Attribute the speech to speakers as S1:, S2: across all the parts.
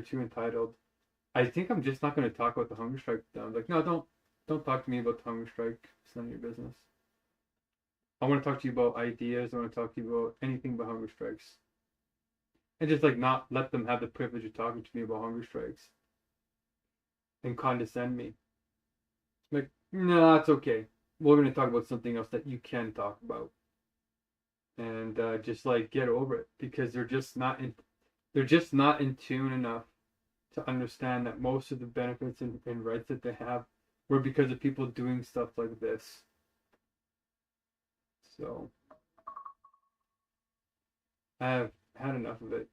S1: too entitled. I think I'm just not going to talk about the hunger strike with them. Like, no, don't talk to me about the hunger strike. It's none of your business. I want to talk to you about ideas. I want to talk to you about anything but hunger strikes, and just like not let them have the privilege of talking to me about hunger strikes and condescend me. Like, no, that's okay. We're going to talk about something else that you can talk about, and just like get over it because they're just not in tune enough to understand that most of the benefits and rights that they have were because of people doing stuff like this. So I have had enough of it.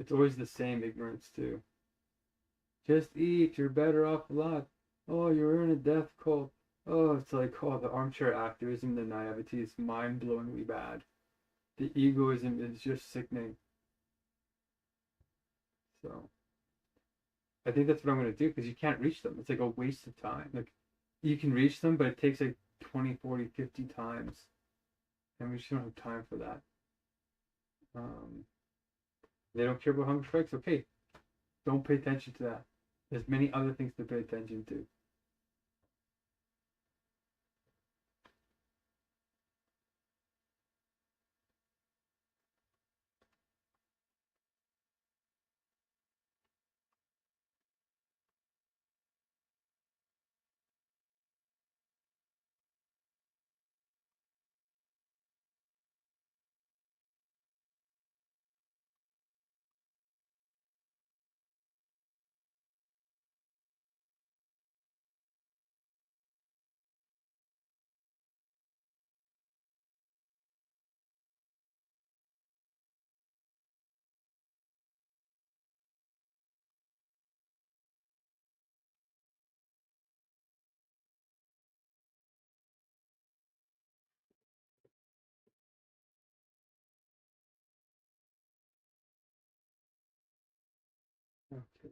S1: It's always the same ignorance too. Just eat, you're better off a lot. Oh, you're in a death cult. Oh, it's like, oh, the armchair activism, the naivety is mind-blowingly bad. The egoism is just sickening. So I think that's what I'm going to do because you can't reach them. It's like a waste of time. Like you can reach them, but it takes like 20, 40, 50 times. And we just don't have time for that. Um, they don't care about hunger strikes. Okay, don't pay attention to that. There's many other things to pay attention to. Okay.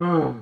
S1: Oh.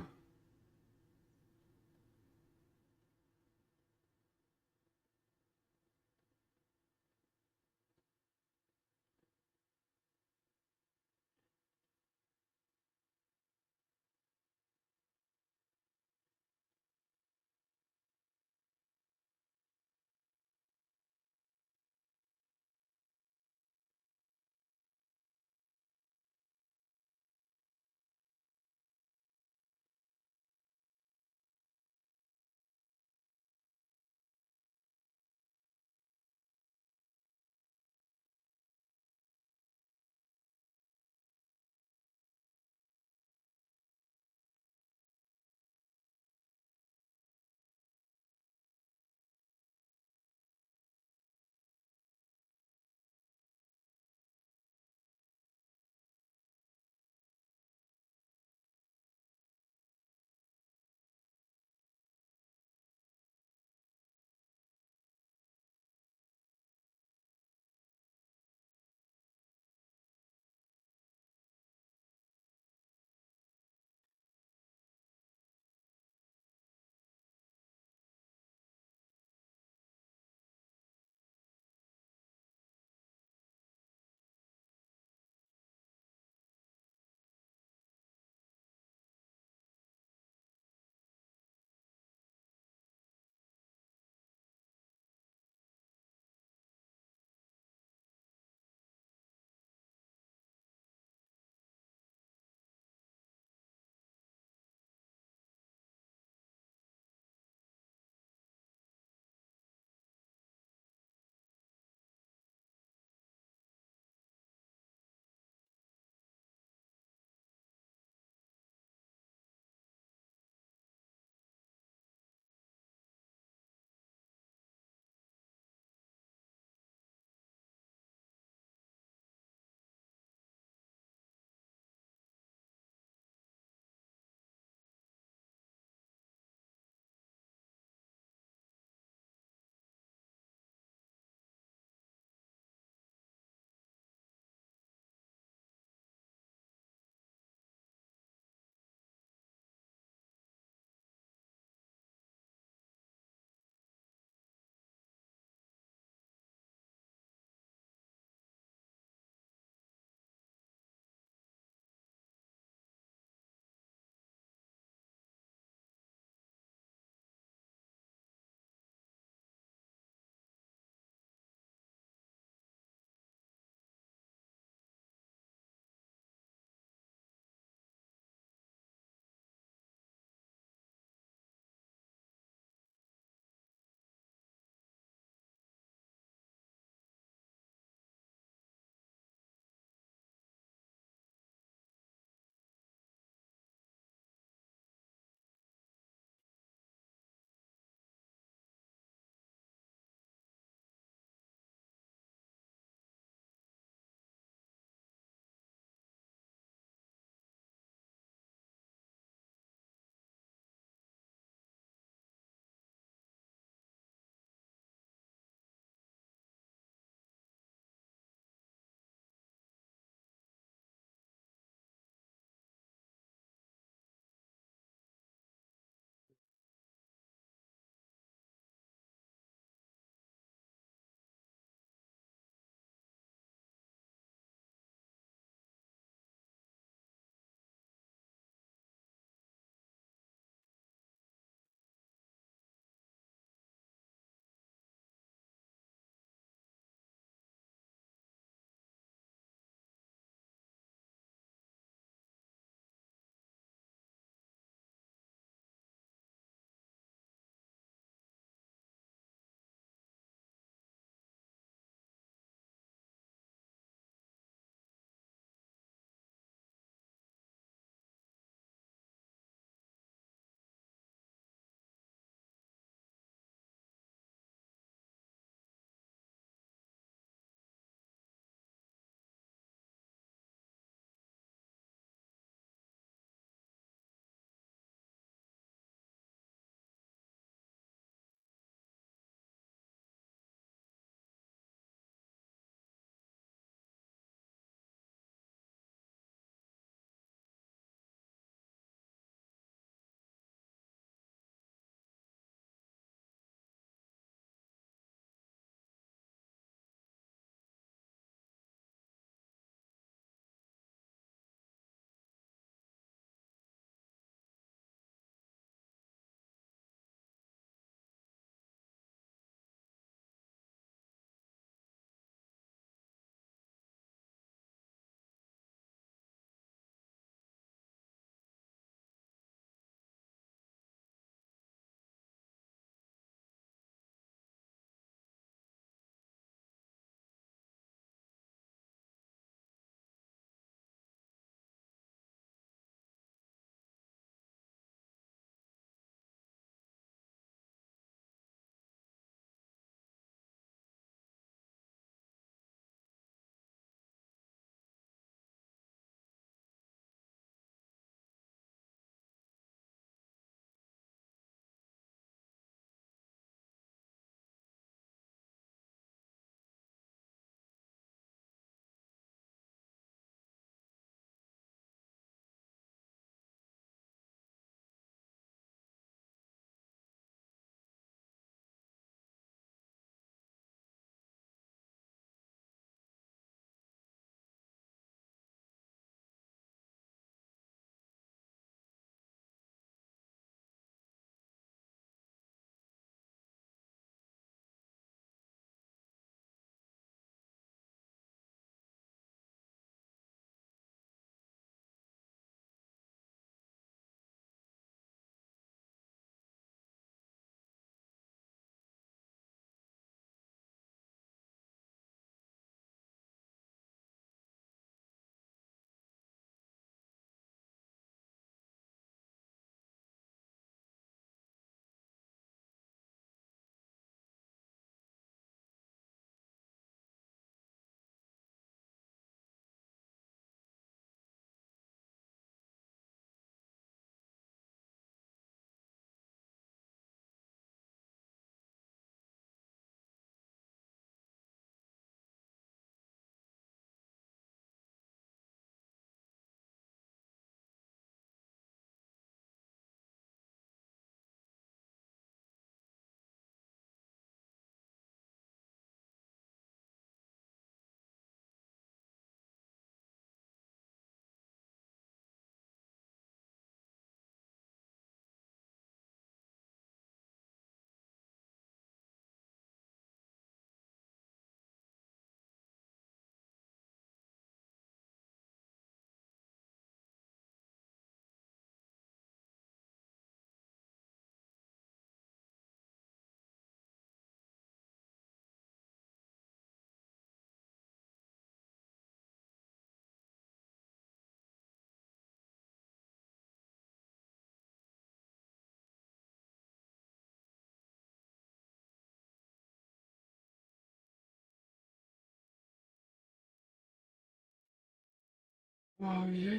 S1: Oh, yeah,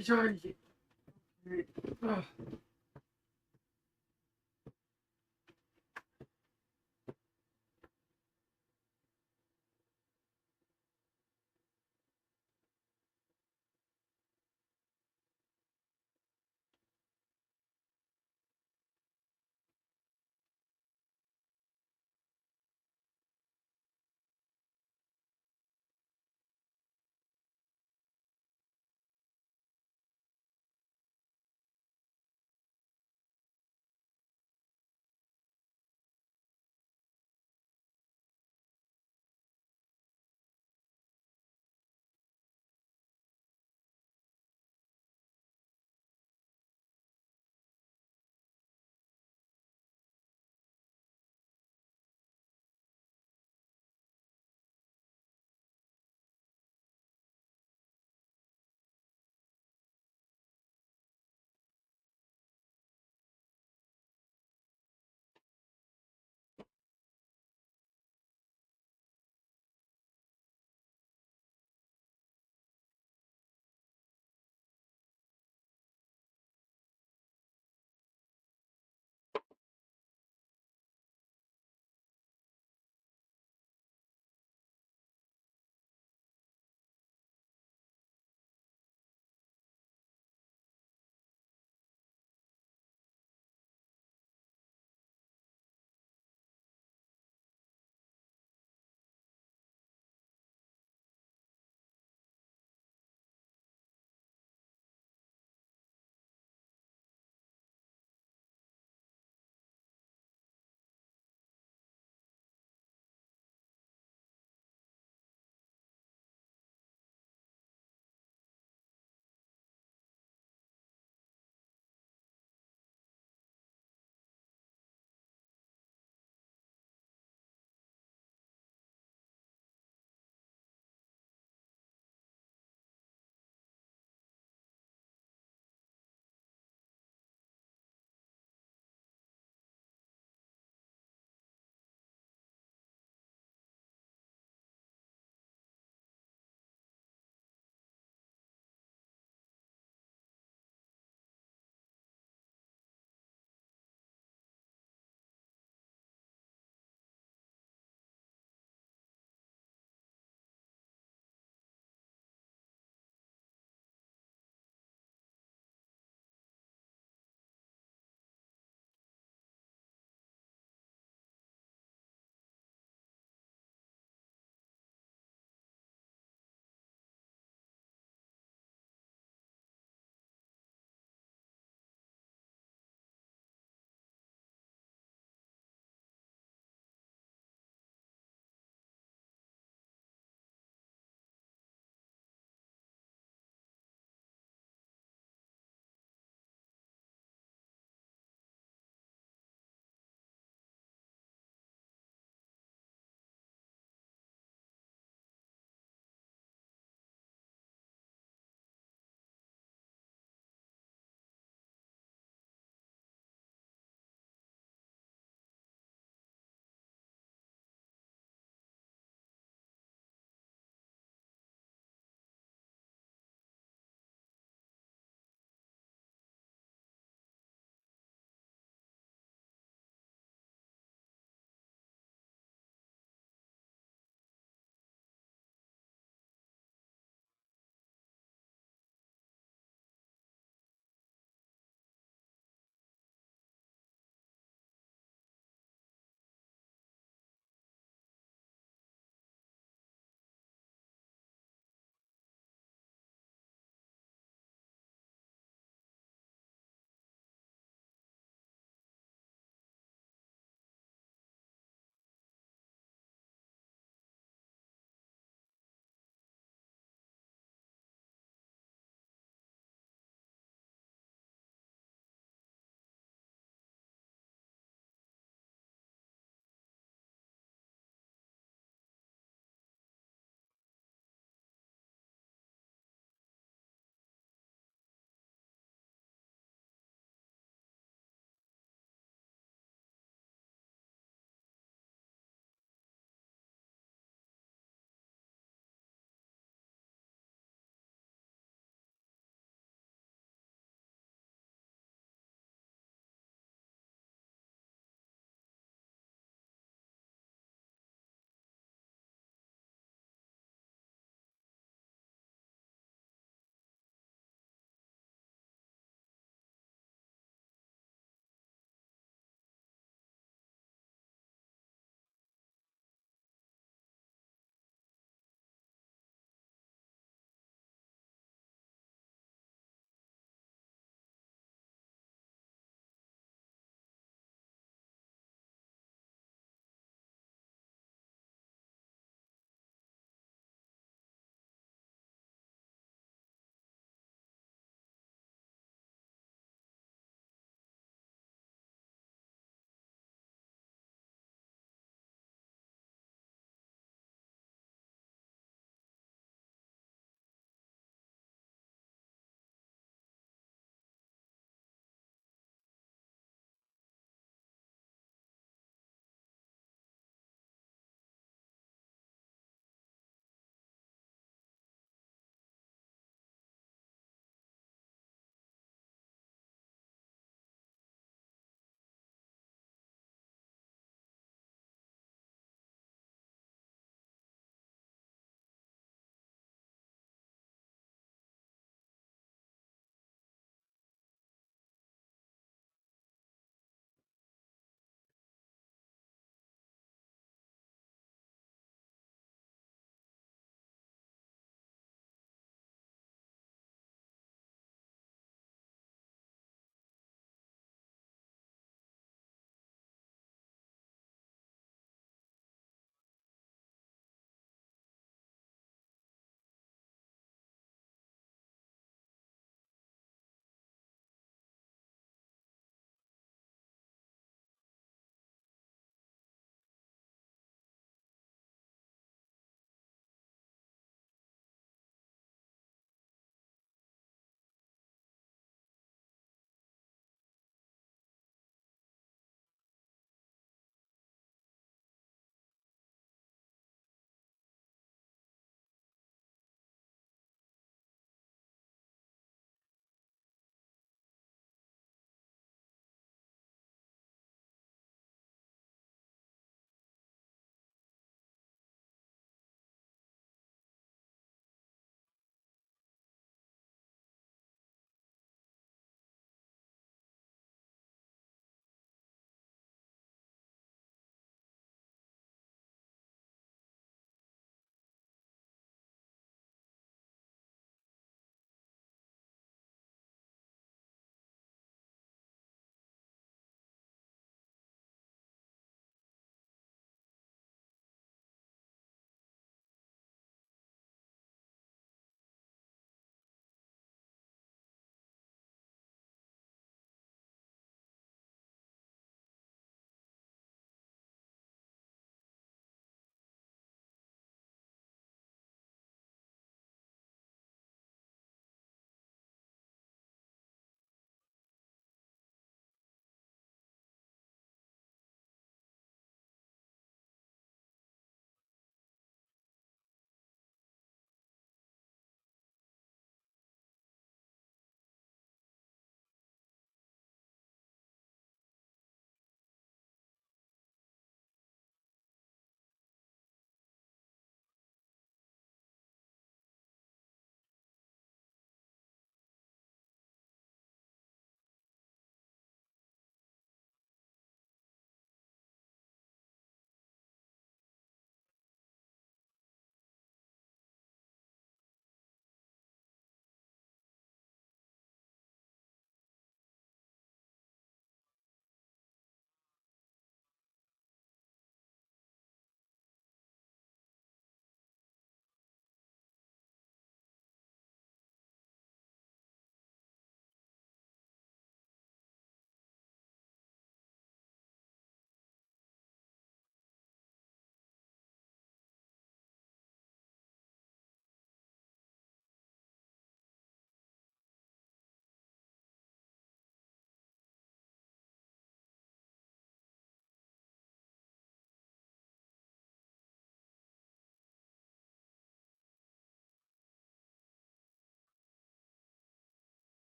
S1: yeah.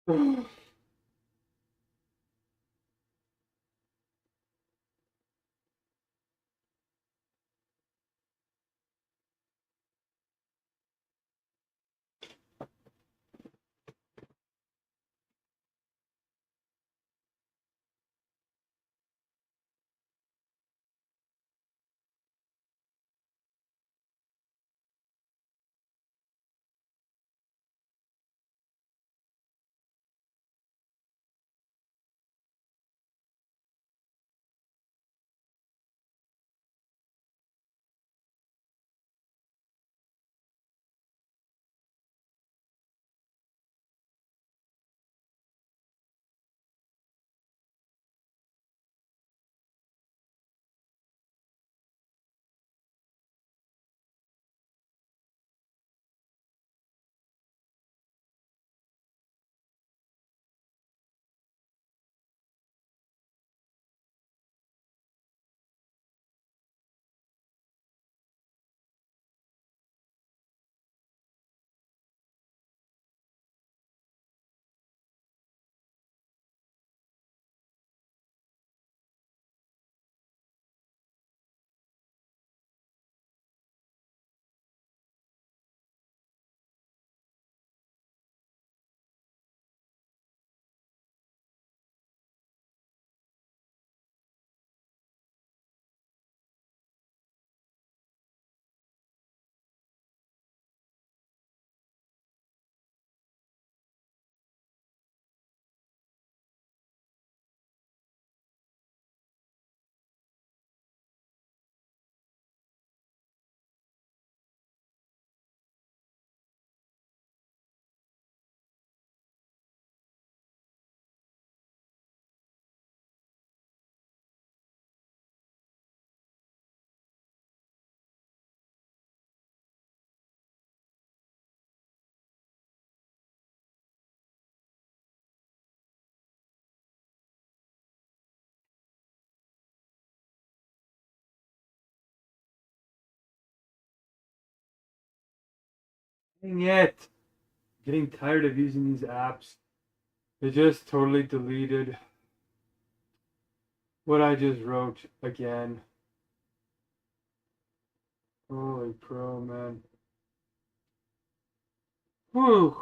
S1: Dang it! Getting tired of using these apps. It just totally deleted what I just wrote again. Holy pro, man. Whew.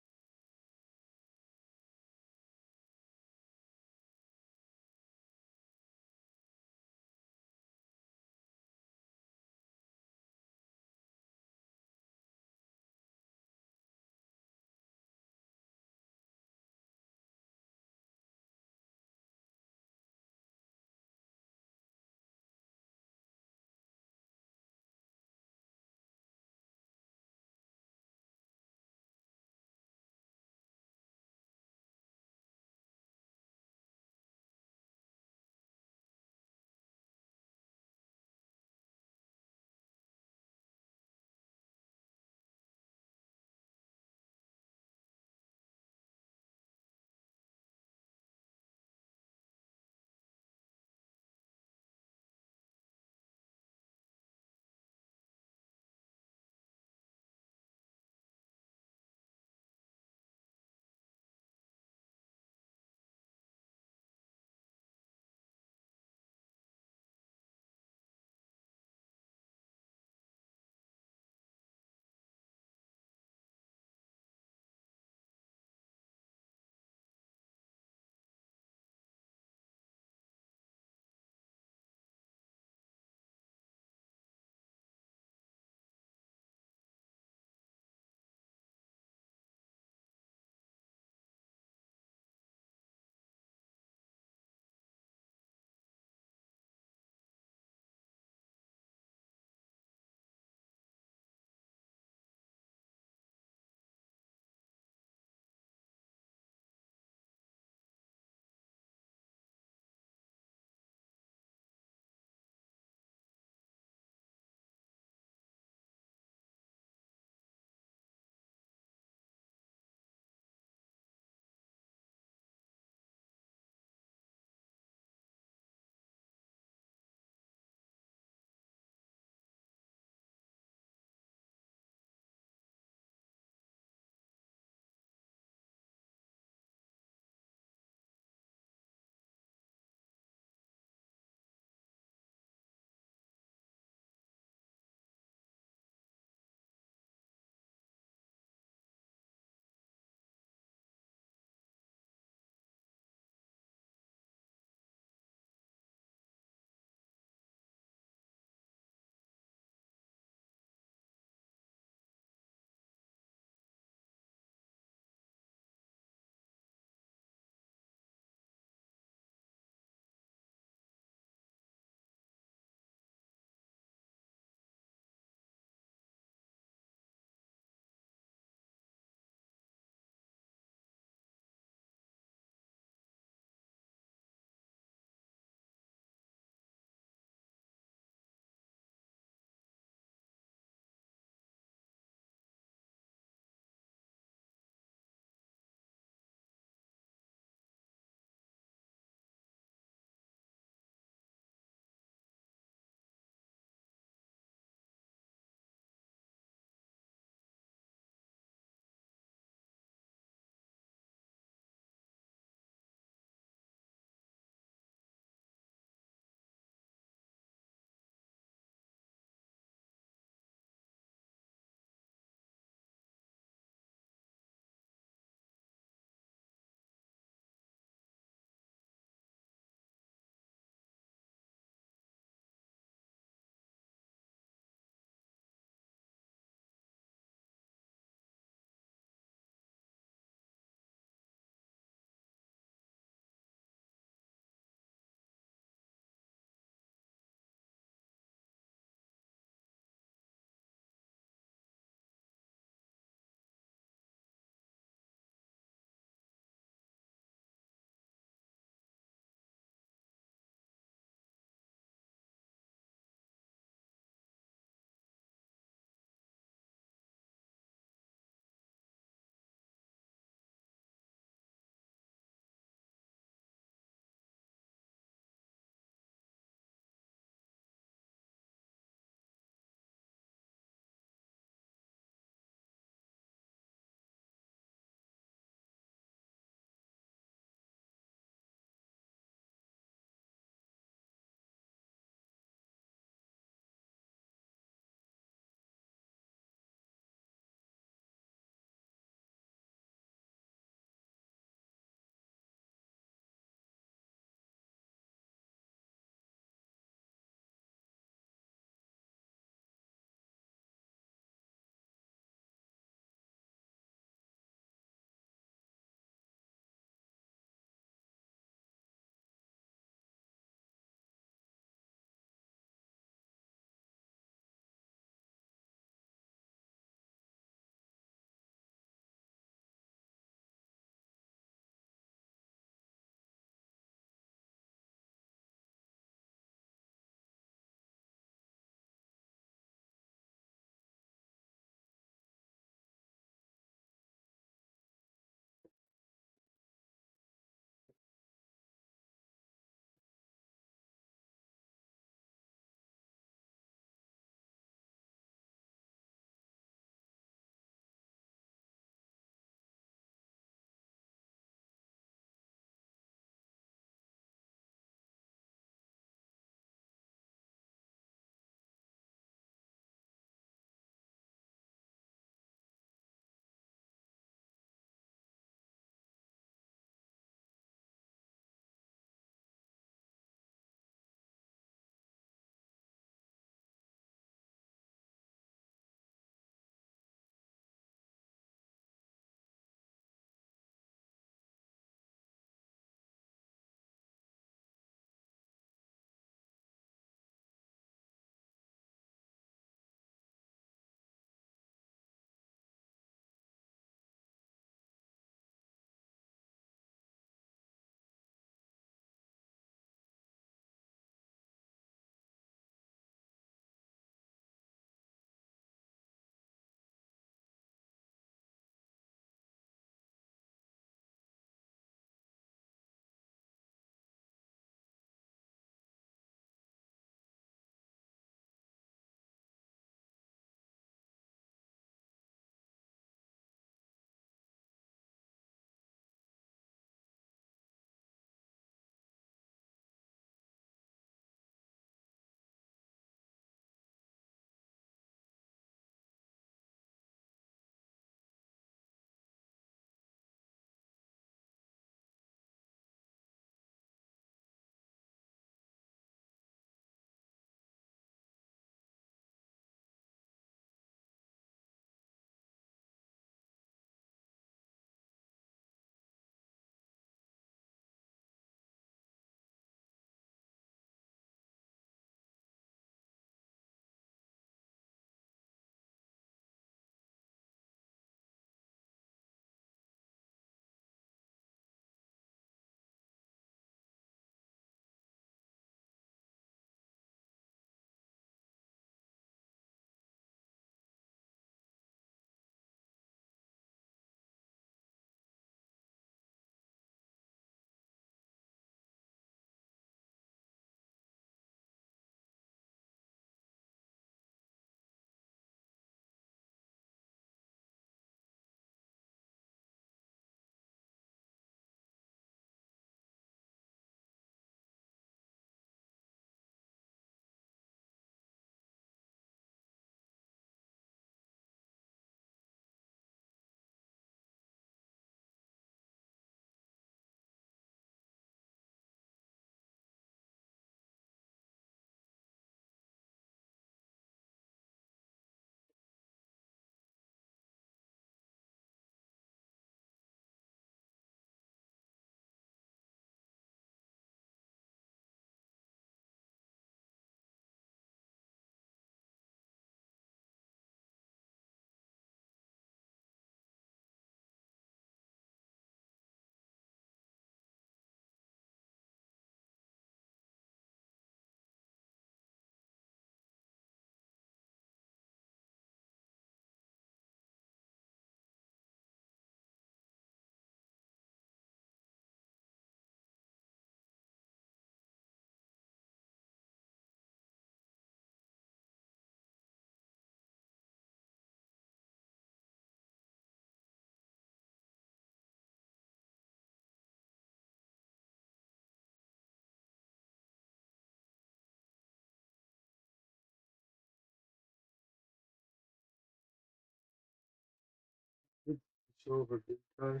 S1: Silver good guy.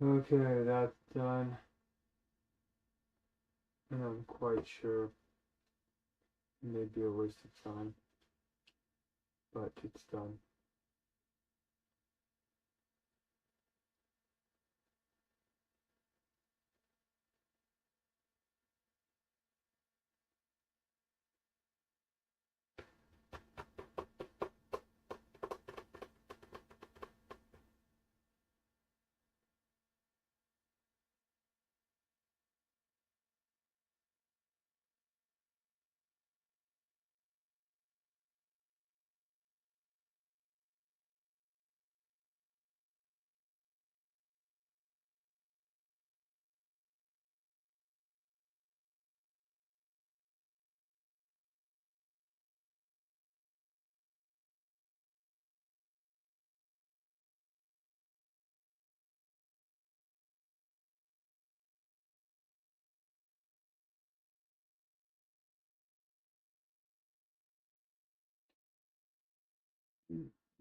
S1: Okay, that's done. And I'm quite sure it may be a waste of time, but it's done.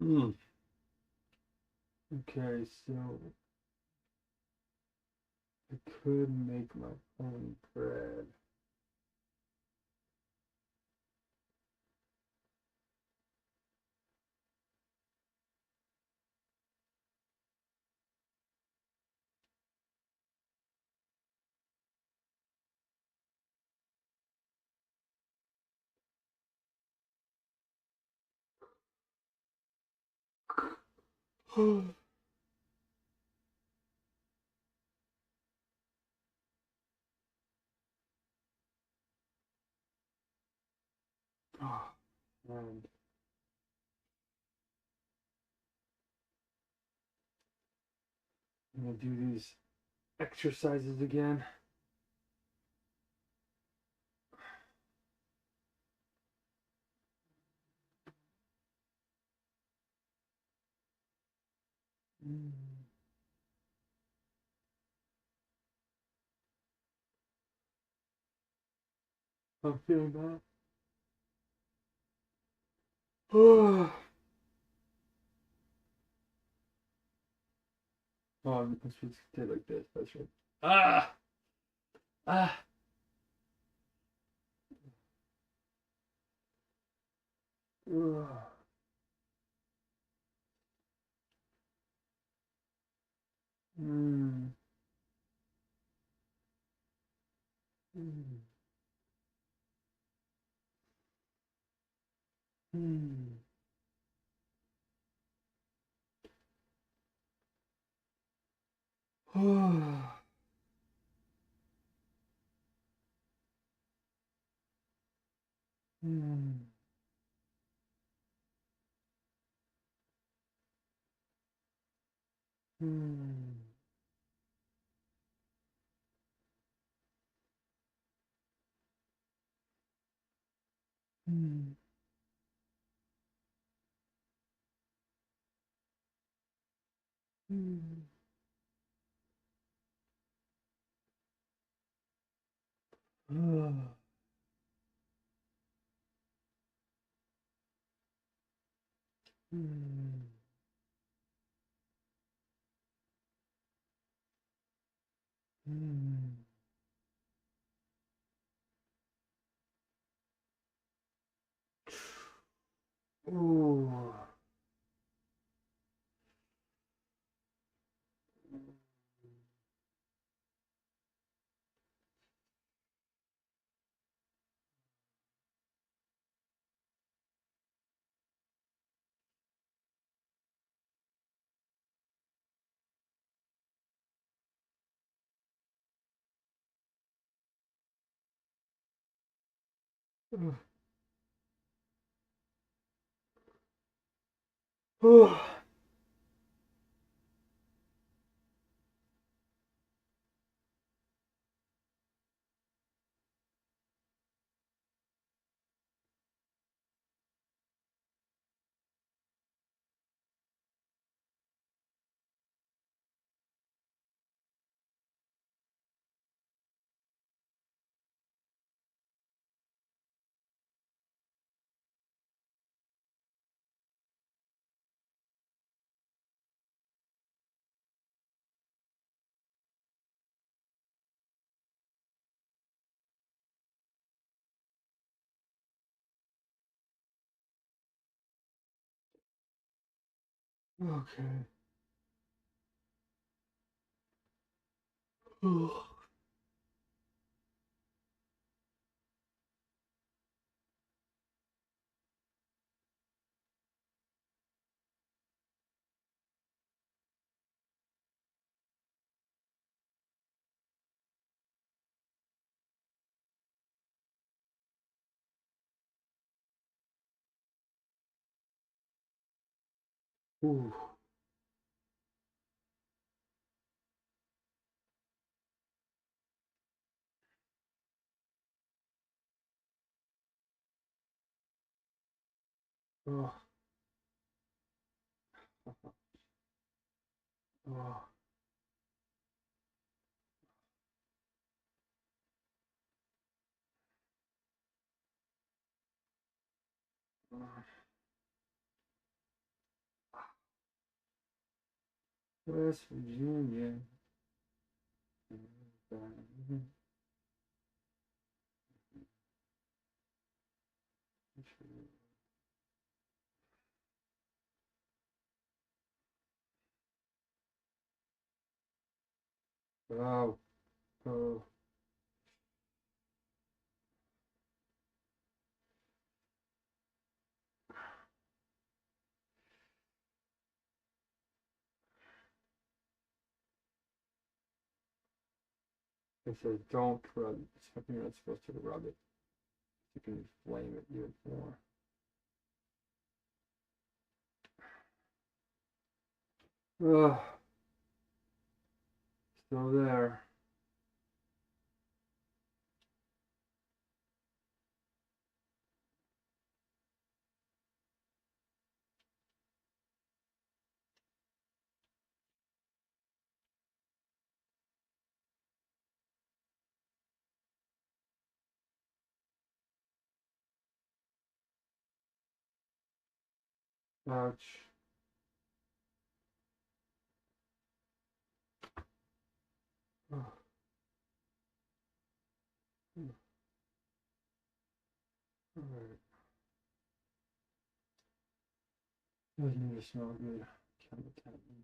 S1: Mm. Okay, so I could make my own bread. Oh, and I'm gonna do these exercises again. Mm. I'm feeling that. Oh, I'm supposed to stay like this. That's right. Ah! Ah! Ugh. Mm. Mm. Mm. Oh. Mm. Mm. Mm. Mm. Ah. Mm. Mm. Ooh. Okay. Ooh. Oh. Oh. West Virginia. Wow. Oh. It says don't rub it. Something you're not supposed to rub it. You can flame it even more. Ugh. Still there. Ouch. Oh. Alright. Doesn't even smell good. Chemical tapping.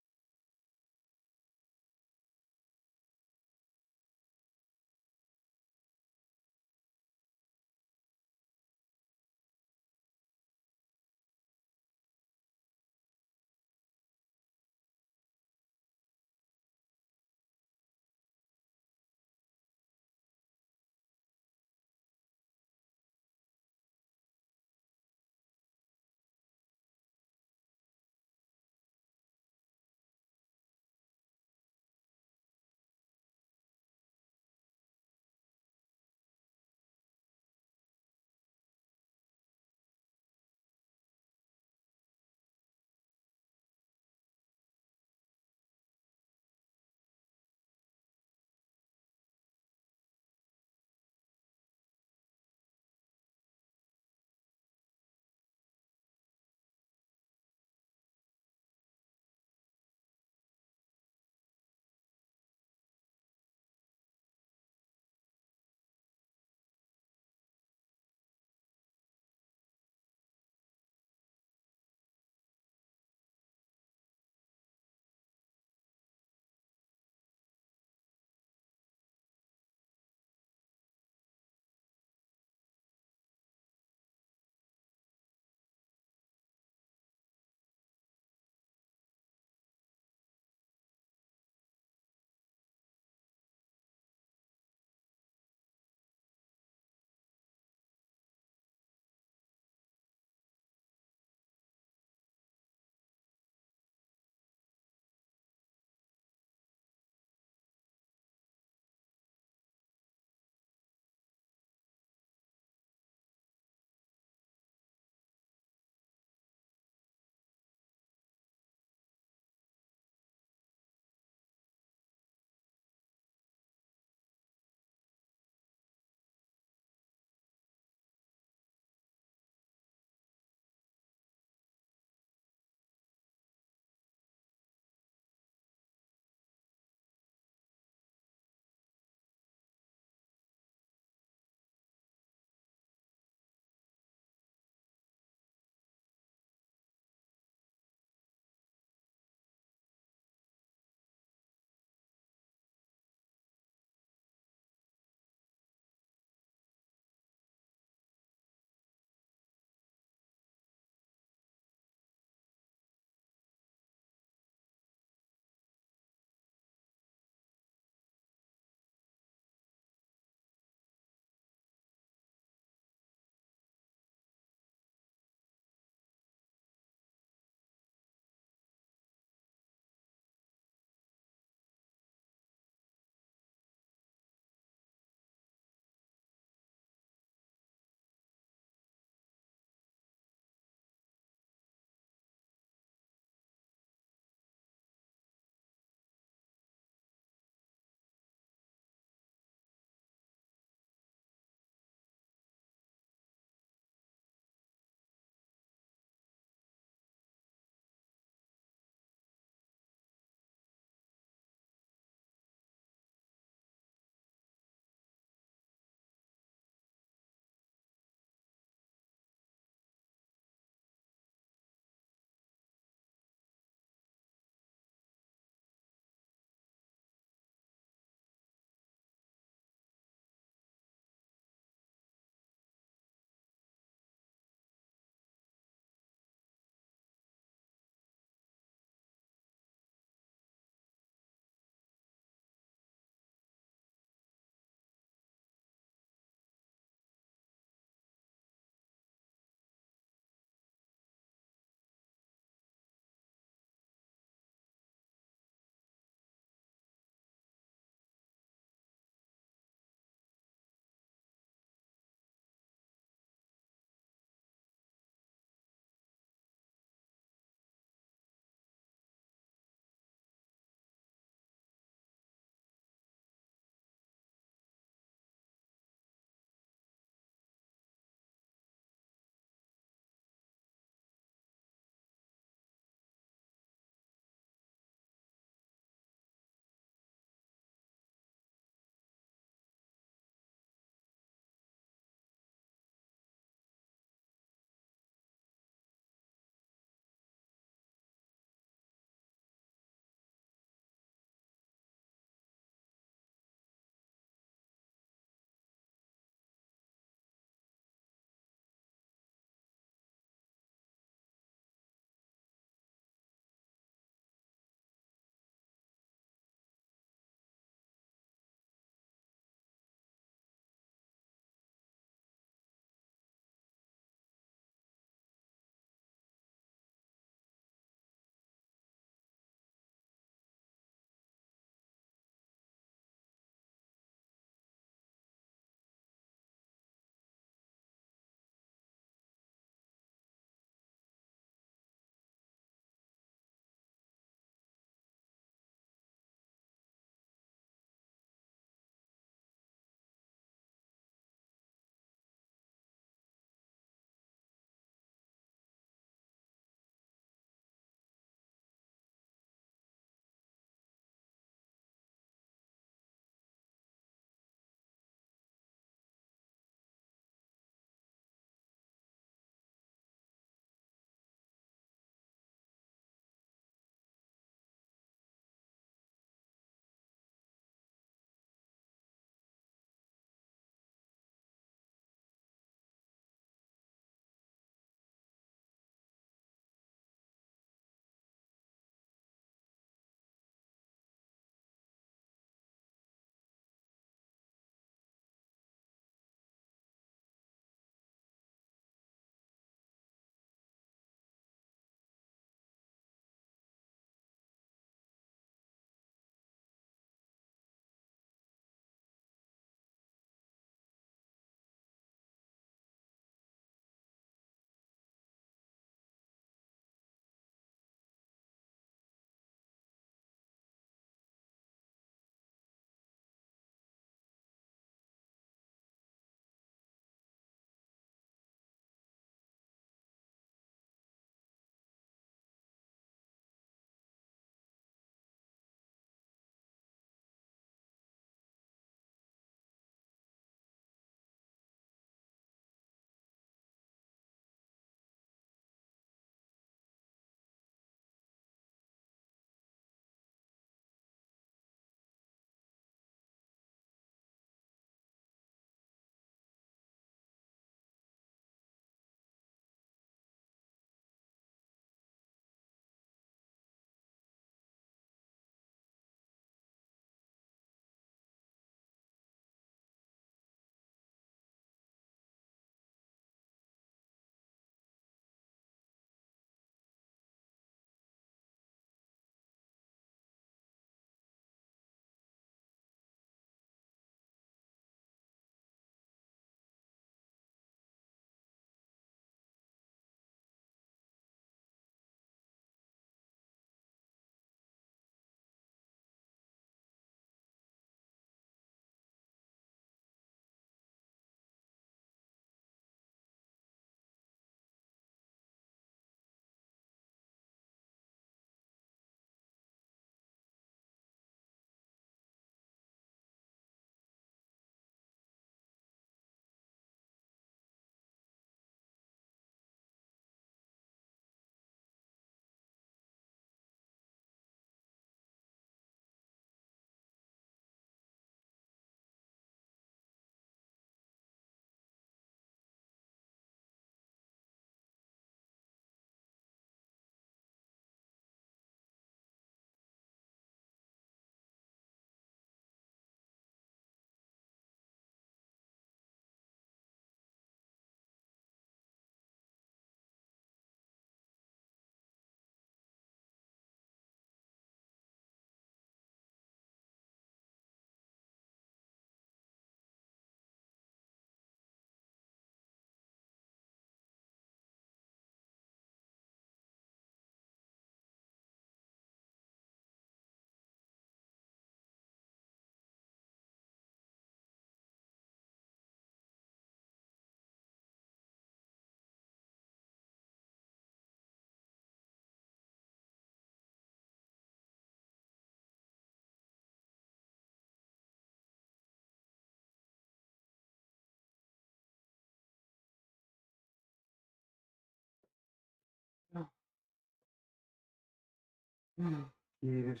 S1: David.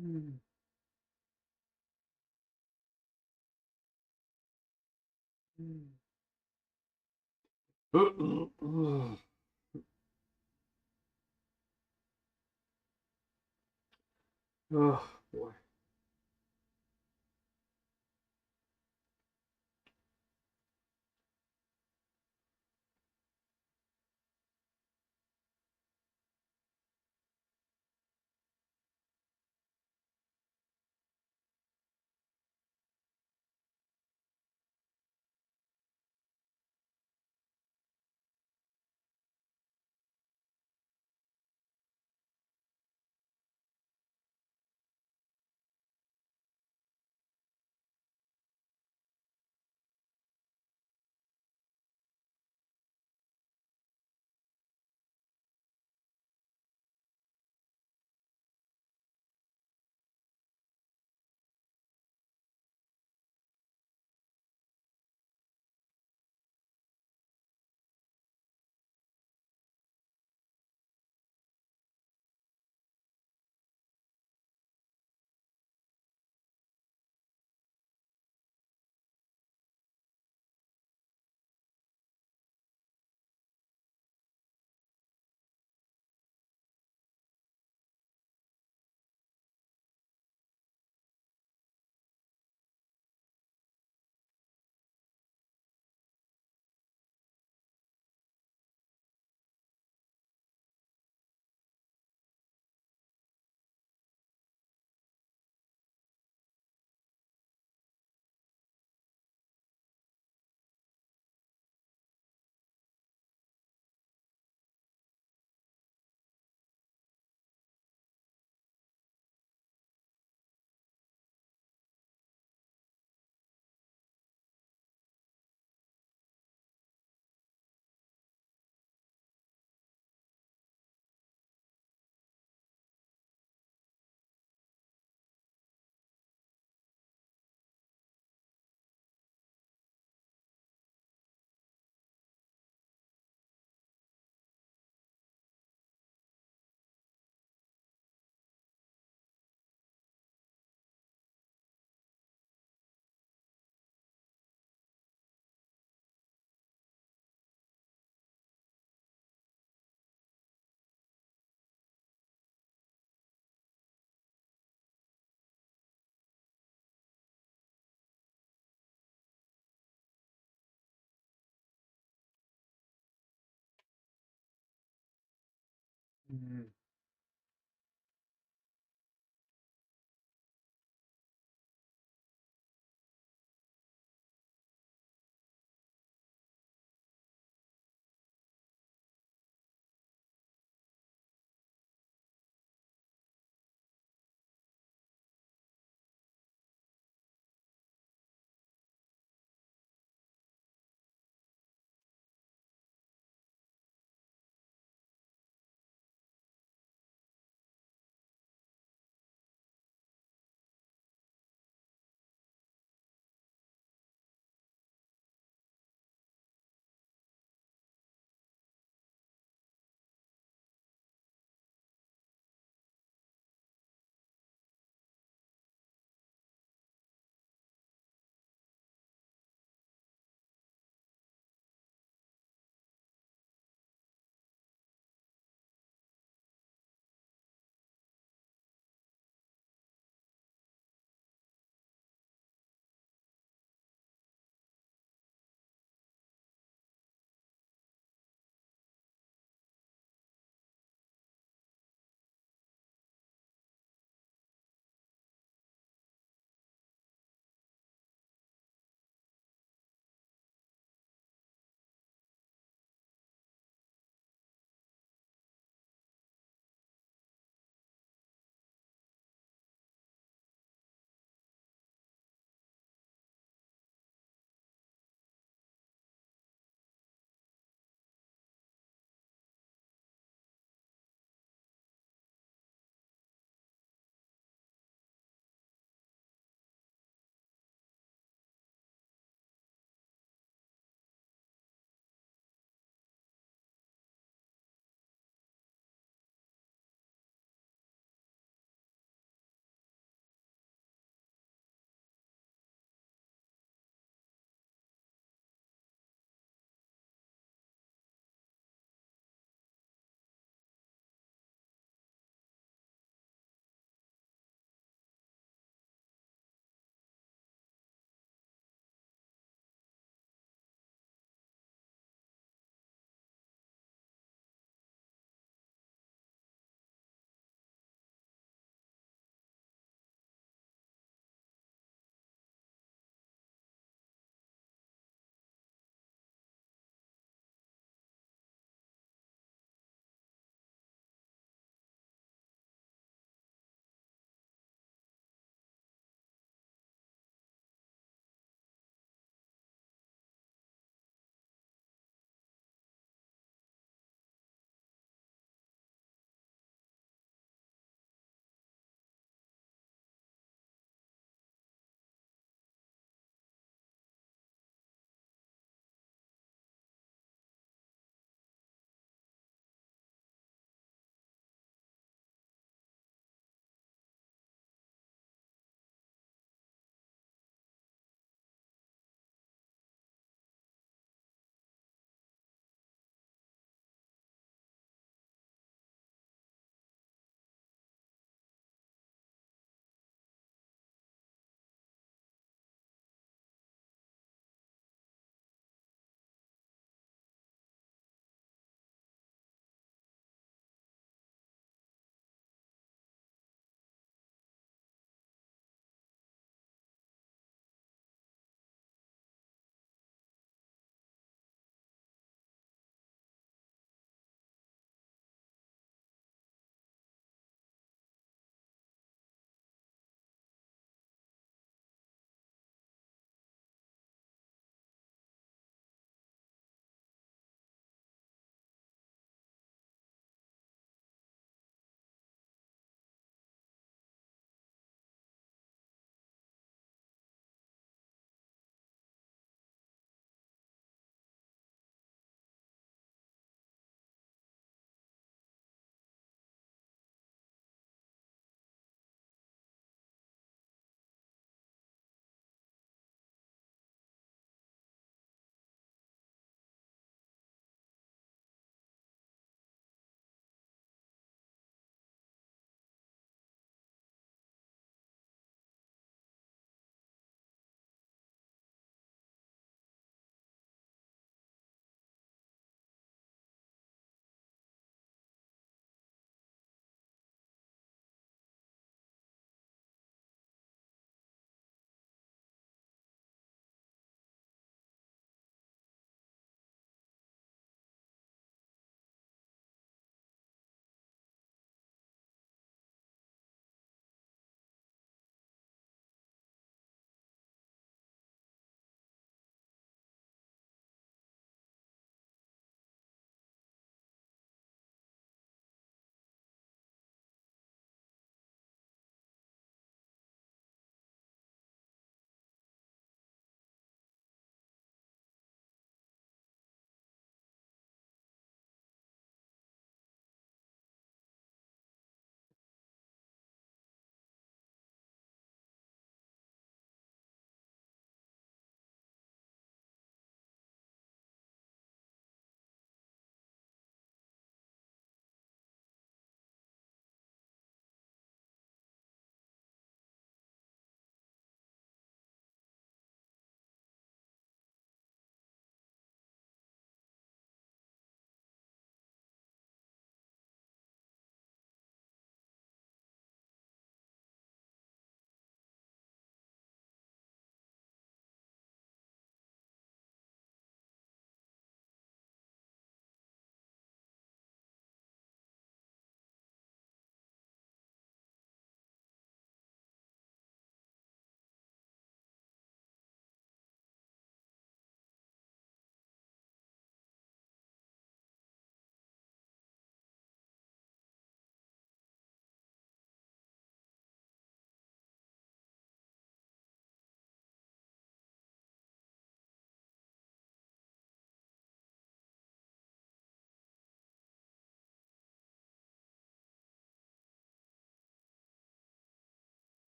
S1: Mm. Mm. Oh boy. Mm.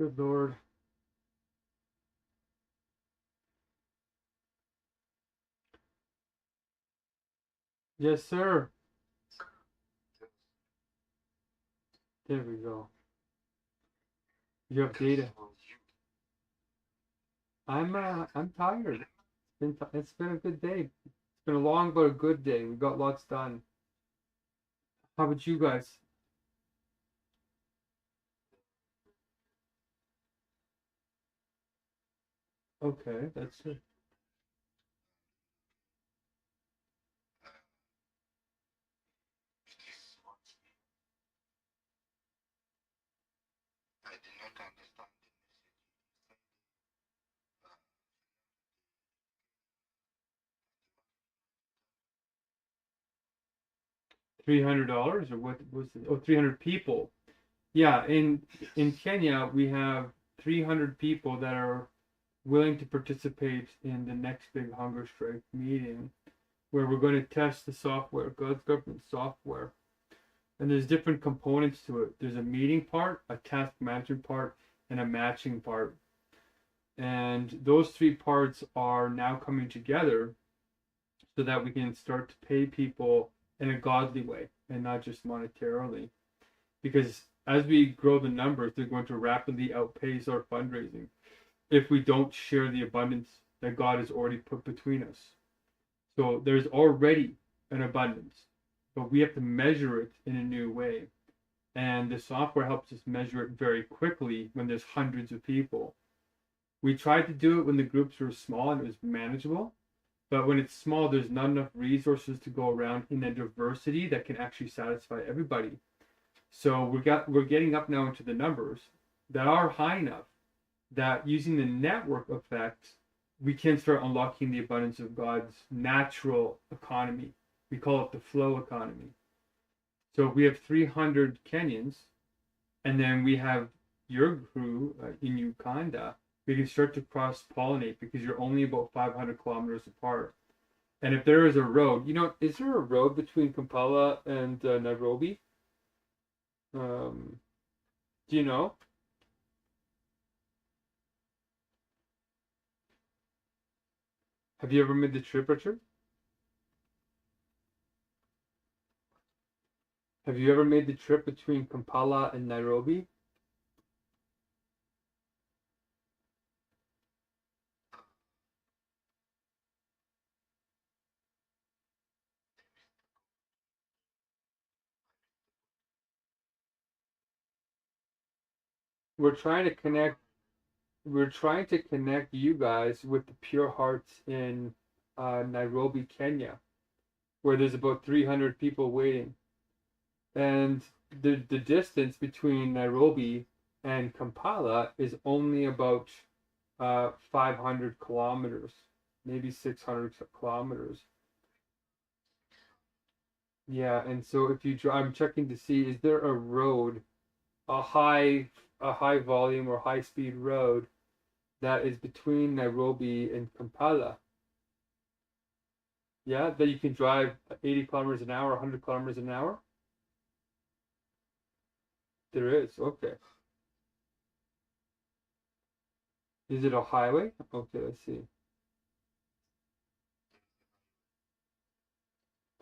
S1: Good Lord. Yes, sir. There we go. You have data. I'm tired. It's been a good day. It's been a long but a good day. We got lots done. How about you guys? Okay, that's it. $300 or what was it? Oh, 300 people. Yeah, in Kenya we have 300 people that are willing to participate in the next big hunger strike meeting where we're going to test the software, God's government software. And there's different components to it. There's a meeting part, a task management part, and a matching part. And those three parts are now coming together so that we can start to pay people in a godly way and not just monetarily. Because as we grow the numbers, they're going to rapidly outpace our fundraising if we don't share the abundance that God has already put between us. So there's already an abundance, but we have to measure it in a new way. And the software helps us measure it very quickly when there's hundreds of people. We tried to do it when the groups were small and it was manageable, but when it's small, there's not enough resources to go around in a diversity that can actually satisfy everybody. So we're getting up now into the numbers that are high enough that using the network effect, we can start unlocking the abundance of God's natural economy. We call it the flow economy. So we have 300 Kenyans, and then we have your crew in Uganda. We can start to cross-pollinate because you're only about 500 kilometers apart. And if there is a road, is there a road between Kampala and Nairobi? Do you know? Have you ever made the trip, Richard? Have you ever made the trip between Kampala and Nairobi? We're trying to connect. We're trying to connect you guys with the pure hearts in Nairobi, Kenya, where there's about 300 people waiting, and the distance between Nairobi and Kampala is only about 500 kilometers, maybe 600 kilometers. Yeah, and so if you drive, I'm checking to see is there a road, a high volume or high speed road that is between Nairobi and Kampala. Yeah, that you can drive 80 kilometers an hour, 100 kilometers an hour. There is. Okay. Is it a highway? Okay, let's see.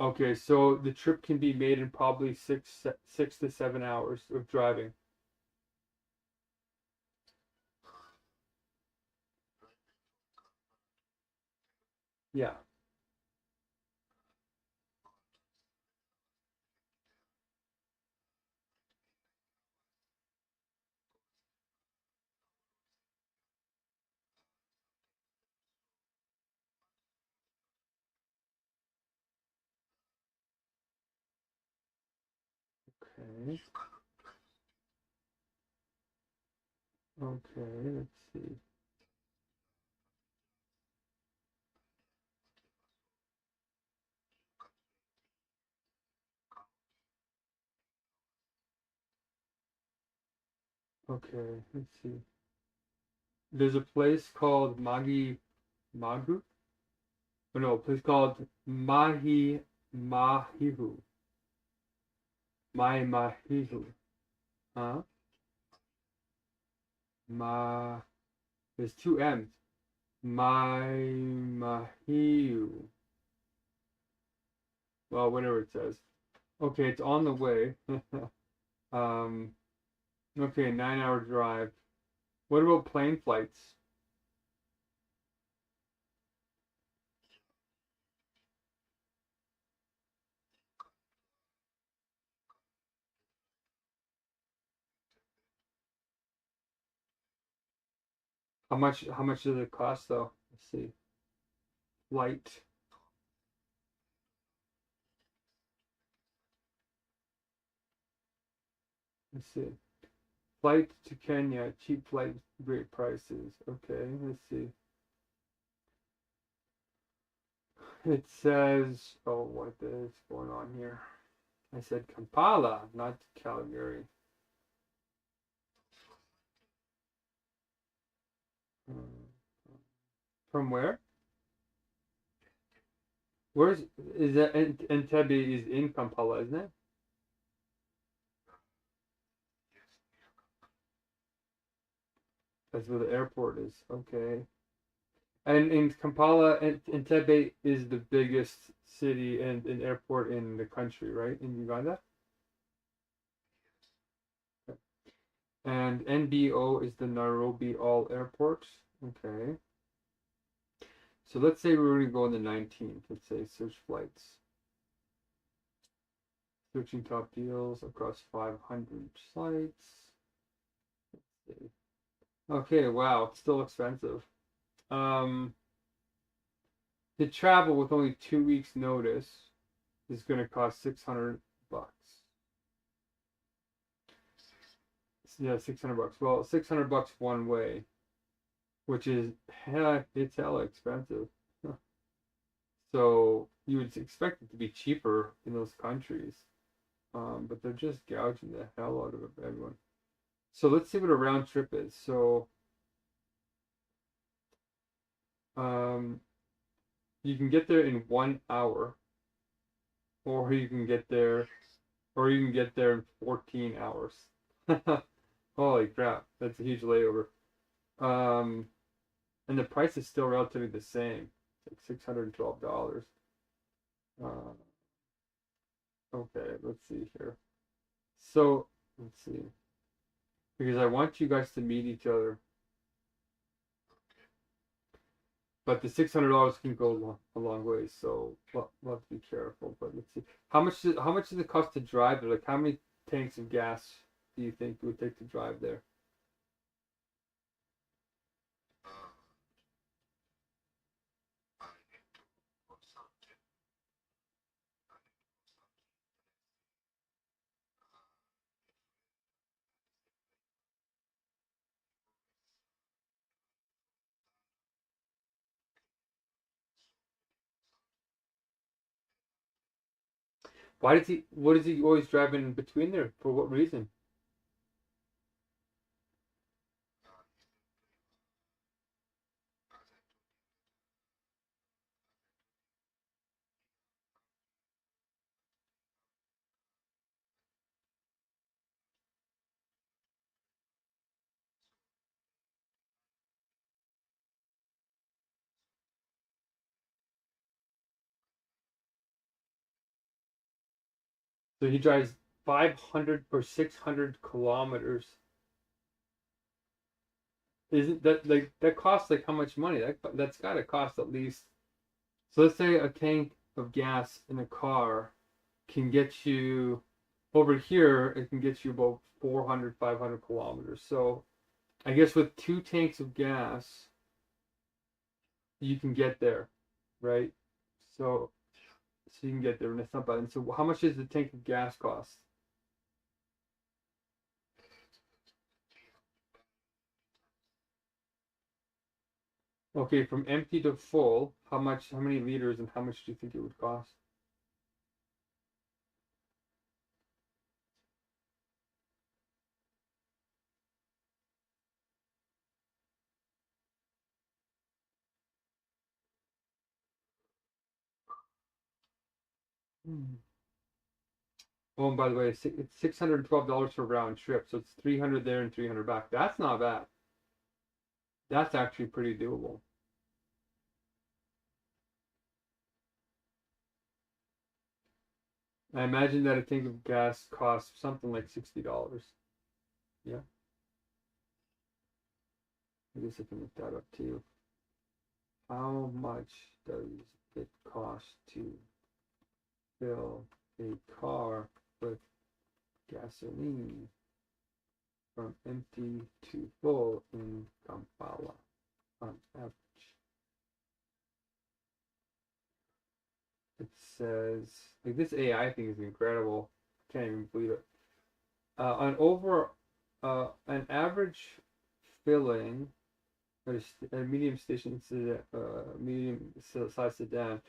S1: Okay, so the trip can be made in probably 6 to 7 hours of driving. Yeah. Okay. Okay, let's see. Okay, let's see. There's a place called Magu. Oh no, a place called Mahihu. Mahihu. Huh? Ma. There's two M's. Mahiu. Well, whatever it says. Okay, it's on the way. um. Okay, 9-hour drive. What about plane flights? How much does it cost though? Let's see. Flight. Let's see. Flight to Kenya, cheap flight, great prices. Okay, let's see. It says, oh, what is going on here? I said Kampala, not Calgary. From where? Where's is that? Entebbe is in Kampala, isn't it? That's where the airport is. Okay. And in Kampala, and Entebbe is the biggest city and airport in the country, right? In Uganda. And NBO is the Nairobi All Airport. Okay. So let's say we were going to go on the 19th. Let's say search flights. Searching top deals across 500 sites. Let's see. Okay, wow, it's still expensive. Um, to travel with only 2 weeks notice is going to cost $600. Yeah, $600. Well, $600 one way, which is it's hella expensive. So you would expect it to be cheaper in those countries, but they're just gouging the hell out of everyone. So let's see what a round trip is. So you can get there in 1 hour, or you can get there, in 14 hours. Holy crap, that's a huge layover. Um, and the price is still relatively the same. It's like $612. Uh, okay, let's see here. So let's see, because I want you guys to meet each other, but the $600 can go a long way. So we'll have to be careful. But let's see, how much does it cost to drive there? Like how many tanks of gas do you think it would take to drive there? Why does he? What is he always driving in between there? For what reason? So he drives 500 or 600 kilometers. Isn't that like that costs like how much money? That's got to cost at least. So let's say a tank of gas in a car can get you over here. It can get you about 400, 500 kilometers. So I guess with two tanks of gas, you can get there, right? So you can get there, and it's not bad. And so how much does the tank of gas cost? Okay, from empty to full, how much? How many liters, and how much do you think it would cost? Hmm. Oh, and by the way, it's $612 for round trip, so it's 300 there and 300 back. That's not bad. That's actually pretty doable. I imagine that a tank of gas costs something like $60. Yeah, I guess I can look that up too. How much does it cost to fill a car with gasoline from empty to full in Kampala on average? It says, like, this AI thing is incredible. Can't even believe it. An average filling at a medium station, medium size sedan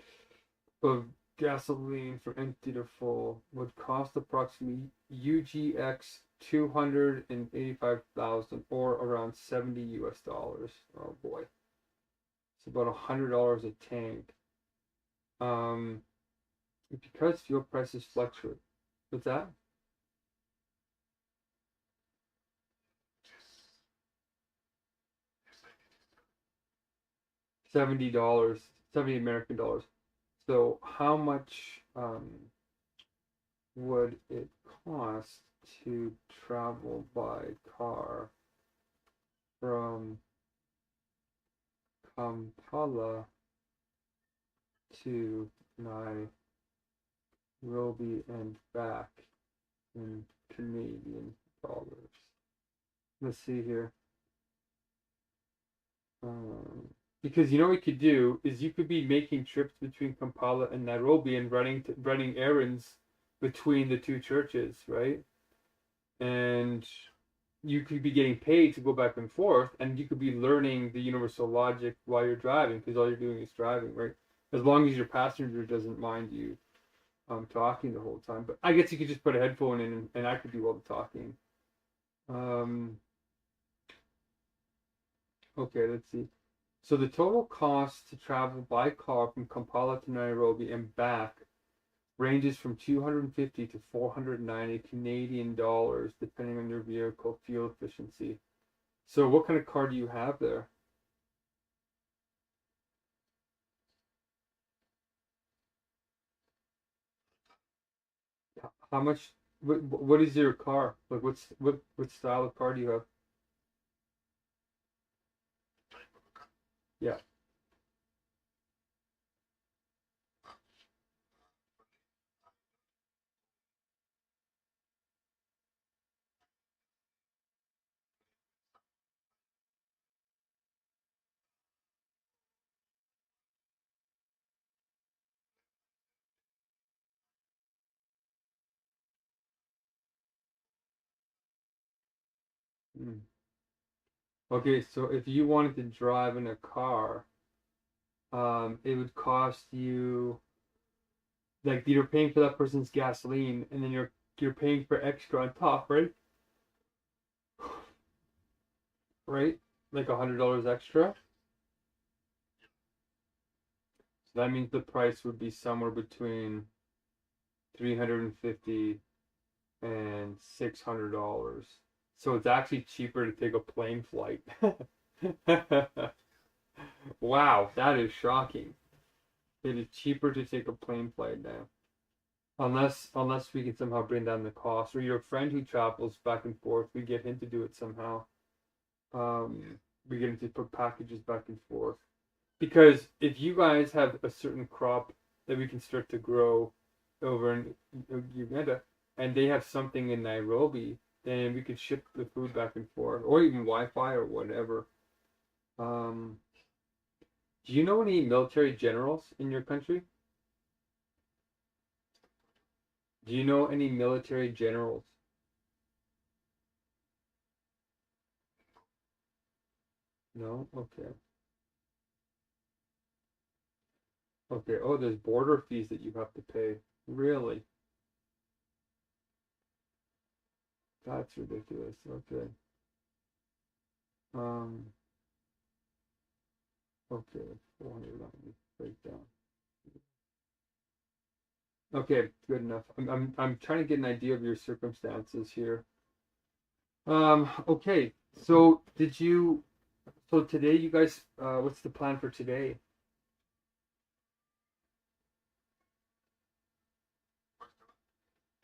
S1: of gasoline from empty to full would cost approximately UGX 285,000 or around 70 US dollars. Oh boy, it's about $100 a tank. Um, because fuel prices fluctuate. What's that? $70, 70 American dollars. So how much would it cost to travel by car from Kampala to Nairobi and back in Canadian dollars? Let's see here. Because you know what you could do is you could be making trips between Kampala and Nairobi and running errands between the two churches, right? And you could be getting paid to go back and forth, and you could be learning the universal logic while you're driving, because all you're doing is driving, right? As long as your passenger doesn't mind you talking the whole time. But I guess you could just put a headphone in, and I could do all the talking. Okay, let's see. So the total cost to travel by car from Kampala to Nairobi and back ranges from 250 to 490 Canadian dollars, depending on your vehicle fuel efficiency. So what kind of car do you have there? How much? What is your car? Like, what style of car do you have? Yeah. Hmm. Okay, so if you wanted to drive in a car, it would cost you, like, you're paying for that person's gasoline, and then you're paying for extra on top, right? Right? Like $100 extra. So that means the price would be somewhere between 350 and $600. So it's actually cheaper to take a plane flight. Wow, that is shocking. It is cheaper to take a plane flight now. Unless we can somehow bring down the cost, or your friend who travels back and forth, we get him to do it somehow. We get him to put packages back and forth. Because if you guys have a certain crop that we can start to grow over in Uganda, and they have something in Nairobi, then we could ship the food back and forth, or even Wi-Fi or whatever. Um, do you know any military generals in your country? Do you know any military generals? No? Okay. Okay. Oh, there's border fees that you have to pay. Really? That's ridiculous. Okay. Um, okay. 400 on me. Breakdown. Okay, good enough. I'm trying to get an idea of your circumstances here. Okay. So did you So today, you guys, what's the plan for today?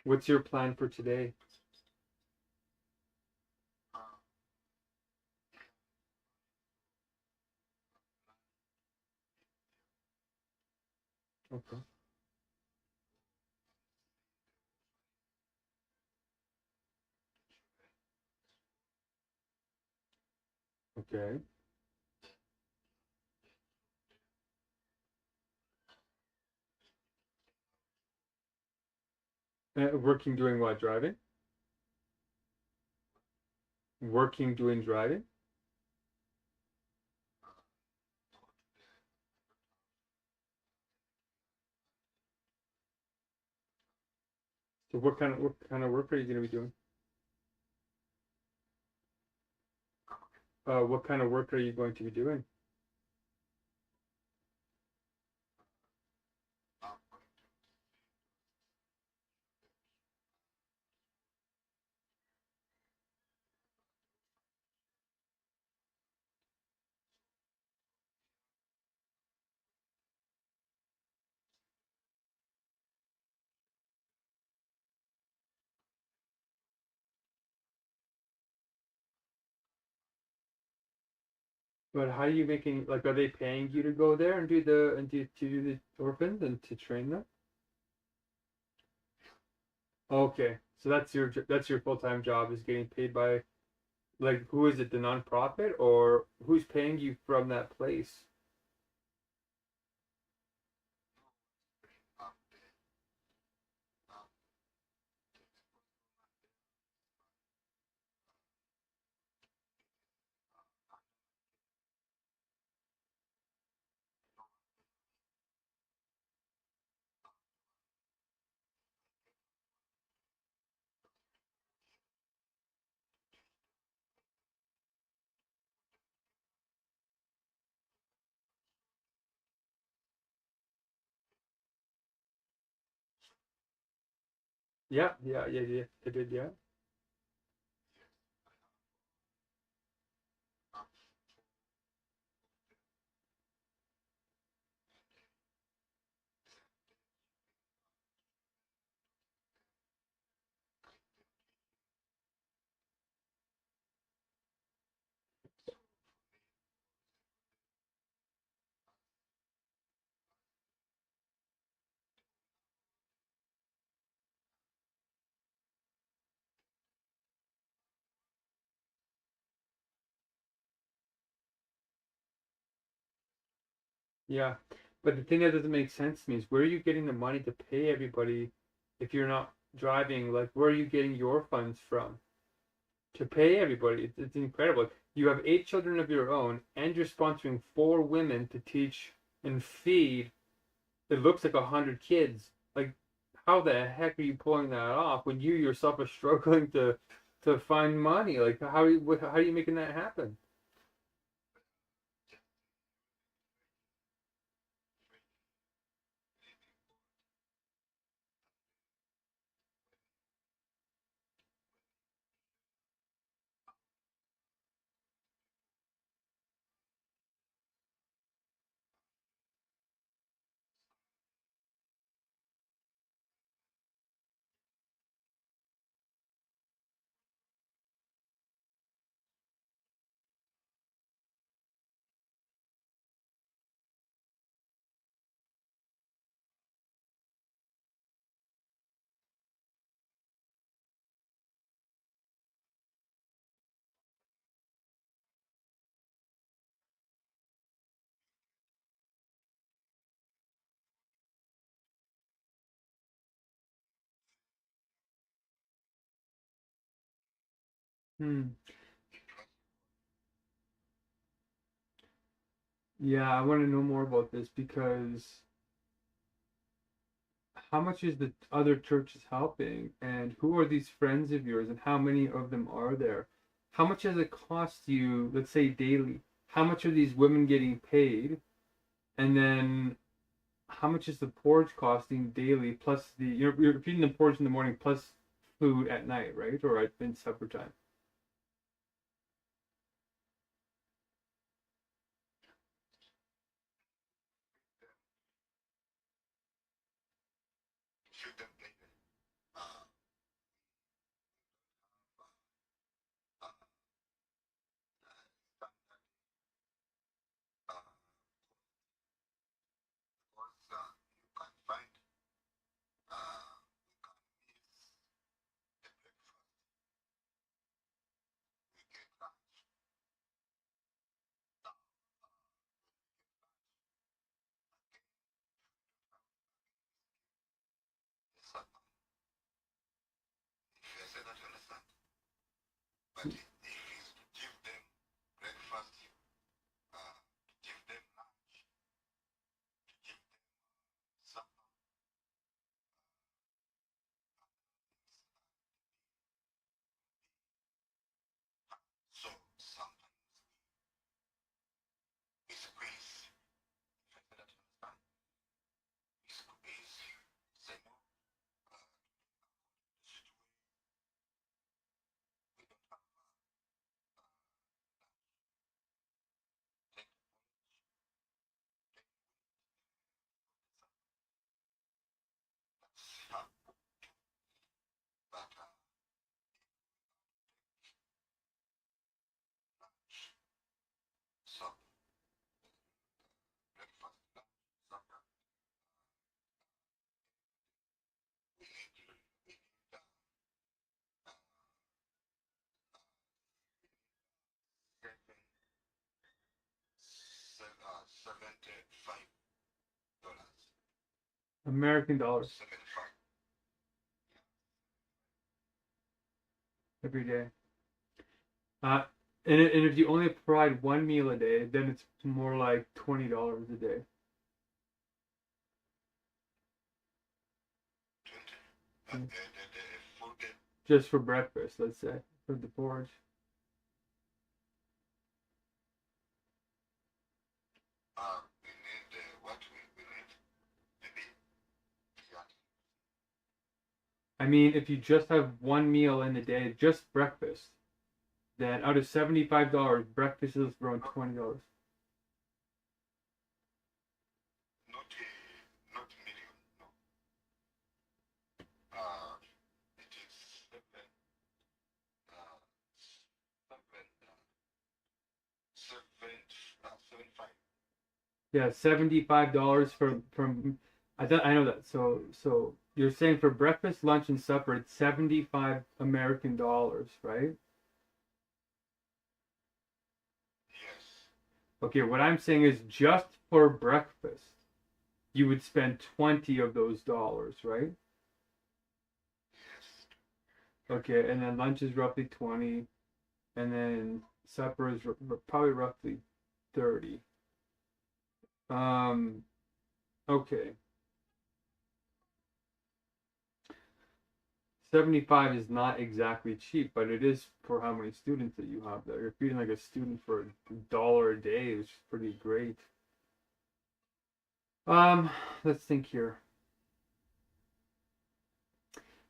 S1: What's your plan for today? Okay. Okay. Working doing what? Driving? Working doing driving? So what kind of work are you going to be doing? What kind of work are you going to be doing? But how are you making, like, are they paying you to go there and do the orphans and to train them? Okay, so that's your full-time job, is getting paid by, like, who is it, the nonprofit, or who's paying you from that place? Yeah, yeah, yeah, yeah. I did, yeah. Yeah. But the thing that doesn't make sense to me is, where are you getting the money to pay everybody if you're not driving? Like, where are you getting your funds from to pay everybody? It's incredible. You have 8 children of your own, and you're sponsoring 4 women to teach and feed. It looks like 100 kids. Like, how the heck are you pulling that off when you yourself are struggling to find money? Like, how are you making that happen? Hmm. Yeah, I want to know more about this, because how much is the other churches helping, and who are these friends of yours, and how many of them are there? How much does it cost you, let's say daily? How much are these women getting paid? And then how much is the porridge costing daily, plus you're feeding them porridge in the morning plus food at night, right? Or in supper time. American dollars every day. And if you only provide one meal a day, then it's more like $20 a day. Just for breakfast, let's say, for the porridge. I mean, if you just have one meal in the day, just breakfast, then out of $75, breakfast is around $20. Yeah, $75 from I know that. So you're saying for breakfast, lunch, and supper, it's 75 American dollars, right? Okay, what I'm saying is just for breakfast, you would spend 20 of those dollars, right? Okay, and then lunch is roughly 20, and then supper is probably roughly 30. Okay. 75 is not exactly cheap, but it is for how many students that you have there. You're feeding like a student for $1 a day, which is pretty great. Let's think here.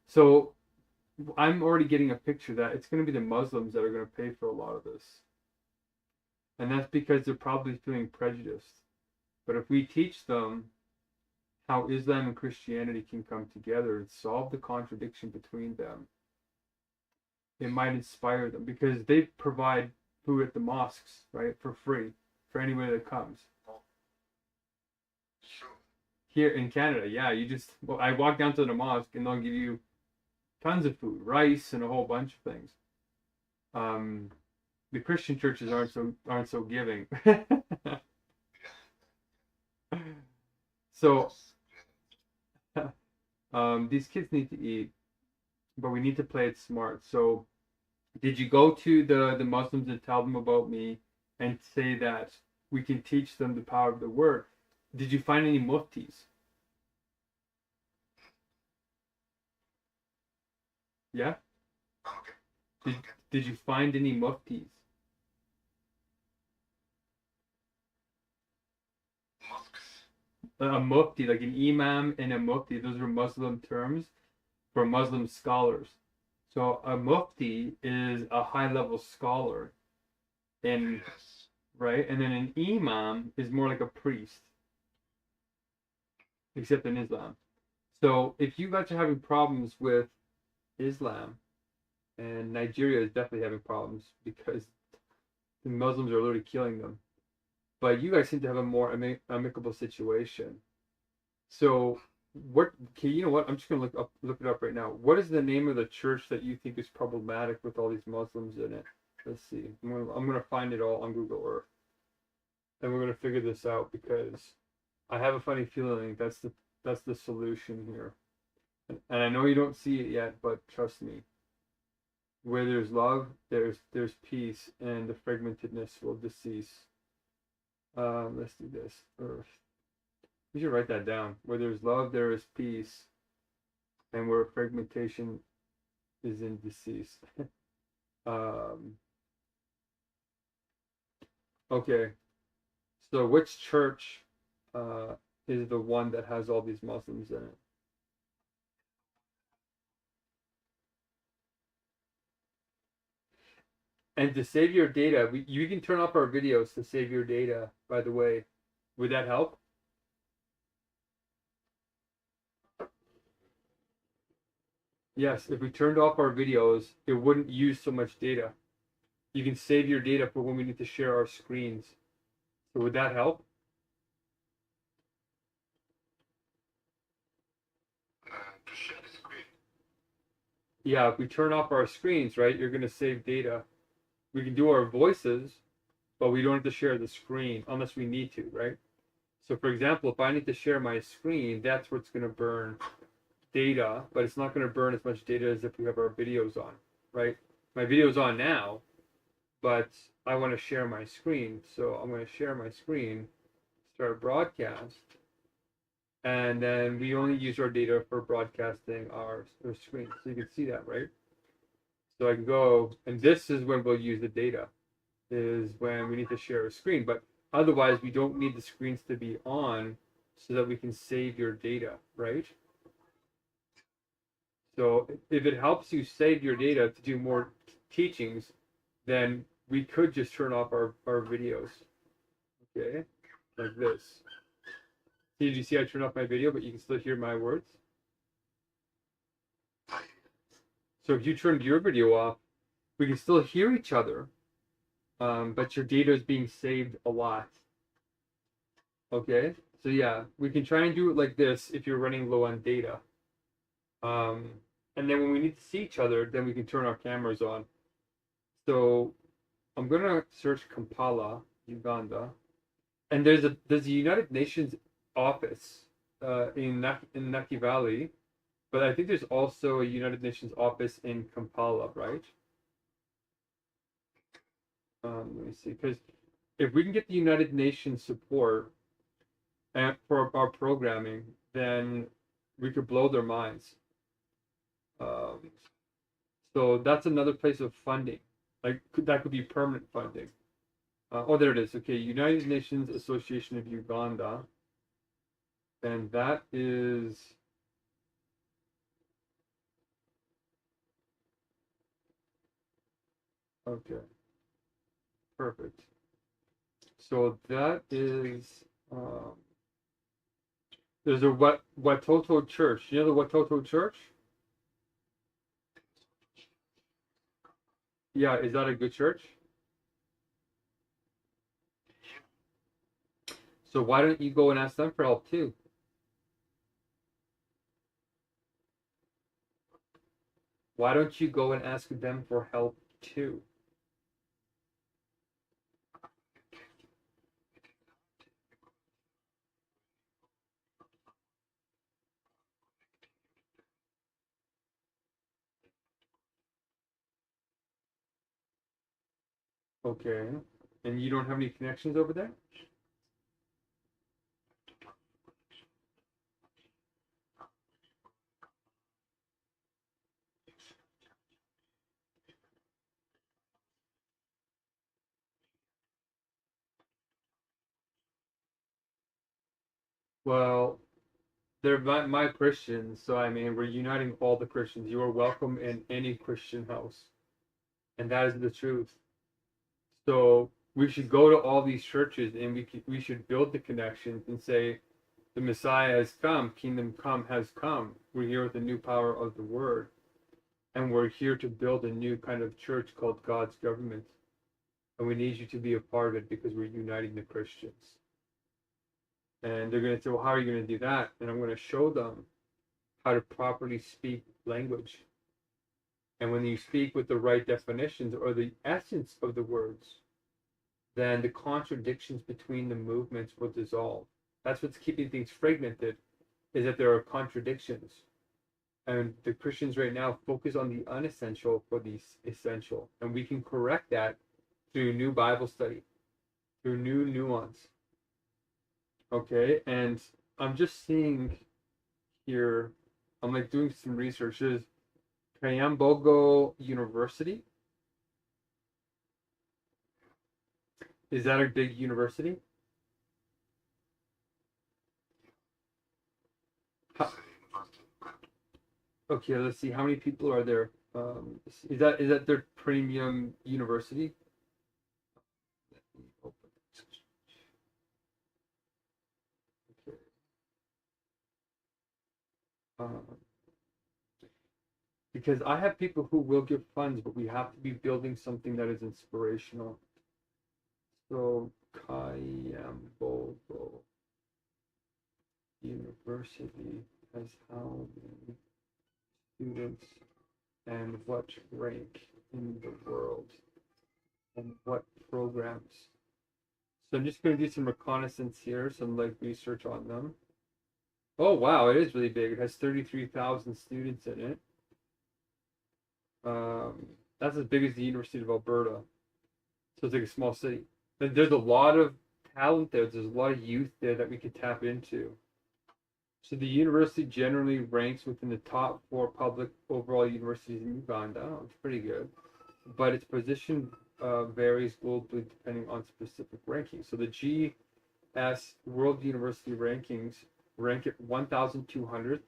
S1: So I'm already getting a picture that it's going to be the Muslims that are going to pay for a lot of this. And that's because they're probably feeling prejudiced. But if we teach them how Islam and Christianity can come together and solve the contradiction between them, it might inspire them because they provide food at the mosques, right, for free for anybody that comes. Here in Canada, yeah, I walk down to the mosque and they'll give you tons of food, rice, and a whole bunch of things. The Christian churches aren't so giving. So these kids need to eat, but we need to play it smart. So did you go to the Muslims and tell them about me and say that we can teach them the power of the word? Did you find any muftis? Yeah? Did you find any muftis? A mufti, like an imam and a mufti, those are Muslim terms for Muslim scholars. So a mufti is a high-level scholar, and right, and then an imam is more like a priest, except in Islam. So if you guys are having problems with Islam, and Nigeria is definitely having problems because the Muslims are literally killing them, but you guys seem to have a more amicable situation. So what? Okay, you know what? I'm just gonna look it up right now. What is the name of the church that you think is problematic with all these Muslims in it? Let's see. I'm gonna find it all on Google Earth, and we're gonna figure this out because I have a funny feeling that's the solution here. And I know you don't see it yet, but trust me. Where there's love, there's peace, and the fragmentedness will decease. Let's do this. Earth. We should write that down. Where there's love, there is peace, and where fragmentation is in decease. Okay. So which church is the one that has all these Muslims in it? And to save your data, you can turn off our videos to save your data, by the way. Would that help? Yes, if we turned off our videos, it wouldn't use so much data. You can save your data for when we need to share our screens. So would that help?
S2: To share the screen.
S1: Yeah, if we turn off our screens, right, you're going to save data. We can do our voices, but we don't have to share the screen unless we need to, right? So for example, if I need to share my screen, that's what's going to burn data, but it's not going to burn as much data as if we have our videos on, right? My video's on now, but I want to share my screen. So I'm going to share my screen, start broadcast, and then we only use our data for broadcasting our screen. So you can see that, right? So I can go, and this is when we'll use the data, is when we need to share a screen. But otherwise, we don't need the screens to be on so that we can save your data, right? So if it helps you save your data to do more teachings, then we could just turn off our videos, okay? Like this. See, did you see I turned off my video, but you can still hear my words? So if you turned your video off, we can still hear each other, but your data is being saved a lot. Okay? So yeah, we can try and do it like this if you're running low on data. And then when we need to see each other, then we can turn our cameras on. So I'm gonna search Kampala, Uganda, and there's a United Nations office in Naki Valley, but I think there's also a United Nations office in Kampala, right? Let me see, because if we can get the United Nations support and for our programming, then we could blow their minds. So that's another place of funding. Like that could be permanent funding. Oh, there it is. Okay, United Nations Association of Uganda, and that is okay. Perfect. So that is there's a Watoto Church. You know the Watoto Church? Yeah, is that a good church? So why don't you go and ask them for help too? Why don't you go and ask them for help too? Okay. And you don't have any connections over there? Well, they're my Christians, so I mean, we're uniting all the Christians. You are welcome in any Christian house, and that is the truth. So we should go to all these churches, and we should build the connections and say, The Messiah has come, kingdom come has come. We're here with the new power of the word. And we're here to build a new kind of church called God's government. And we need you to be a part of it because we're uniting the Christians. And they're going to say, well, how are you going to do that? And I'm going to show them how to properly speak language. And when you speak with the right definitions or the essence of the words, then the contradictions between the movements will dissolve. That's what's keeping things fragmented, is that there are contradictions. And the Christians right now focus on the unessential for the essential. And we can correct that through new Bible study, through new nuance. Okay, and I'm just seeing here, I'm like doing some research. There's Cayambogo University. Is that a big university? Okay, let's see. How many people are there? Is that their premium university? Let me open it. Okay. Because I have people who will give funds, but we have to be building something that is inspirational. So Cayambogo University has how many students and what rank in the world and what programs? So I'm just going to do some reconnaissance here, some like research on them. Oh wow, it is really big. It has 33,000 students in it. That's as big as the University of Alberta. So it's like a small city. But there's a lot of talent there. There's a lot of youth there that we could tap into. So the university generally ranks within the top 4 public overall universities in Uganda. Oh, it's pretty good. But its position varies globally depending on specific rankings. So the GS World University Rankings rank it 1,200th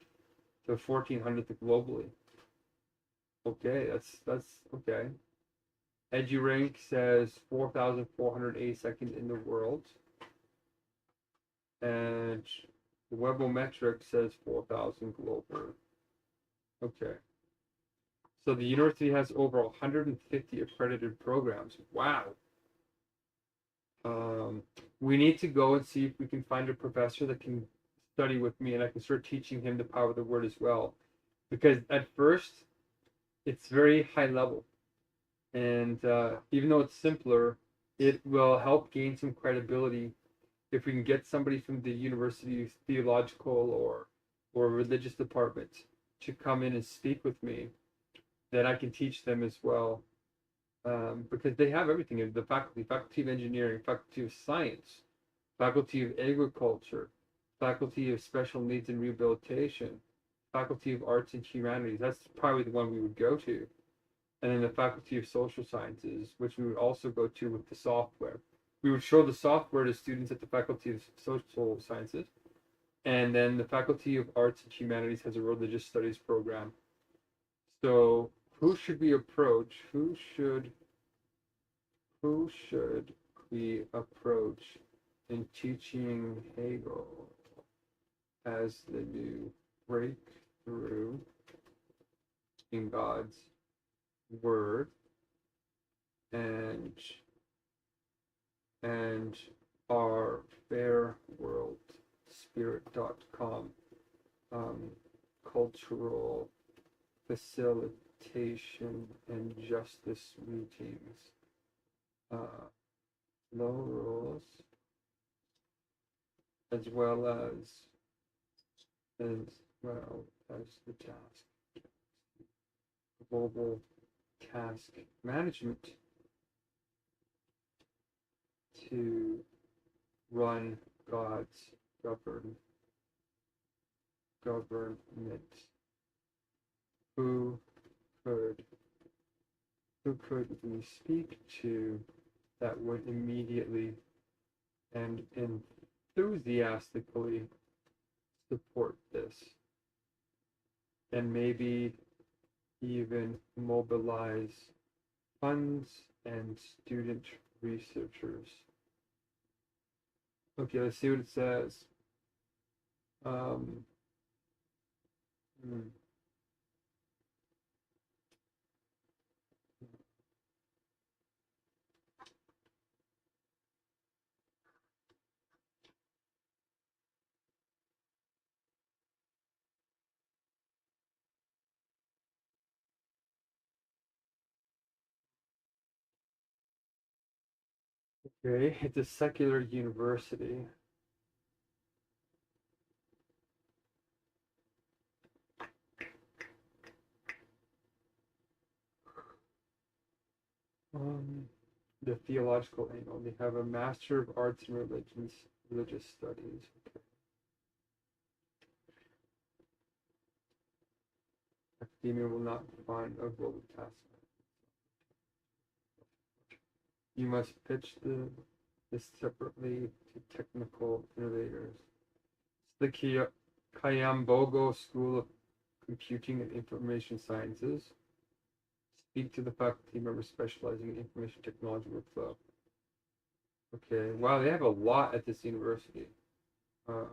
S1: to 1,400th globally. Okay, that's okay. EduRank says 4,482nd in the world. And Webometric says 4,000 global. Okay. So the university has over 150 accredited programs. Wow. We need to go and see if we can find a professor that can study with me and I can start teaching him the power of the word as well. Because at first, it's very high level. And even though it's simpler, it will help gain some credibility if we can get somebody from the university's theological or religious department to come in and speak with me, then I can teach them as well. Because they have everything in the faculty of engineering, faculty of science, faculty of agriculture, faculty of special needs and rehabilitation, faculty of arts and humanities. That's probably the one we would go to. And then the faculty of social sciences, which we would also go to with the software. We would show the software to students at the faculty of social sciences. And then the faculty of arts and humanities has a religious studies program. So who should we approach? Who should we approach in teaching Hegel as the new breakthrough in God's word and our fairworldspirit.com cultural facilitation and justice meetings, low rules, as well as the task, global task management to run God's government. Who could we speak to that would immediately and enthusiastically support this, and maybe even mobilize funds and student researchers. Okay, let's see what it says. Um, hmm. Okay, it's a secular university. The theological angle. They have a Master of Arts in Religious Studies. Okay. Academia will not define a global task. You must pitch this separately to technical innovators. The Kayambogo School of Computing and Information Sciences. Speak to the faculty members specializing in information technology workflow. Okay, wow, they have a lot at this university. Um,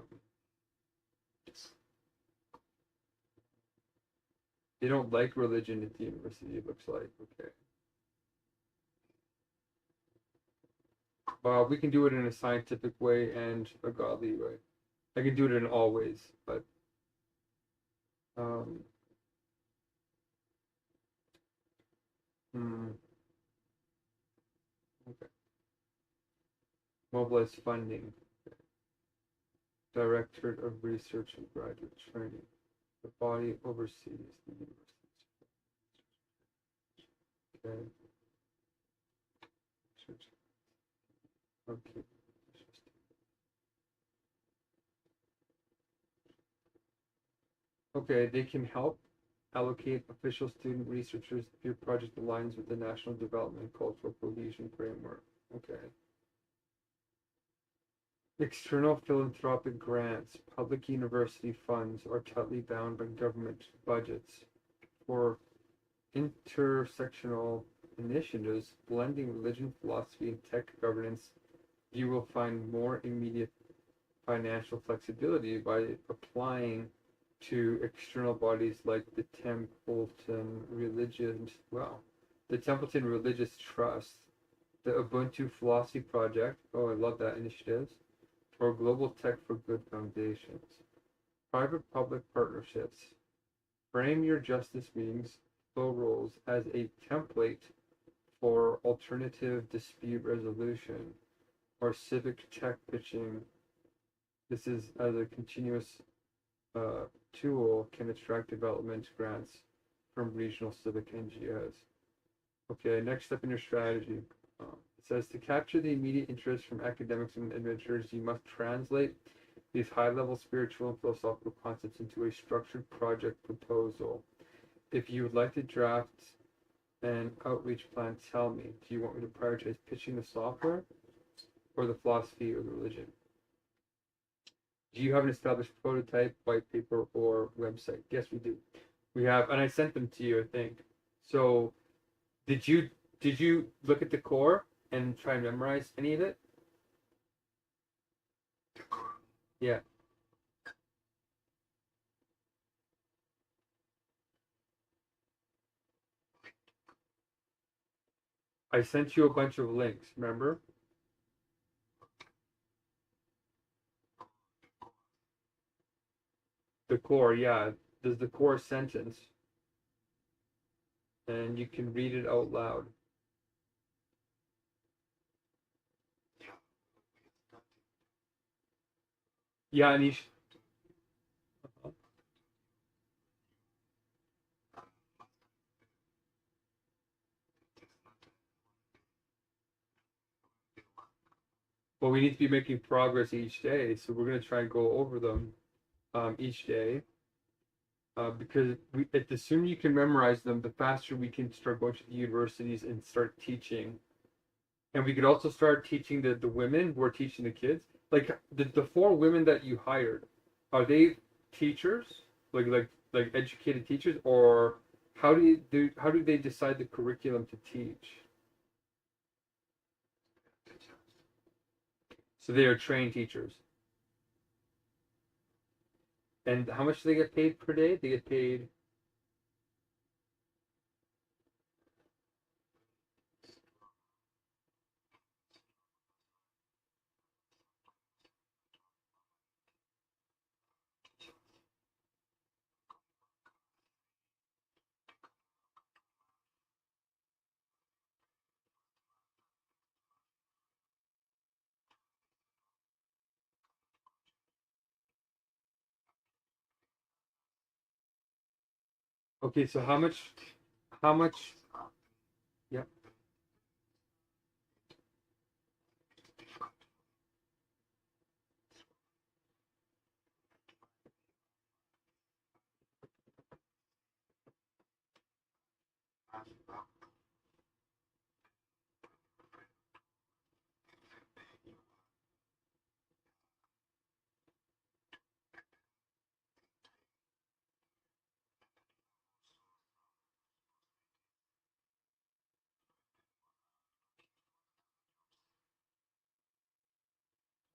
S1: they don't like religion at the university, it looks like. Okay. Well, we can do it in a scientific way and a godly way. I can do it in all ways, but um, hmm, okay. Mobilize funding. Okay. Directorate of Research and Graduate Training. The body oversees the university. Okay. Okay. Okay, they can help allocate official student researchers if your project aligns with the National Development and Cultural Cohesion Framework. Okay. External philanthropic grants, public university funds are tightly bound by government budgets. For intersectional initiatives blending religion, philosophy, and tech governance, you will find more immediate financial flexibility by applying to external bodies like the Templeton Religious Trust, the Ubuntu Philosophy Project. Oh, I love that initiative. Or Global Tech for Good Foundations. Private-public partnerships. Frame your justice meetings flow rules as a template for alternative dispute resolution or civic tech pitching. This is as a continuous tool can attract development grants from regional civic NGOs. Okay, next step in your strategy. It says to capture the immediate interest from academics and adventurers, you must translate these high-level spiritual and philosophical concepts into a structured project proposal. If you would like to draft an outreach plan, tell me. Do you want me to prioritize pitching the software or the philosophy or the religion? Do you have an established prototype, white paper, or website? Yes, we do. We have, and I sent them to you, I think. So, did you look at the core and try and memorize any of it? Yeah. I sent you a bunch of links, remember? The core, yeah. There's the core sentence, and you can read it out loud. Yeah, and well, we need to be making progress each day, so we're going to try and go over them each day. Because the sooner you can memorize them, the faster we can start going to the universities and start teaching. And we could also start teaching the women who are teaching the kids. Like the four women that you hired, are they teachers? Like educated teachers, or how do they decide the curriculum to teach? So they are trained teachers. And how much do they get paid per day? They get paid. Okay, so how much? How much? Yep.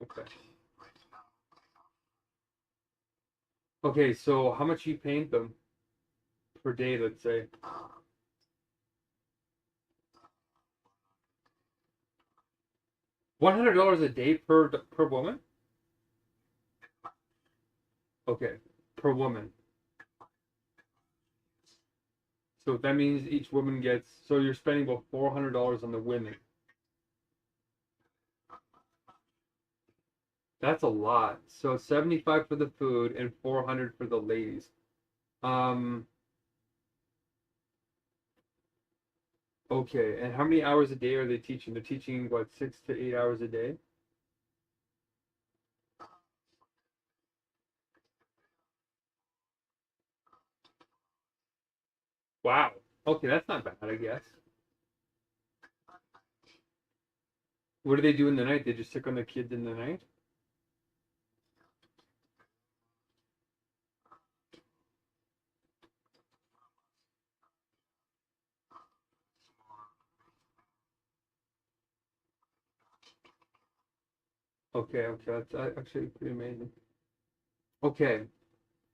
S1: Okay. Okay, so how much are you paying them per day? Let's say $100 a day per woman. Okay, per woman. So that means each woman gets. So you're spending about $400 on the women. That's a lot. So 75 for the food and 400 for the ladies. Um. Okay, and how many hours a day are they teaching? They're teaching what, 6 to 8 hours a day? Wow. Okay, that's not bad, I guess. What do they do in the night? They just stick on the kids in the night? Okay, okay, that's actually pretty amazing. Okay,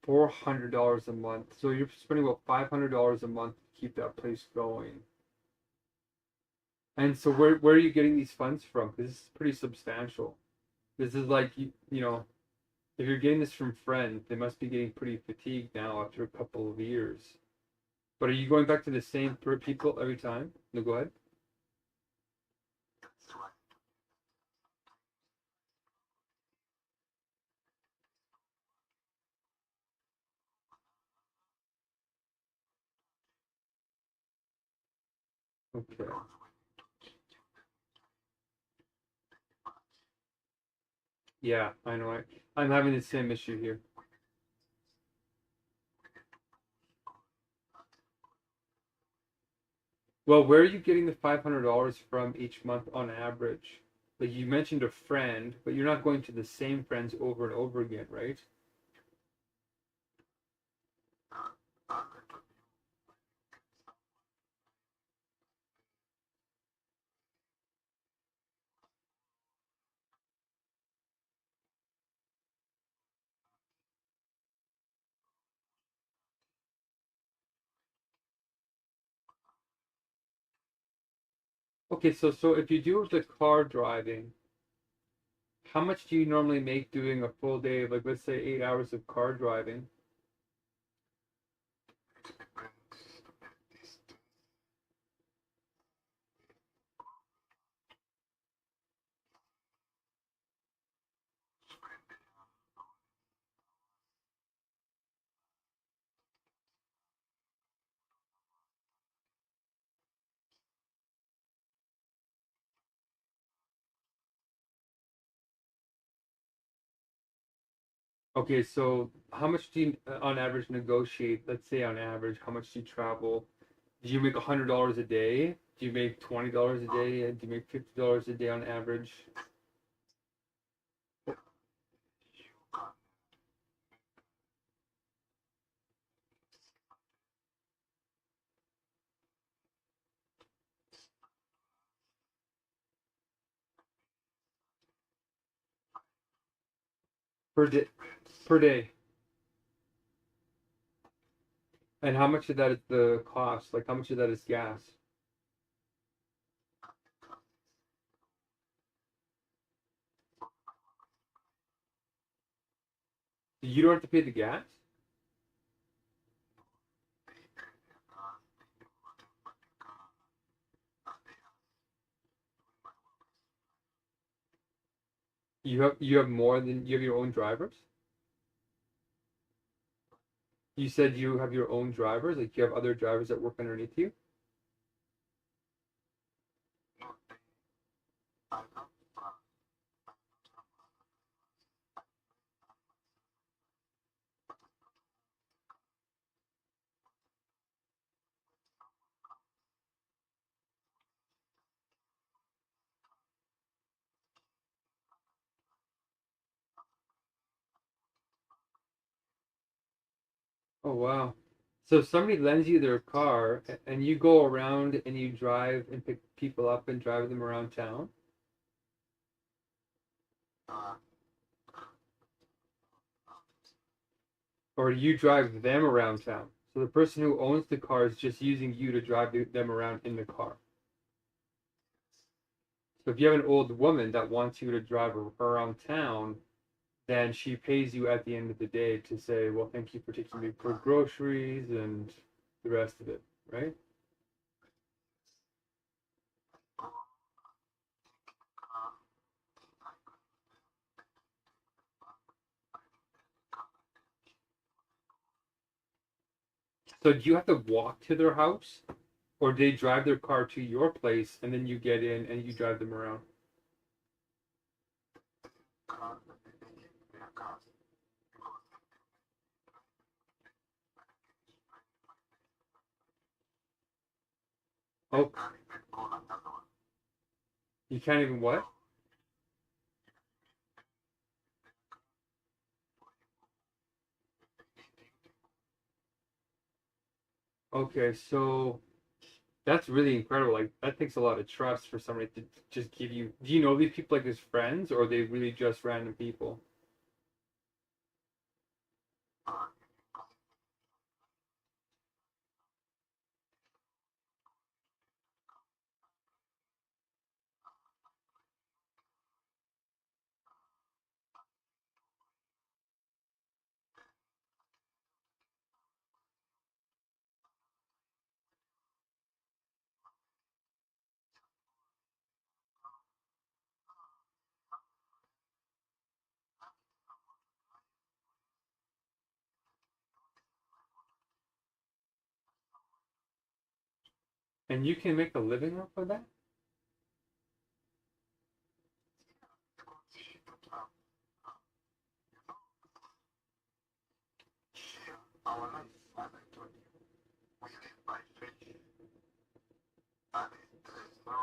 S1: $400 a month. So you're spending about $500 a month to keep that place going. And so where are you getting these funds from? Because this is pretty substantial. This is like you know, if you're getting this from friends, they must be getting pretty fatigued now after a couple of years. But are you going back to the same people every time? No, go ahead. Okay. Yeah, I know. I'm having the same issue here. Well, where are you getting the $500 from each month on average? Like you mentioned a friend, but you're not going to the same friends over and over again, right? Okay, so if you do the car driving, how much do you normally make doing a full day of, like, let's say 8 hours of car driving? Okay, so how much do you on average negotiate? Let's say on average, how much do you travel? Do you make $100 a day? Do you make $20 a day? Do you make $50 a day on average per day? Per day. And how much of that is the cost? Like how much of that is gas? You don't have to pay the gas? You have more than you have your own drivers? You said you have your own drivers, like you have other drivers that work underneath you?
S2: No, I have
S1: Oh wow. So somebody lends you their car and you go around and you drive and pick people up and drive them around town?
S2: uh,
S1: Or you drive them around town? So the person who owns the car is just using you to drive them around in the car. So if you have an old woman that wants you to drive her around town, then she pays you at the end of the day to say, well, thank you for taking me for groceries and the rest of it, right? So do you have to walk to their house, or do they drive their car to your place and then you get in and you drive them around?
S2: car, they give their cars because they
S1: Oh,
S2: can't even go another one.
S1: you can't even
S2: So
S1: what? Okay, so that's really incredible. Like that takes a lot of trust for somebody to just give you. Do you know these people like as friends, or are they really just random people?
S2: uh,
S1: And you can make a living off of that?
S2: because she don't have, you know, here, our life, as I told you, we live by faith, and there is no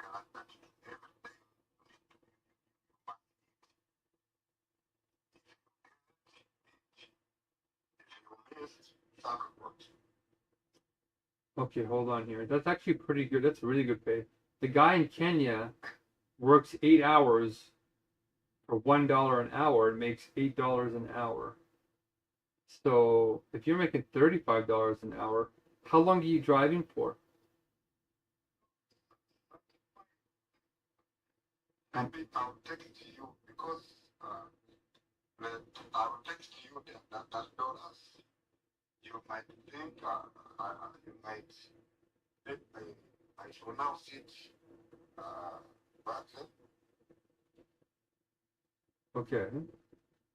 S2: God that everything must if you miss sacrifice.
S1: Okay, hold on here. That's actually pretty good. That's really good pay. The guy in Kenya works 8 hours for $1 an hour and makes $8 an hour. So if you're making $35 an hour, how long are you driving for?
S2: Maybe I'll text you because when I'll text you that dollars. You might think you might think I pronounce it badly.
S1: Okay.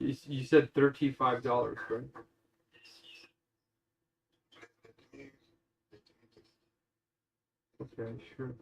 S1: You said $35, right?
S2: Let me text.
S1: Okay, sure.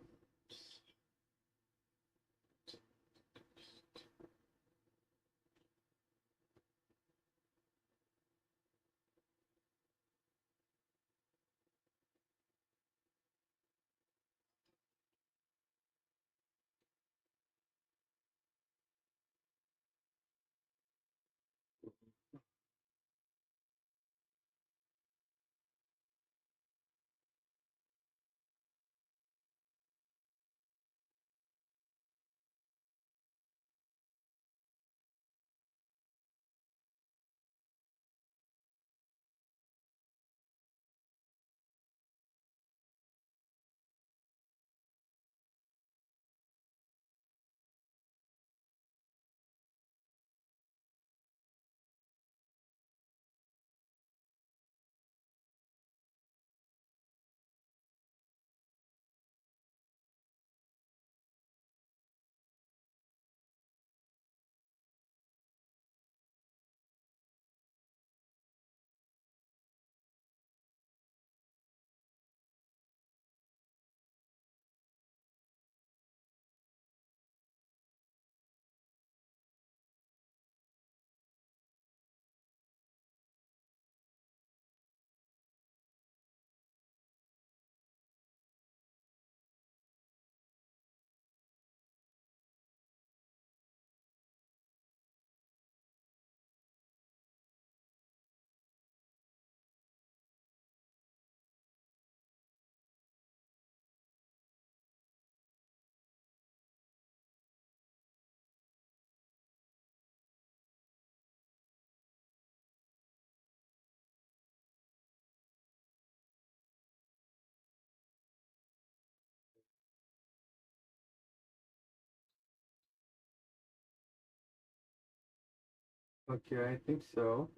S1: Okay, I think so.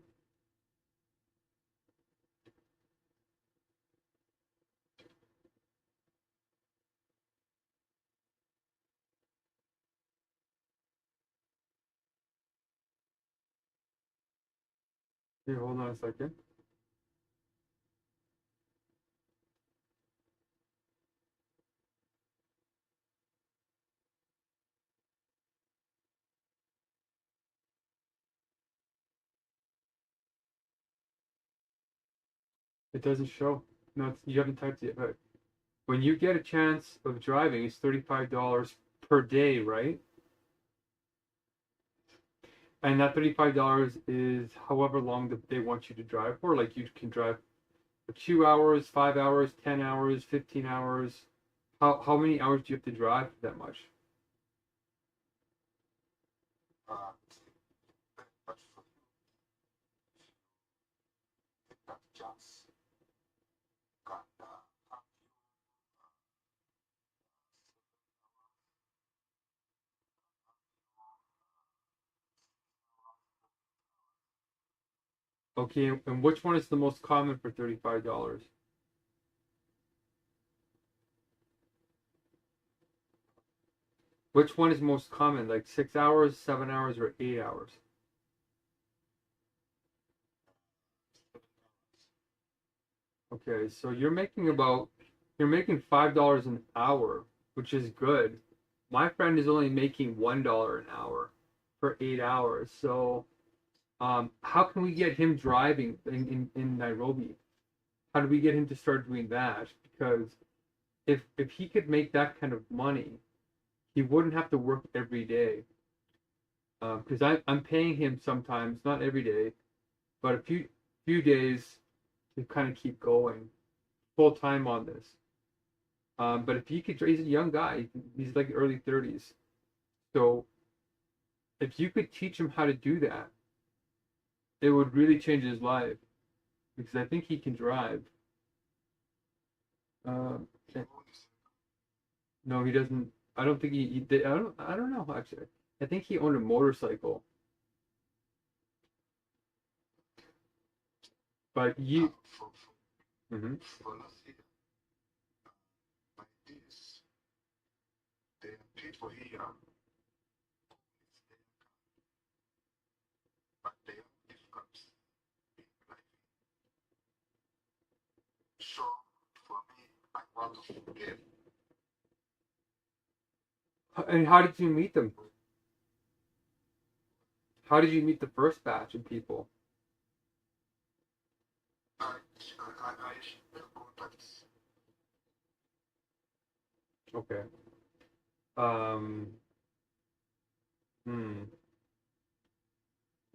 S1: Here, hold on a second. It doesn't show. No, you haven't typed it yet. But when you get a chance of driving, it's $35 per day, right? And that $35 is however long that they want you to drive for. Like you can drive for 2 hours, 5 hours, 10 hours, 15 hours. How many hours do you have to drive for that much?
S2: Uh, but for you, take that chance, can have
S1: Okay, and which one is the most common for $35? Which one is most common? Like 6 hours, 7 hours, or 8 hours? Okay, so you're making $5 an hour, which is good. My friend is only making $1 an hour for 8 hours. So, how can we get him driving in Nairobi? How do we get him to start doing that? Because if he could make that kind of money, he wouldn't have to work every day. Because I'm paying him sometimes, not every day, but a few days to kind of keep going full time on this. But if he could, he's a young guy. He's like early 30s. So if you could teach him how to do that, it would really change his life because I think he can drive. Um,
S2: you is
S1: no, he doesn't. I don't think he did. I don't know actually. I think he owned a motorcycle. But you. Mhm.
S2: for us here, like this, the people here, but they have difficult in life. So for me, I want to forgive.
S1: And how did you meet them? How did you meet the first batch of people?
S2: I share contacts.
S1: Okay. Um. Hmm.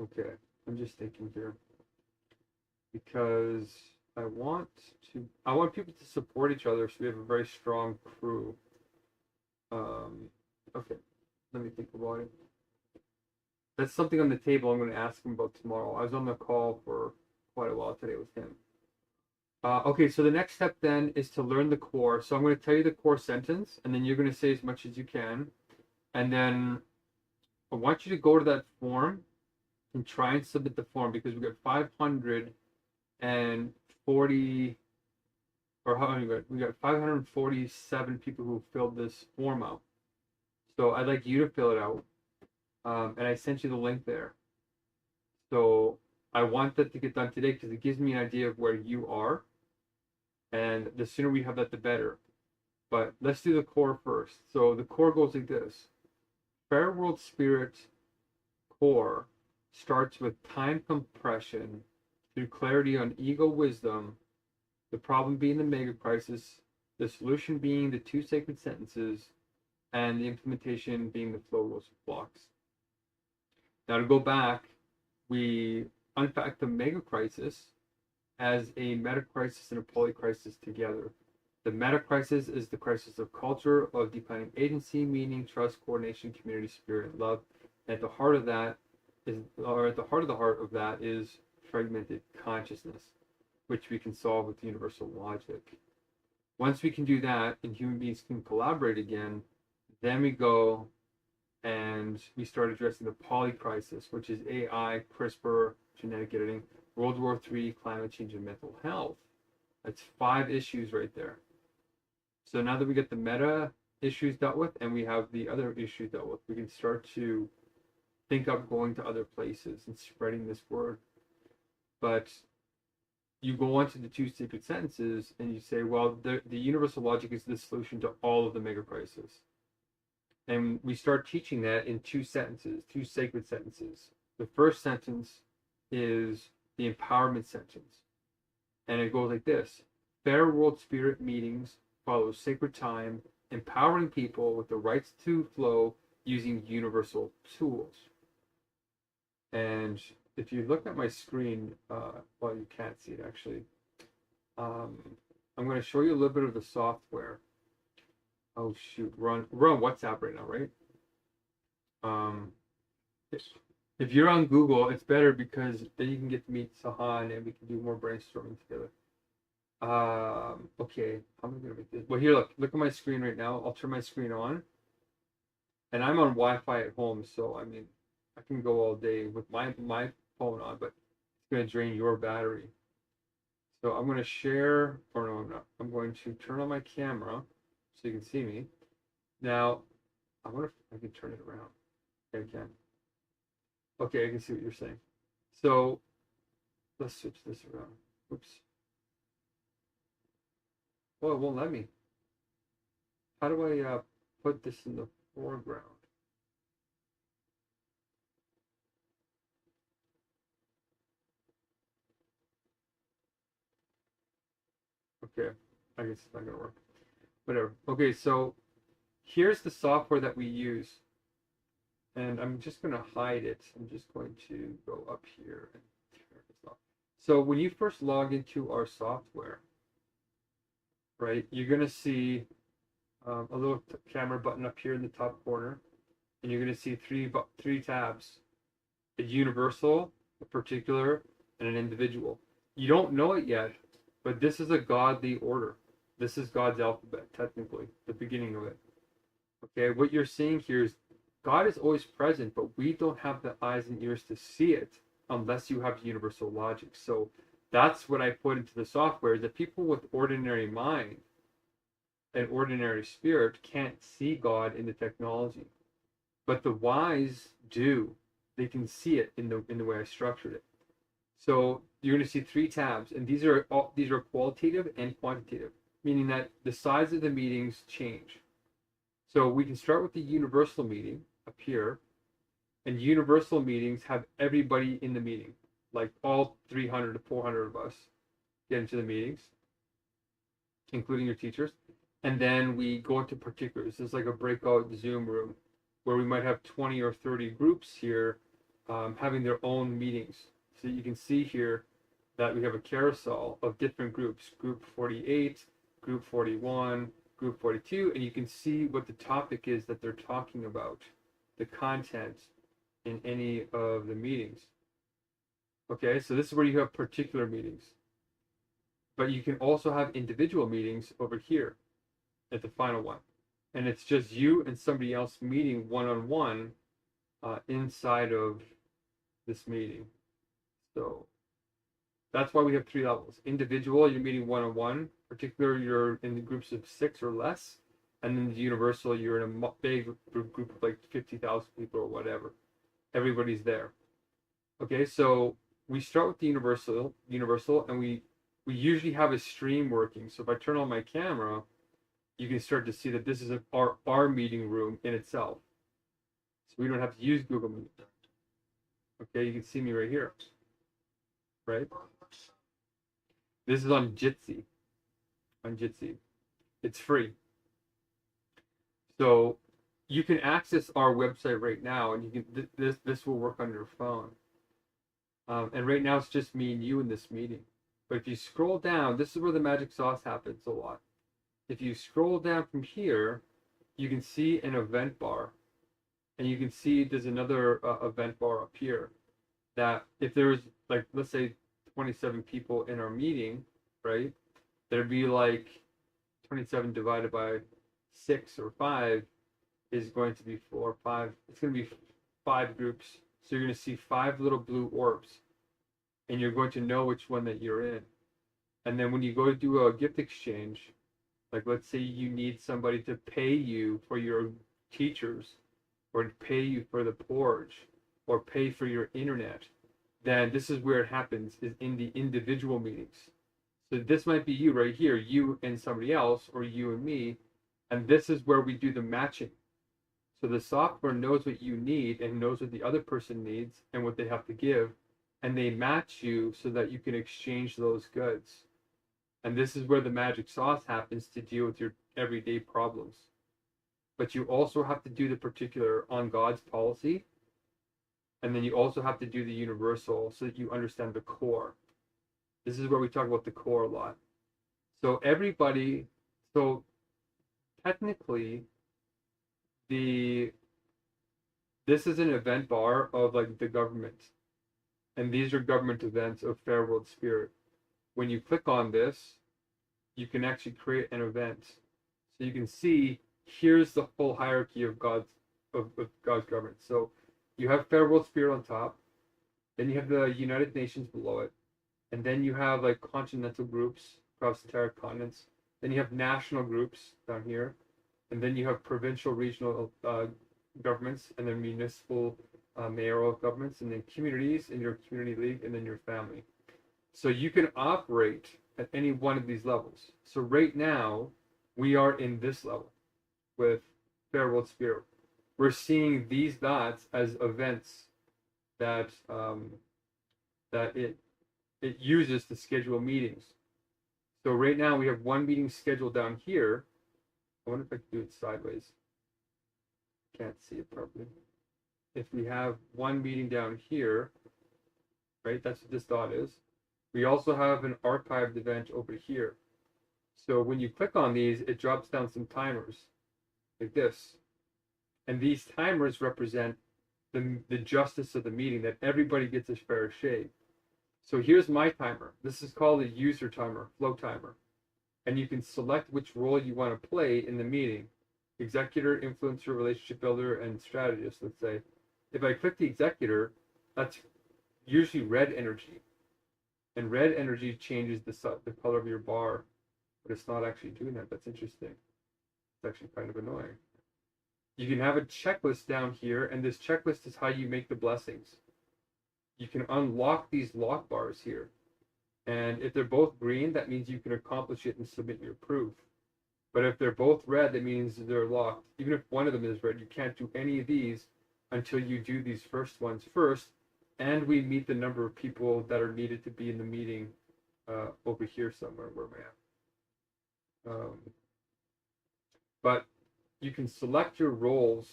S1: Okay. I'm just thinking here because I want people to support each other so we have a very strong crew. Um. Okay. Let me think about it. That's something on the table I'm going to ask him about tomorrow. I was on the call for quite a while today with him. Okay, so the next step then is to learn the core. So I'm going to tell you the core sentence, and then you're going to say as much as you can. And then I want you to go to that form and try and submit the form because we got 540, or how many we got 547 people who filled this form out. So I'd like you to fill it out. And I sent you the link there. So I want that to get done today because it gives me an idea of where you are. And the sooner we have that, the better. But let's do the core first. So the core goes like this. Fair World Spirit core starts with time compression through clarity on ego wisdom, the problem being the Megacrisis, the solution being the two sacred sentences, and the implementation being the flow rules blocks. Now to go back, we unpack the Megacrisis as a metacrisis and a polycrisis together. The metacrisis is the crisis of culture, of declining agency, meaning, trust, coordination, community, spirit, and love. And at the heart of that at the heart of that is fragmented consciousness, which we can solve with universal logic. Once we can do that and human beings can collaborate again, then we go and we started addressing the polycrisis, which is AI, CRISPR, genetic editing, World War III, climate change, and mental health. That's 5 issues right there. So now that we get the meta issues dealt with and we have the other issues dealt with, we can start to think of going to other places and spreading this word. But you go on to the 2 sacred sentences and you say, well, the universal logic is the solution to all of the mega crises. And we start teaching that in 2 sentences, 2 sacred sentences. The first sentence is the empowerment sentence. And it goes like this: fair world spirit meetings follow sacred time, empowering people with the rights to flow using universal tools. And if you look at my screen, well, you can't see it actually. I'm going to show you a little bit of the software. Oh shoot, we're on WhatsApp right now, right? If you're on Google, it's better because then you can get to meet Sahan and we can do more brainstorming together. Okay, how am I gonna make this? Well, here, look at my screen right now. I'll turn my screen on, and I'm on Wi-Fi at home, so I mean, I can go all day with my phone on, but it's gonna drain your battery. So I'm gonna share, or no, I'm not. I'm going to turn on my camera so you can see me. Now, I wonder if I can turn it around. Okay, I can. Okay, I can see what you're saying. So let's switch this around. Oops. Well, it won't let me. How do I put this in the foreground? Okay, I guess it's not gonna work. Whatever. Okay, so here's the software that we use. And I'm just gonna hide it. I'm just going to go up here and turn this off. So when you first log into our software, right, you're gonna see a little camera button up here in the top corner, and you're going to see three tabs: a universal, a particular, and an individual. You don't know it yet, but this is a godly order. This is God's alphabet, technically, the beginning of it. Okay, what you're seeing here is God is always present, but we don't have the eyes and ears to see it unless you have universal logic. So that's what I put into the software, is that people with ordinary mind and ordinary spirit can't see God in the technology, but the wise do. They can see it in the way I structured it. So you're going to see 3 tabs, and these are qualitative and quantitative, meaning that the size of the meetings change. So we can start with the universal meeting up here, and universal meetings have everybody in the meeting, like all 300 to 400 of us get into the meetings, including your teachers. And then we go into particulars. This is like a breakout Zoom room where we might have 20 or 30 groups here having their own meetings. So you can see here that we have a carousel of different groups: group 48, group 41, group 42, and you can see what the topic is that they're talking about, the content in any of the meetings. Okay, so this is where you have particular meetings. But you can also have individual meetings over here at the final one. And it's just you and somebody else meeting one-on-one inside of this meeting. So that's why we have 3 levels. Individual, you're meeting one-on-one. Particular, you're in the groups of 6 or less. And then the universal, you're in a big group of like 50,000 people or whatever. Everybody's there. Okay, so we start with the universal, and we usually have a stream working. So if I turn on my camera, you can start to see that this is our meeting room in itself. So we don't have to use Google Meet. Okay, you can see me right here. Right? This is on Jitsi. It's free. So you can access our website right now, and you can this will work on your phone. And right now it's just me and you in this meeting. But if you scroll down, this is where the magic sauce happens a lot. If you scroll down from here, you can see an event bar, and you can see there's another event bar up here. That if there was, like, let's say 27 people in our meeting, right? There'd be like 27 divided by 6 or 5 is going to be 4 or 5. It's going to be 5 groups. So you're going to see 5 little blue orbs, and you're going to know which one that you're in. And then when you go to do a gift exchange, like let's say you need somebody to pay you for your teachers, or to pay you for the porch, or pay for your internet, then this is where it happens, is in the individual meetings. So this might be you right here, you and somebody else, or you and me, and this is where we do the matching. So the software knows what you need and knows what the other person needs and what they have to give, and they match you so that you can exchange those goods. And this is where the magic sauce happens to deal with your everyday problems. But you also have to do the particular on God's policy, and then you also have to do the universal so that you understand the core. This is where we talk about the core a lot. So everybody, so technically, this is an event bar of like the government, and these are government events of Fair World Spirit. When you click on this, you can actually create an event, so you can see here's the full hierarchy of God's government. So you have Fair World Spirit on top, then you have the United Nations below it, and then you have like continental groups across the entire continents. Then you have national groups down here, and then you have provincial, regional governments, and then municipal, mayoral governments, and then communities, and your community league, and then your family. So you can operate at any one of these levels. So right now, we are in this level with Fair World Spirit. We're seeing these dots as events that it uses to schedule meetings. So right now we have one meeting scheduled down here. I wonder if I can do it sideways. Can't see it properly. If we have one meeting down here, right, that's what this dot is. We also have an archived event over here. So when you click on these, it drops down some timers like this. And these timers represent the justice of the meeting, that everybody gets a fair shake. So here's my timer. This is called a user timer, flow timer. And you can select which role you want to play in the meeting. Executor, influencer, relationship builder, and strategist, let's say. If I click the executor, that's usually red energy. And red energy changes the color of your bar, but it's not actually doing that. That's interesting. It's actually kind of annoying. You can have a checklist down here, and this checklist is how you make the blessings. You can unlock these lock bars here. And if they're both green, that means you can accomplish it and submit your proof. But if they're both red, that means they're locked. Even if one of them is red, you can't do any of these until you do these first ones first, and we meet the number of people that are needed to be in the meeting over here somewhere. Where am I at? But you can select your roles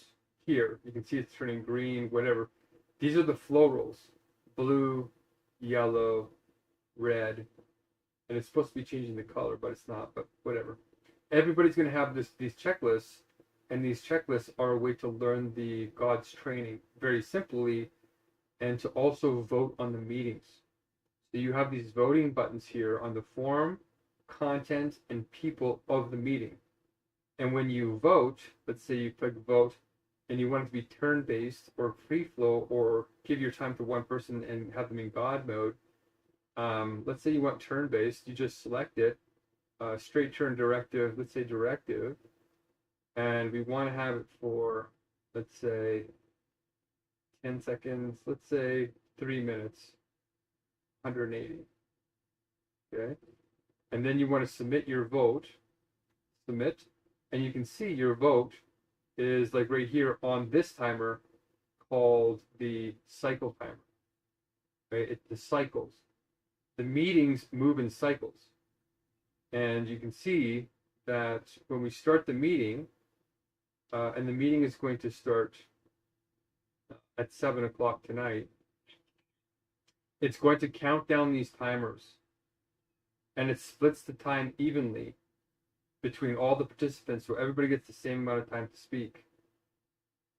S1: here. You can see it's turning green, whatever. These are the flow roles: blue, yellow, red, and it's supposed to be changing the color, but it's not. But whatever. Everybody's going to have these checklists, and these checklists are a way to learn the God's training very simply, and to also vote on the meetings. So you have these voting buttons here on the form, content, and people of the meeting. And when you vote, let's say you click vote, and you want it to be turn-based or free flow, or give your time to one person and have them in God mode. Let's say you want turn-based, you just select it, straight turn directive, let's say directive, and we want to have it for, let's say, 10 seconds, let's say 3 minutes, 180. Okay, and then you want to submit your vote, submit, and you can see your vote is like right here on this timer called the cycle timer. Right, the cycles. The meetings move in cycles. And you can see that when we start the meeting, and the meeting is going to start at 7 o'clock tonight, it's going to count down these timers, and it splits the time evenly between all the participants, so everybody gets the same amount of time to speak.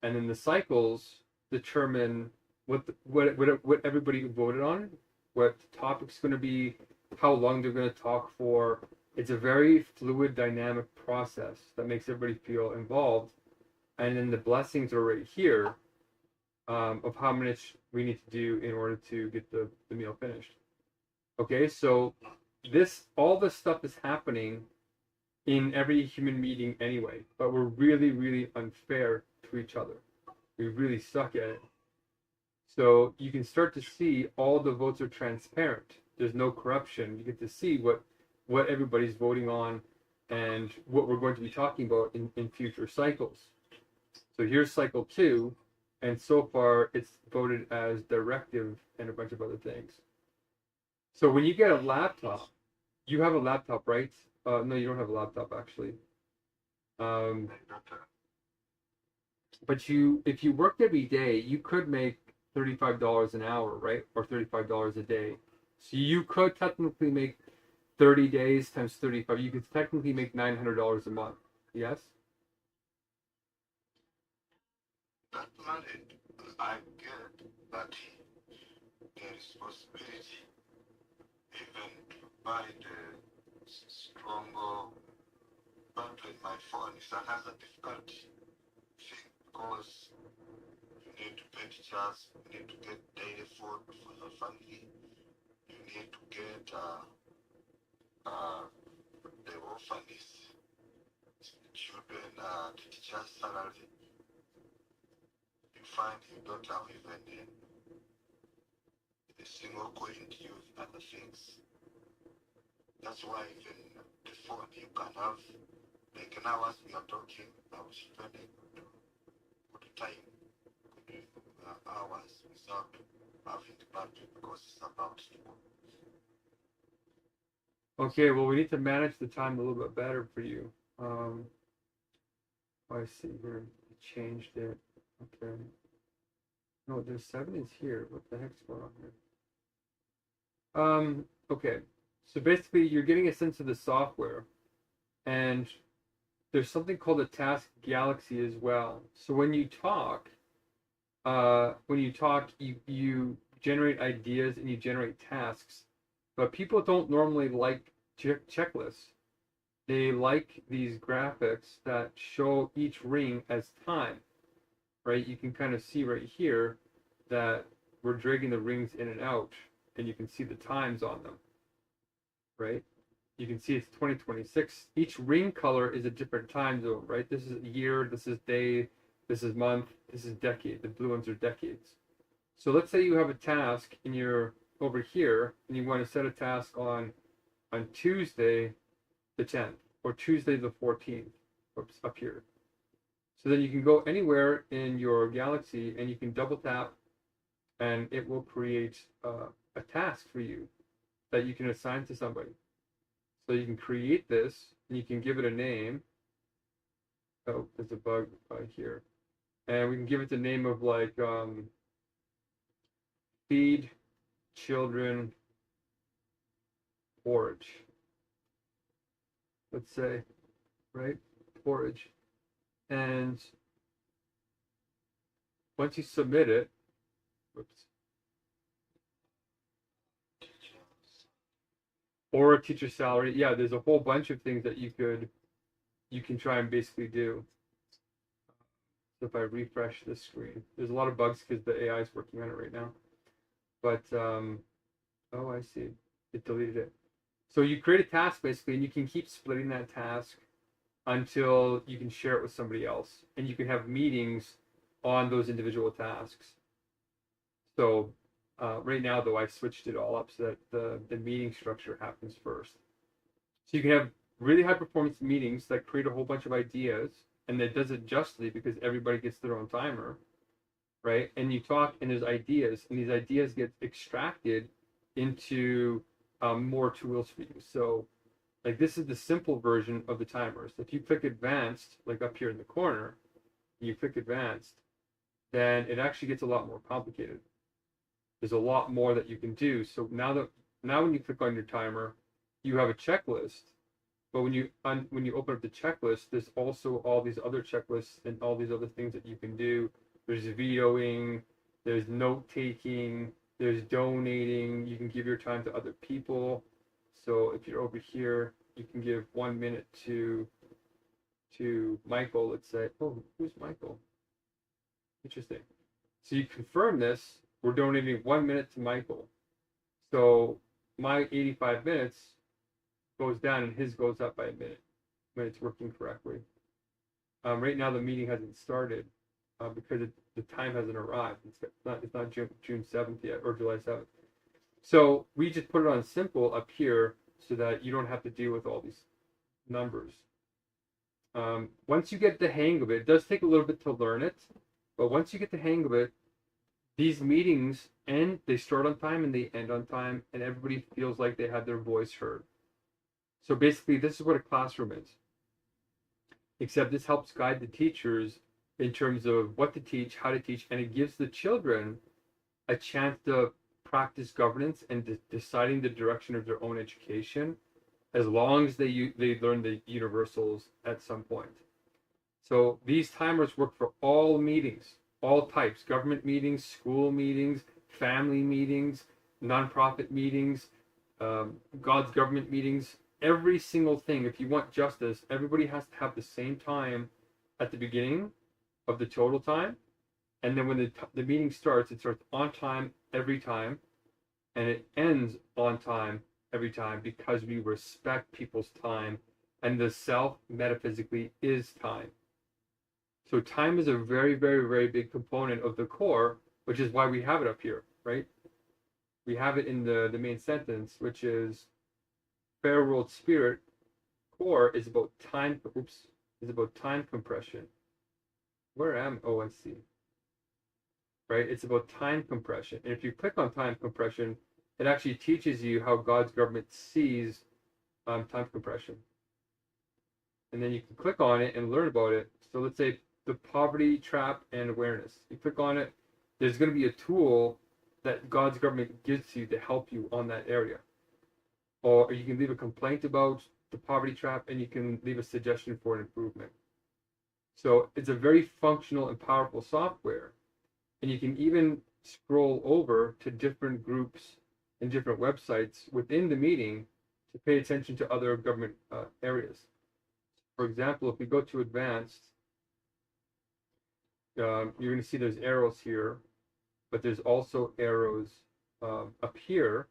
S1: And then the cycles determine what everybody voted on, what the topic's going to be, how long they're going to talk for. It's a very fluid, dynamic process that makes everybody feel involved. and then the blessings are right here, of how much we need to do in order to get the meal finished. Okay, so all this stuff is happening in every human meeting anyway, but we're really, really unfair to each other. We really suck at it. So you can start to see all the votes are transparent. There's no corruption. You get to see what everybody's voting on and what we're going to be talking about in future cycles. So here's cycle 2, and so far it's voted as directive and a bunch of other things. So when you get a laptop, you have a laptop, right? No, you don't have a laptop actually. But if you worked every day, you could make $35 an hour, right? Or $35 a day. So you could technically make 30 days times 35. You could technically make $900 a month. Yes?
S2: That money, I get, but there is possibility even to buy the stronger battery in my phone is another difficulty thing because you need to pay teachers, you need to get daily food for your family, you need to get the orphans, children, the teacher's salary. You find you don't have even a single coin to use other things. That's why even the phone you can have, like now as we are talking, I was spending good time, good hours without having the battery because it's about to go.
S1: Okay, well, we need to manage the time a little bit better for you. I see here. You changed it. Okay. No, there's 7 is here. What the heck's going on here? Okay. So basically, you're getting a sense of the software, and there's something called a task galaxy as well. So when you talk, you generate ideas and you generate tasks, but people don't normally like checklists. They like these graphics that show each ring as time, right? You can kind of see right here that we're dragging the rings in and out, and you can see the times on them, right? You can see it's 2026. Each ring color is a different time zone, right? This is year, this is day, this is month, this is decade. The blue ones are decades. So let's say you have a task and you're over here and you want to set a task on Tuesday the 10th or Tuesday the 14th, oops, up here. So then you can go anywhere in your galaxy and you can double tap and it will create a task for you that you can assign to somebody. So you can create this and you can give it a name. Oh, there's a bug here. And we can give it the name of like feed children porridge. Let's say, right? Porridge. And once you submit it, whoops, or a teacher salary, yeah, there's a whole bunch of things that you can try and basically do. So if I refresh this screen, there's a lot of bugs because the AI is working on it right now. But oh, I see, it deleted it. So you create a task basically, and you can keep splitting that task until you can share it with somebody else, and you can have meetings on those individual tasks. So right now, though, I switched it all up so that the meeting structure happens first. So you can have really high performance meetings that create a whole bunch of ideas, and that does it justly because everybody gets their own timer, right? And you talk, and there's ideas, and these ideas get extracted into more tools for you. So like this is the simple version of the timers. If you click advanced, like up here in the corner, you click advanced, then it actually gets a lot more complicated. There's a lot more that you can do. So now when you click on your timer, you have a checklist. But when you open up the checklist, there's also all these other checklists and all these other things that you can do. There's vetoing, there's note taking, there's donating. You can give your time to other people. So if you're over here, you can give 1 minute to to Michael, let's say, oh, who's Michael? Interesting. So you confirm this, we're donating 1 minute to Michael. So my 85 minutes goes down and his goes up by a minute when it's working correctly. Right now the meeting hasn't started because the time hasn't arrived. It's not June 7th yet or July 7th. So we just put it on simple up here so that you don't have to deal with all these numbers. Once you get the hang of it, it does take a little bit to learn it, but once you get the hang of it, these meetings end, they start on time and they end on time, and everybody feels like they had their voice heard. So basically, this is what a classroom is. Except this helps guide the teachers in terms of what to teach, how to teach, and it gives the children a chance to practice governance and deciding the direction of their own education, as long as they learn the universals at some point. So these timers work for all meetings, all types: government meetings, school meetings, family meetings, nonprofit meetings, God's government meetings. Every single thing. If you want justice, everybody has to have the same time at the beginning of the total time, and then when the meeting starts, it starts on time every time, and it ends on time every time, because we respect people's time, and the self metaphysically is time. So time is a very, very, very big component of the core, which is why we have it up here, right? We have it in the main sentence, which is Fair World Spirit core is about time. Oops, is about time compression. Where am? Oh, I see. Right, it's about time compression, and if you click on time compression, it actually teaches you how God's government sees time compression, and then you can click on it and learn about it. So let's say the poverty trap and awareness. You click on it. There's going to be a tool that God's government gives you to help you on that area. Or you can leave a complaint about the poverty trap, and you can leave a suggestion for an improvement. So it's a very functional and powerful software. And you can even scroll over to different groups and different websites within the meeting to pay attention to other government areas. For example, if we go to advanced, you're going to see there's arrows here, but there's also arrows up here.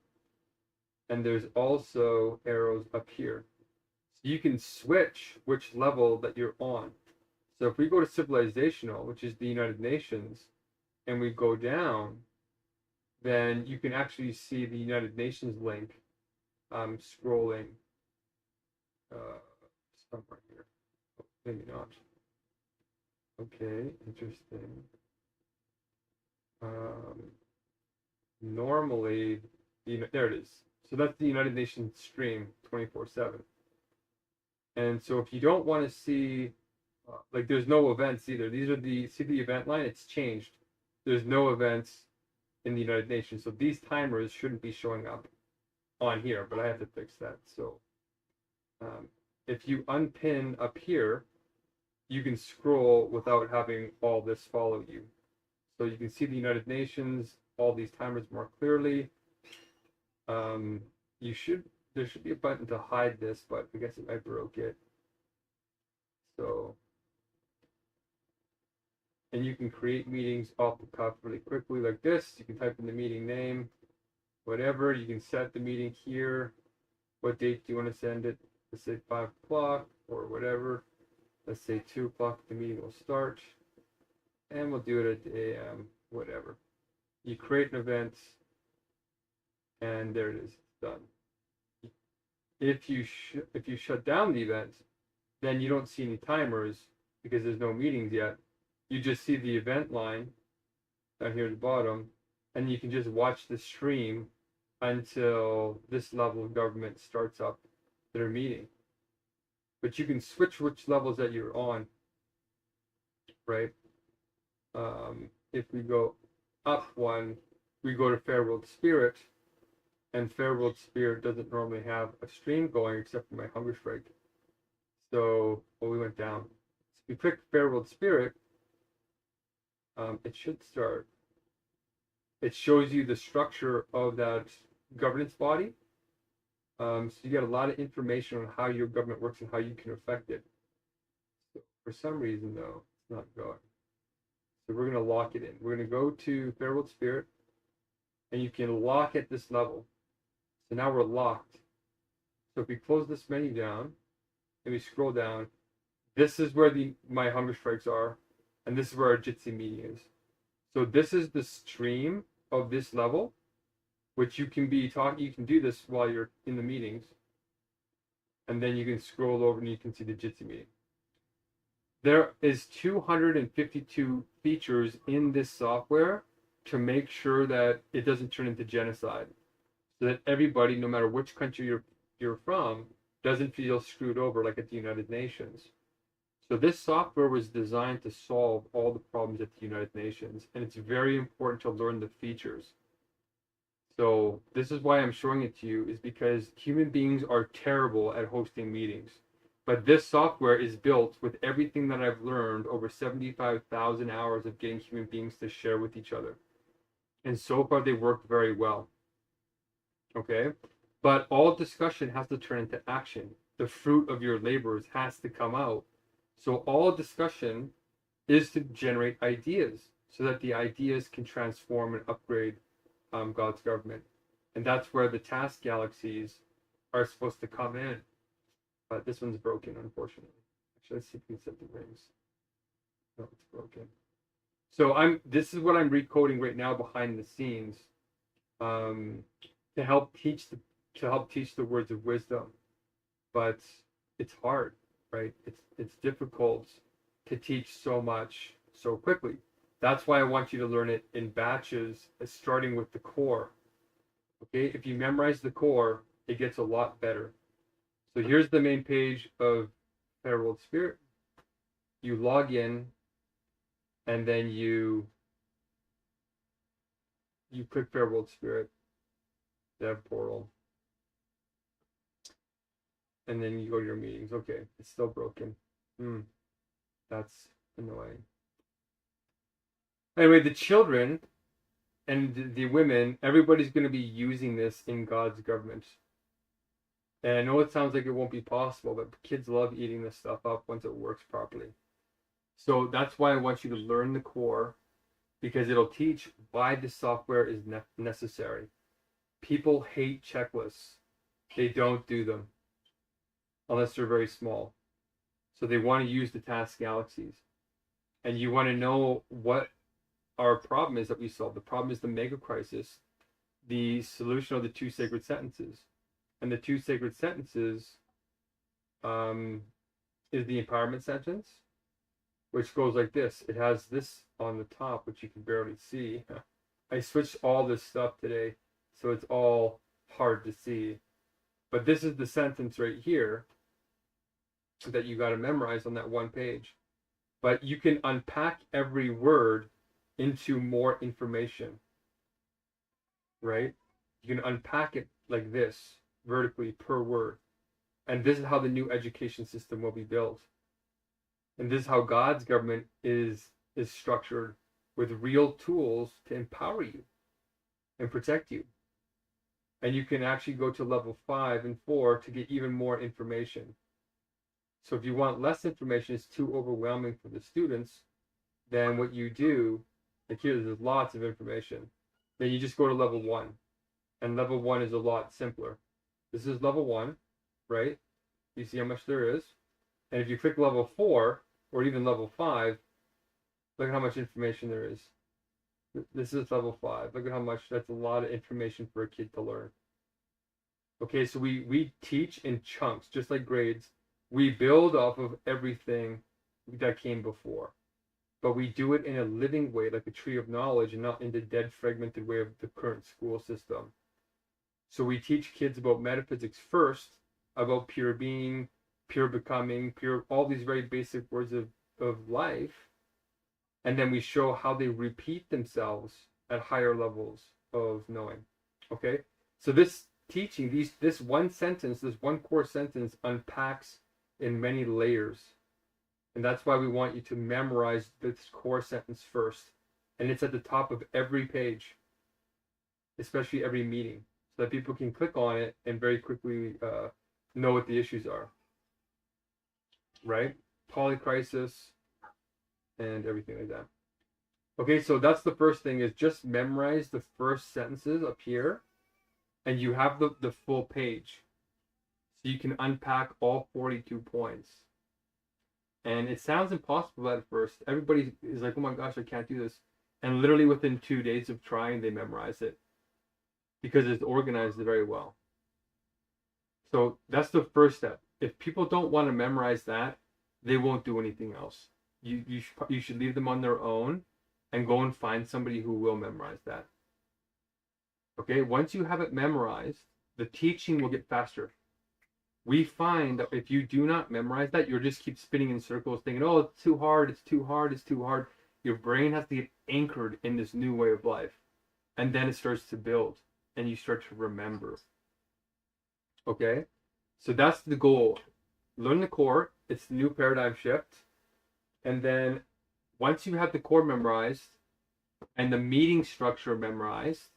S1: And there's also arrows up here. So you can switch which level that you're on. So if we go to civilizational, which is the United Nations, and we go down, then you can actually see the United Nations link scrolling somewhere here. Oh, maybe not. Okay, interesting. Normally, there it is. So that's the United Nations stream 24/7. And so if you don't want to see, like there's no events either. These are see the event line, it's changed. There's no events in the United Nations. So these timers shouldn't be showing up on here, but I have to fix that. So if you unpin up here, you can scroll without having all this follow you. So you can see the United Nations, all these timers more clearly. There should be a button to hide this, but I guess I broke it. So, and you can create meetings off the cuff really quickly like this. You can type in the meeting name, whatever. You can set the meeting here. What date do you want to send it? Let's say 5 o'clock or whatever. Let's say 2 o'clock, the meeting will start. And we'll do it at AM, whatever. You create an event, and there it is, done. If you shut down the event, then you don't see any timers because there's no meetings yet. You just see the event line down here at the bottom, and you can just watch the stream until this level of government starts up their meeting. But you can switch which levels that you're on, right? If we go up one, we go to Fair World Spirit, and Fair World Spirit doesn't normally have a stream going except for my Hungerstrike. So, well, we went down. So if we click Fair World Spirit, it should start. It shows you the structure of that governance body. So you get a lot of information on how your government works and how you can affect it. So For some reason, though, it's not going. So we're going to lock it in. We're going to go to Fairworld Spirit, and you can lock at this level. So now we're locked. So if we close this menu down, and we scroll down, this is where my hunger strikes are, and this is where our Jitsi meeting is. So this is the stream of this level, which you can be talking. You can do this while you're in the meetings, and then you can scroll over and you can see the Jitsi meeting. There is 252 features in this software to make sure that it doesn't turn into genocide, so that everybody, no matter which country you're from, doesn't feel screwed over like at the United Nations. So this software was designed to solve all the problems at the United Nations, and it's very important to learn the features. So this is why I'm showing it to you, is because human beings are terrible at hosting meetings. But this software is built with everything that I've learned over 75,000 hours of getting human beings to share with each other. And so far they worked very well. Okay? But all discussion has to turn into action. The fruit of your labors has to come out. So all discussion is to generate ideas so that the ideas can transform and upgrade God's government. And that's where the task galaxies are supposed to come in. But this one's broken, unfortunately. Actually, let's see if we can set the rings. No, it's broken. So this is what I'm recoding right now behind the scenes, to help teach the words of wisdom. But it's hard, right? It's difficult to teach so much so quickly. That's why I want you to learn it in batches, starting with the core. Okay, if you memorize the core, it gets a lot better. So here's the main page of Fairworld Spirit. You log in, and then you click Fairworld Spirit, Dev Portal, and then you go to your meetings. Okay, it's still broken. That's annoying. Anyway, the children and the women, everybody's going to be using this in God's government. And I know it sounds like it won't be possible, but kids love eating this stuff up once it works properly. So that's why I want you to learn the core, because it'll teach why this software is necessary. People hate checklists. They don't do them unless they're very small. So they want to use the task galaxies. And you want to know what our problem is that we solve. The problem is the Megacrisis. The solution are the 2 sacred sentences. And the 2 sacred sentences is the empowerment sentence, which goes like this. It has this on the top, which you can barely see. I switched all this stuff today, so it's all hard to see. But this is the sentence right here that you got to memorize on that one page. But you can unpack every word into more information, right? You can unpack it like this, vertically per word. And this is how the new education system will be built. And this is how God's government is structured, with real tools to empower you and protect you. And you can actually go to level 5 and 4 to get even more information. So if you want less information, it's too overwhelming for the students, then what you do, like here, there's lots of information. Then you just go to level 1. And level 1 is a lot simpler. This is level 1, right? You see how much there is? And if you click level 4, or even level 5, look at how much information there is. This is level 5. Look at how much, that's a lot of information for a kid to learn. Okay, so we teach in chunks, just like grades. We build off of everything that came before. But we do it in a living way, like a tree of knowledge, and not in the dead, fragmented way of the current school system. So we teach kids about metaphysics first, about pure being, pure becoming, pure, all these very basic words of life. And then we show how they repeat themselves at higher levels of knowing. Okay? So this teaching, this one sentence, this one core sentence unpacks in many layers. And that's why we want you to memorize this core sentence first. And it's at the top of every page, especially every meeting, so that people can click on it and very quickly know what the issues are. Right? polycrisis, and everything like that. Okay, so that's the first thing, is just memorize the first sentences up here, and you have the full page. So you can unpack all 42 points. And it sounds impossible at first. Everybody is like, oh my gosh, I can't do this. And literally within 2 days of trying, they memorize it because it's organized very well. So that's the first step. If people don't want to memorize that, they won't do anything else. You should leave them on their own and go and find somebody who will memorize that. Okay, once you have it memorized, the teaching will get faster. We find that if you do not memorize that, you'll just keep spinning in circles thinking, oh, it's too hard, it's too hard, it's too hard. Your brain has to get anchored in this new way of life. And then it starts to build and you start to remember. Okay, so that's the goal. Learn the core. It's the new paradigm shift. And then once you have the core memorized and the meeting structure memorized,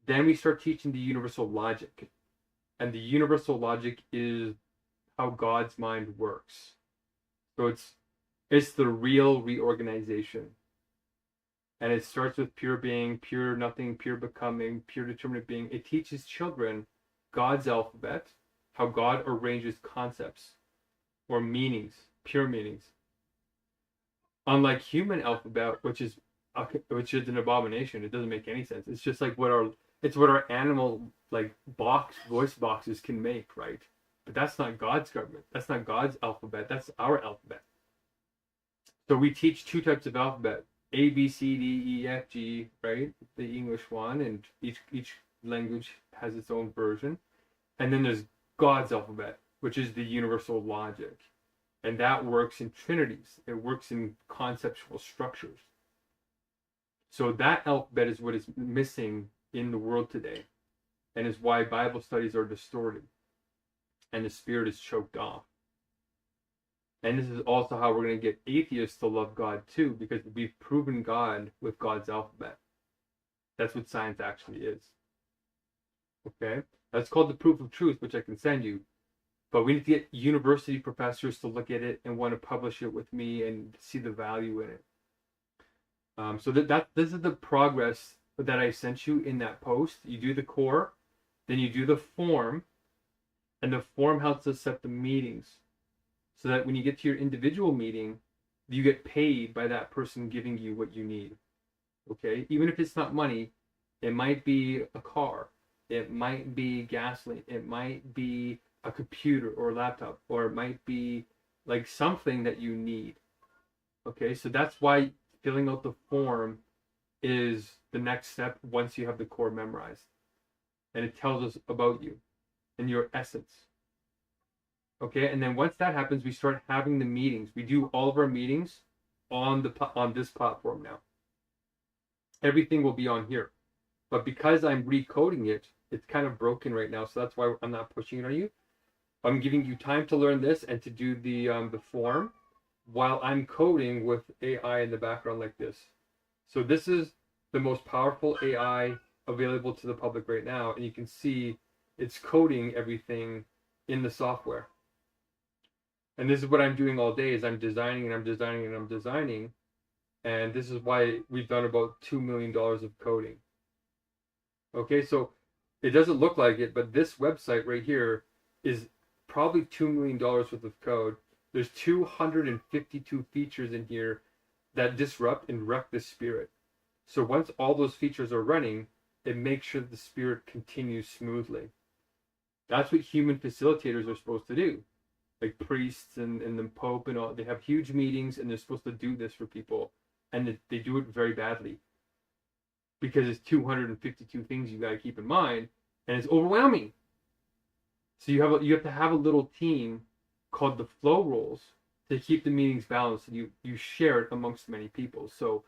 S1: then we start teaching the universal logic. And the universal logic is how God's mind works. So it's the real reorganization. And it starts with pure being, pure nothing, pure becoming, pure determinate being. It teaches children God's alphabet, how God arranges concepts or meanings, pure meanings. Unlike human alphabet, which is an abomination. It doesn't make any sense. It's just like what our animal like voice boxes can make, right? But that's not God's government. That's not God's alphabet. That's our alphabet. So we teach 2 types of alphabet: A, B, C, D, E, F, G, right? The English one, and each language has its own version. And then there's God's alphabet, which is the universal logic. And that works in trinities. It works in conceptual structures. So that alphabet is what is missing in the world today, and is why Bible studies are distorted and the spirit is choked off. And this is also how we're going to get atheists to love God too, because we've proven God with God's alphabet. That's what science actually is. Okay? That's called the proof of truth, which I can send you. But we need to get university professors to look at it and want to publish it with me and see the value in it. So this is the progress that I sent you in that post. You do the core, then you do the form, and the form helps us set the meetings, so that when you get to your individual meeting, you get paid by that person giving you what you need. Okay? Even if it's not money, it might be a car, it might be gasoline, it might be a computer or a laptop, or it might be like something that you need. Okay? So that's why filling out the form is the next step once you have the core memorized. And it tells us about you and your essence. Okay, and then once that happens, we start having the meetings. We do all of our meetings on this platform now. Everything will be on here. But because I'm recoding it, it's kind of broken right now, so that's why I'm not pushing it on you. I'm giving you time to learn this and to do the form while I'm coding with AI in the background like this. So this is the most powerful AI available to the public right now, and you can see it's coding everything in the software. And this is what I'm doing all day, is I'm designing and I'm designing and I'm designing. And this is why we've done about $2 million of coding. Okay, so it doesn't look like it, but this website right here is probably $2 million worth of code. There's 252 features in here that disrupt and wreck the spirit. So once all those features are running, it makes sure the spirit continues smoothly. That's what human facilitators are supposed to do. Like priests and the Pope and all, they have huge meetings and they're supposed to do this for people. And they do it very badly. Because it's 252 things you got to keep in mind, and it's overwhelming. So you have to have a little team called the flow rolls to keep the meetings balanced, and you share it amongst many people. So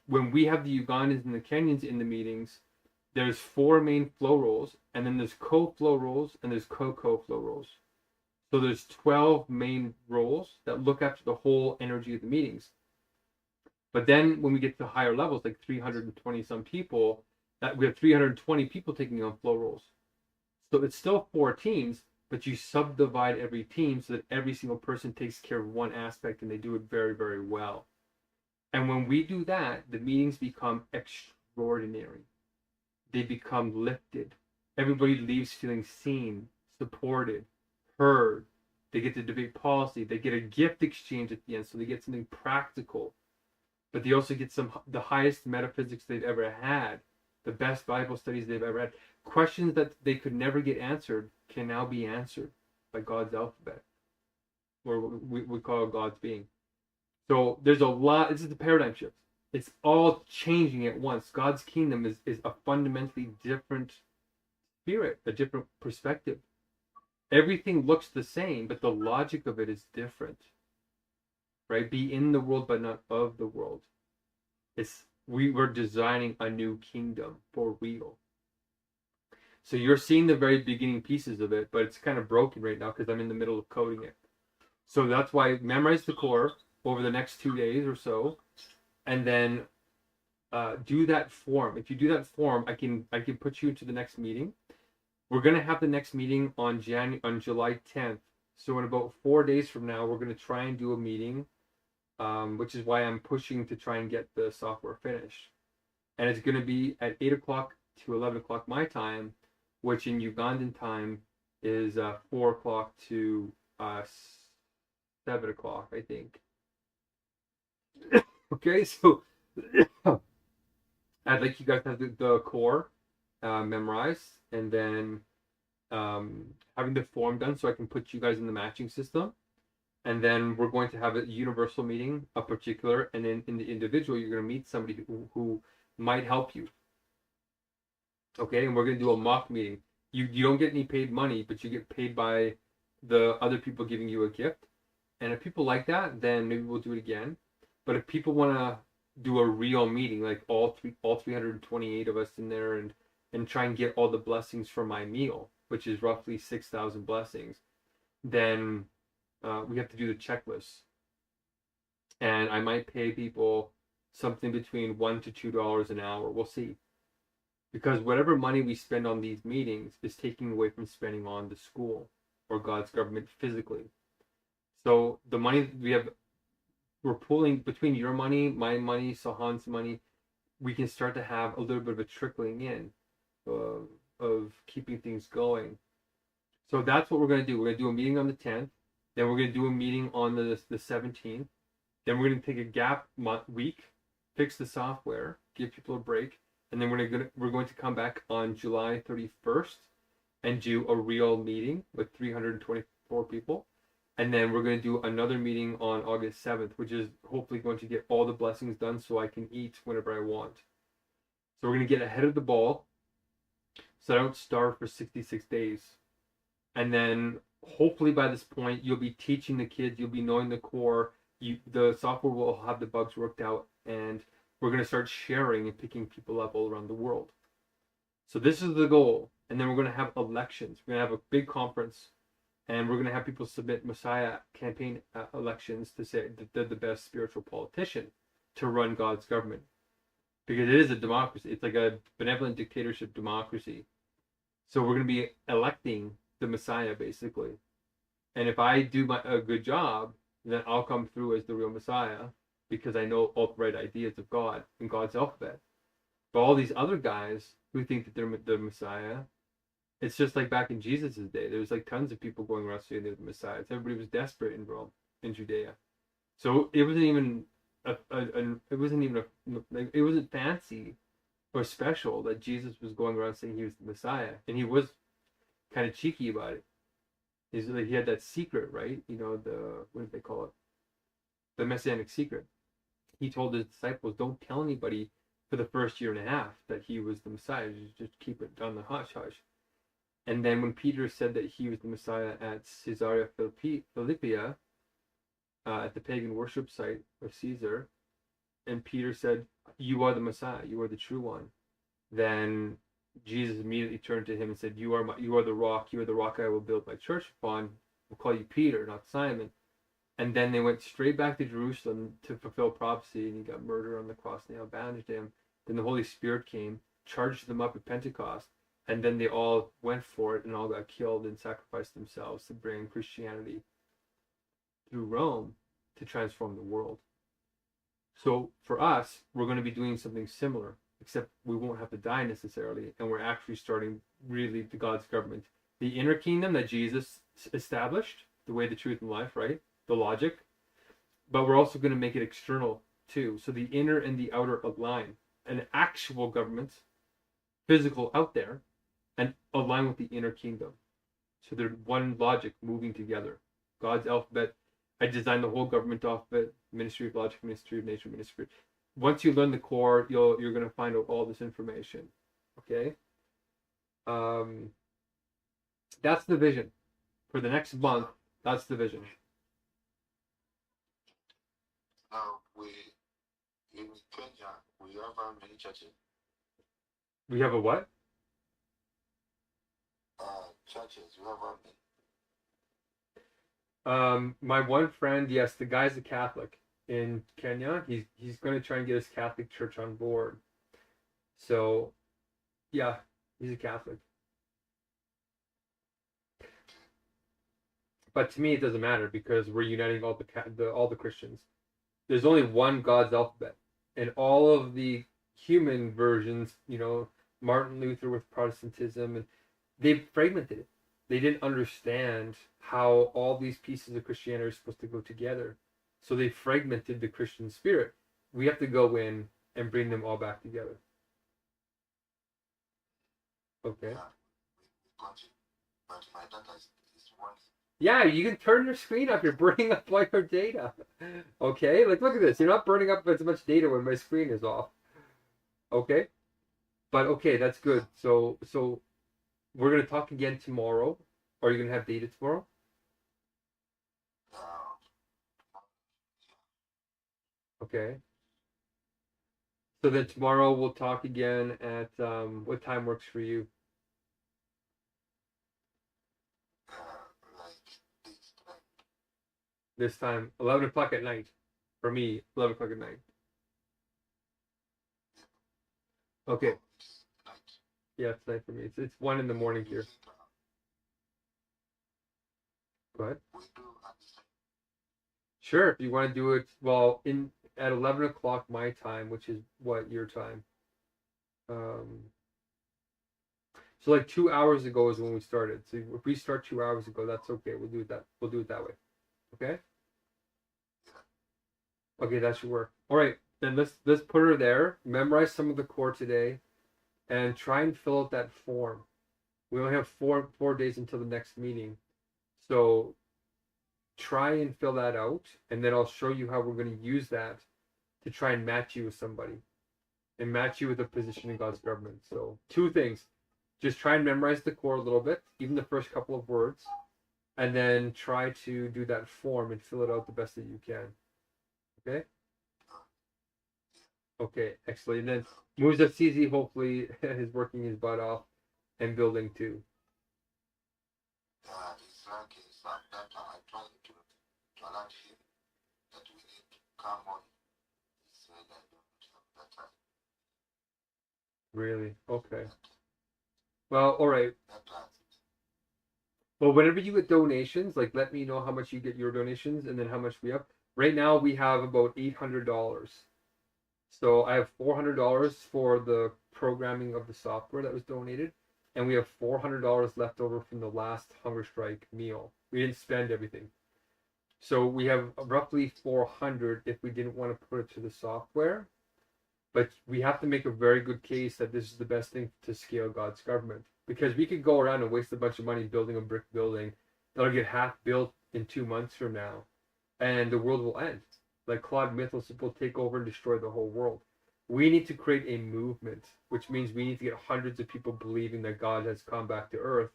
S1: when we have the Ugandans and the Kenyans in the meetings, there's 4 main flow rolls, and then there's co-flow rolls, and there's co-flow rolls. So there's 12 main roles that look after the whole energy of the meetings. But then when we get to higher levels, like 320 some people, that we have 320 people taking on flow rolls. So it's still 4 teams, but you subdivide every team so that every single person takes care of one aspect and they do it very, very well. And when we do that, the meetings become extraordinary. They become lifted. Everybody leaves feeling seen, supported, heard. They get to debate policy. They get a gift exchange at the end, so they get something practical. But they also get the highest metaphysics they've ever had, the best Bible studies they've ever had. Questions that they could never get answered can now be answered by God's alphabet, or we call God's being. So there's a lot. This is the paradigm shift. It's all changing at once. God's kingdom is a fundamentally different spirit, a different perspective. Everything looks the same, but the logic of it is different. Right? Be in the world, but not of the world. We're designing a new kingdom for real. So you're seeing the very beginning pieces of it, but it's kind of broken right now because I'm in the middle of coding it. So that's why memorize the core over the next 2 days or so, and then do that form. If you do that form, I can put you into the next meeting. We're gonna have the next meeting on July 10th. So in about 4 days from now, we're gonna try and do a meeting, which is why I'm pushing to try and get the software finished. And it's gonna be at 8 o'clock to 11 o'clock my time, which in Ugandan time is 4 o'clock to 7 o'clock, I think. Okay, so I'd like you guys to have the core memorized, and then having the form done so I can put you guys in the matching system. And then we're going to have a universal meeting, a particular, and then in the individual, you're going to meet somebody who might help you. Okay, and we're going to do a mock meeting. You don't get any paid money, but you get paid by the other people giving you a gift. And if people like that, then maybe we'll do it again. But if people want to do a real meeting, like all 328 of us in there, and try and get all the blessings from my meal, which is roughly 6,000 blessings, then we have to do the checklist. And I might pay people something between $1 to $2 an hour. We'll see. Because whatever money we spend on these meetings is taking away from spending on the school or God's government physically. So the money we're pulling between your money, my money, Sahan's money, we can start to have a little bit of a trickling in of keeping things going. So that's what we're going to do. We're going to do a meeting on the 10th. Then we're going to do a meeting on the 17th. Then we're going to take a gap week, fix the software, give people a break. And then we're going to come back on July 31st and do a real meeting with 324 people. And then we're going to do another meeting on August 7th, which is hopefully going to get all the blessings done so I can eat whenever I want. So we're going to get ahead of the ball so I don't starve for 66 days. And then hopefully by this point, you'll be teaching the kids, you'll be knowing the core, the software will have the bugs worked out, and we're going to start sharing and picking people up all around the world. So this is the goal. And then we're going to have elections. We're going to have a big conference. And we're going to have people submit Messiah campaign elections to say that they're the best spiritual politician to run God's government. Because it is a democracy. It's like a benevolent dictatorship democracy. So we're going to be electing the Messiah, basically. And if I do a good job, then I'll come through as the real Messiah because I know all the right ideas of God and God's alphabet. But all these other guys who think that they're the Messiah, it's just like back in Jesus' day. There was like tons of people going around saying they're the Messiah. Everybody was desperate in Rome, in Judea. So it wasn't even it wasn't fancy or special that Jesus was going around saying he was the Messiah, and he was kind of cheeky about it. He had that secret, right? You know, what did they call it? The messianic secret. He told his disciples, don't tell anybody for the first year and a half that he was the Messiah. Just keep it on the hush hush. And then when Peter said that he was the Messiah at Caesarea Philippia, at the pagan worship site of Caesar, and Peter said, you are the Messiah, you are the true one, then Jesus immediately turned to him and said, you are the rock I will build my church upon. We'll call you Peter, not Simon. And then they went straight back to Jerusalem to fulfill prophecy, and he got murdered on the cross, nail bandaged him. Then the Holy Spirit came, charged them up at Pentecost, and then they all went for it and all got killed and sacrificed themselves to bring Christianity through Rome to transform the world. So for us, we're going to be doing something similar, except we won't have to die necessarily, and we're actually starting really the God's government. The inner kingdom that Jesus established, the way, the truth, and life, right? The logic. But we're also going to make it external too. So the inner and the outer align. An actual government, physical out there, and align with the inner kingdom. So they're one logic moving together. God's alphabet. I designed the whole government alphabet, Ministry of Logic, Ministry of Nature, Ministry. Once you learn the core, you're going to find out all this information. Okay? That's the vision. For the next month, that's the vision.
S2: Now, in Kenya, we have how many churches?
S1: We have a what?
S2: Churches, we have how many?
S1: My one friend, yes, the guy's a Catholic in Kenya. He's going to try and get his Catholic church on board. So, yeah, he's a Catholic. But to me, it doesn't matter because we're uniting all the Christians. There's only one God's alphabet, and all of the human versions, Martin Luther with Protestantism, and they fragmented it. They didn't understand how all these pieces of Christianity are supposed to go together. So they fragmented the Christian spirit. We have to go in and bring them all back together. Okay.
S2: But my data is working.
S1: Yeah, you can turn your screen up. You're burning up all your data. Okay, look at this. You're not burning up as much data when my screen is off. Okay. But okay, that's good. So we're going to talk again tomorrow. Are you going to have data tomorrow? Okay. So then tomorrow we'll talk again at what time works for you? This time, 11 o'clock at night. For me, 11 o'clock at night. Okay. Yeah, it's night for me. It's 1 in the morning here. Go ahead. Sure, if you want to do it, well, at 11 o'clock my time, which is what, your time? So like 2 hours ago is when we started. So if we start 2 hours ago, that's okay. We'll do it that way. Okay? Okay, that should work. All right, then let's put her there. Memorize some of the core today, and try and fill out that form. We only have four days until the next meeting, so try and fill that out, and then I'll show you how we're going to use that to try and match you with somebody, and match you with a position in God's government. So 2 things: just try and memorize the core a little bit, even the first couple of words, and then try to do that form and fill it out the best that you can. Okay? Okay, excellent. And then Musa CZ hopefully is working his butt off and building too.
S2: It's like that I tried to alert him that we need to come on. He said I don't have that time.
S1: Really? Okay. Well, all right. Well, whenever you get donations, like let me know how much you get your donations and then how much we have. Right now we have about $800. So I have $400 for the programming of the software that was donated, and we have $400 left over from the last Hungerstrike meal. We didn't spend everything. So we have roughly 400 if we didn't want to put it to the software. But we have to make a very good case that this is the best thing to scale God's government. Because we could go around and waste a bunch of money building a brick building that'll get half built in 2 months from now, and the world will end. Like Claude Mythos will take over and destroy the whole world. We need to create a movement, which means we need to get hundreds of people believing that God has come back to earth,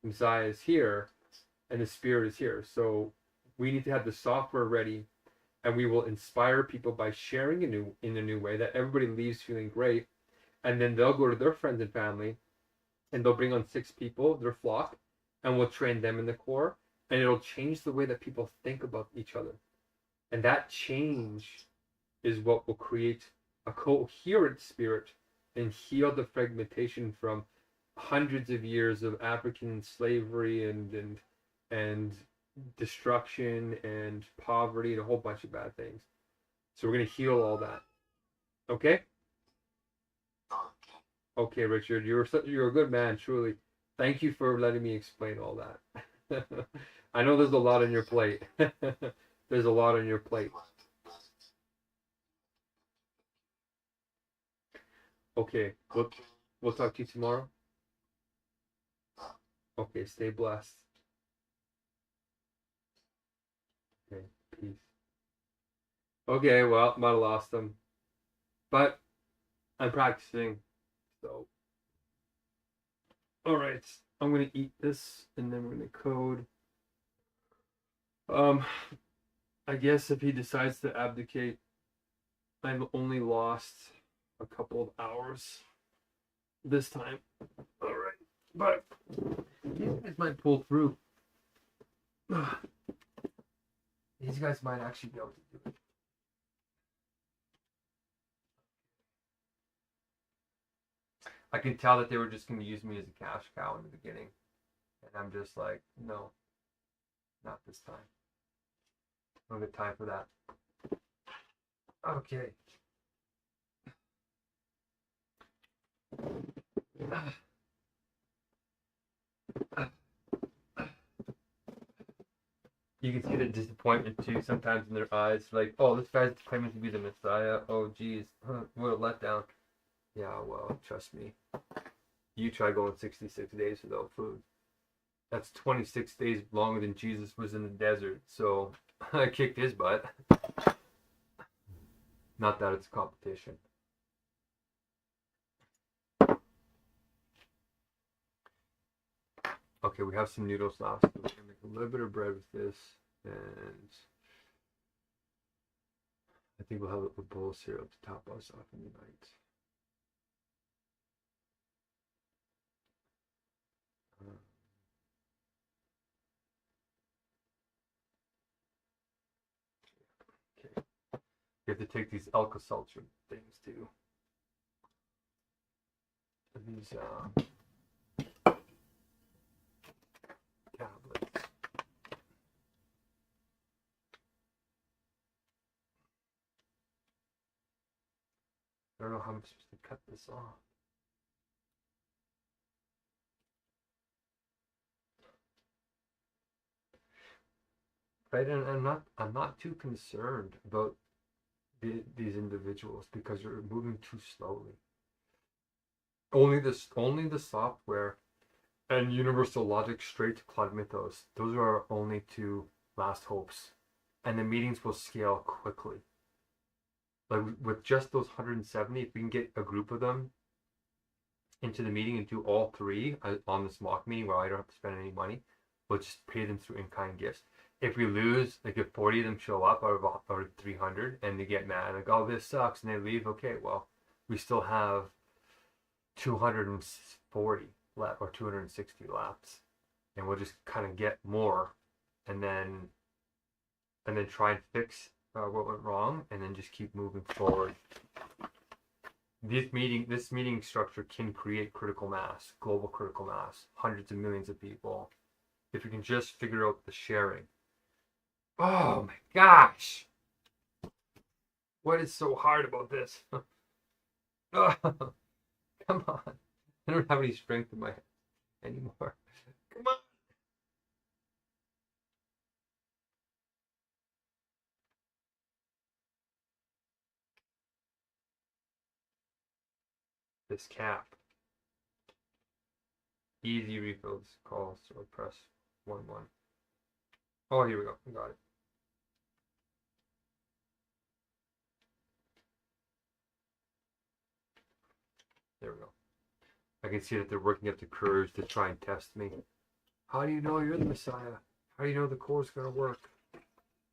S1: Messiah is here, and the Spirit is here. So we need to have the software ready, and we will inspire people by sharing in a new way that everybody leaves feeling great, and then they'll go to their friends and family, and they'll bring on 6 people, their flock, and we'll train them in the core, and it'll change the way that people think about each other. And that change is what will create a coherent spirit and heal the fragmentation from hundreds of years of African slavery and destruction and poverty and a whole bunch of bad things. So we're gonna heal all that. Okay?
S2: Okay.
S1: Okay, Richard, you're a good man, truly. Thank you for letting me explain all that. I know there's a lot on your plate. There's a lot on your plate. Okay, we'll talk to you tomorrow. Okay, stay blessed. Okay, peace. Okay, well, might have lost them, but I'm practicing, so. All right, I'm gonna eat this, and then we're gonna code. I guess if he decides to abdicate, I've only lost a couple of hours this time. All right, but these guys might pull through. These guys might actually be able to do it. I can tell that they were just going to use me as a cash cow in the beginning. And I'm just like, no, not this time. I don't have time for that. Okay. You can see the disappointment too sometimes in their eyes. Like, oh, this guy's claiming to be the Messiah. Oh, geez, what a letdown. Yeah, well, trust me. You try going 66 days without food. That's 26 days longer than Jesus was in the desert. So I kicked his butt. Not that it's a competition. Okay, we have some noodles left. So we're going to make a little bit of bread with this. And I think we'll have a bowl of syrup to top us off in the night. Okay. You have to take these Alka-Seltzer things too. These tablets. I don't know how I'm supposed to cut this off. Right, and I'm not too concerned about these individuals because they're moving too slowly. Only the software and universal logic straight to cloud mythos. Those are our only two last hopes, and the meetings will scale quickly. Like with just those 170, if we can get a group of them into the meeting and do all three on this mock meeting where I don't have to spend any money, we'll just pay them through in-kind gifts. If we lose, like if 40 of them show up out of 300 and they get mad, like, oh, this sucks, and they leave, okay, well, we still have 240 left or 260 left, and we'll just kind of get more, and then try and fix what went wrong, and then just keep moving forward. This meeting structure can create critical mass, global critical mass, hundreds of millions of people, if we can just figure out the sharing. Oh my gosh! What is so hard about this? Oh, come on. I don't have any strength in my head anymore. Come on. This cap. Easy refills calls or press 1-1. Oh, here we go. Got it. There we go. I can see that they're working up the courage to try and test me. How do you know you're the Messiah? How do you know the core is going to work?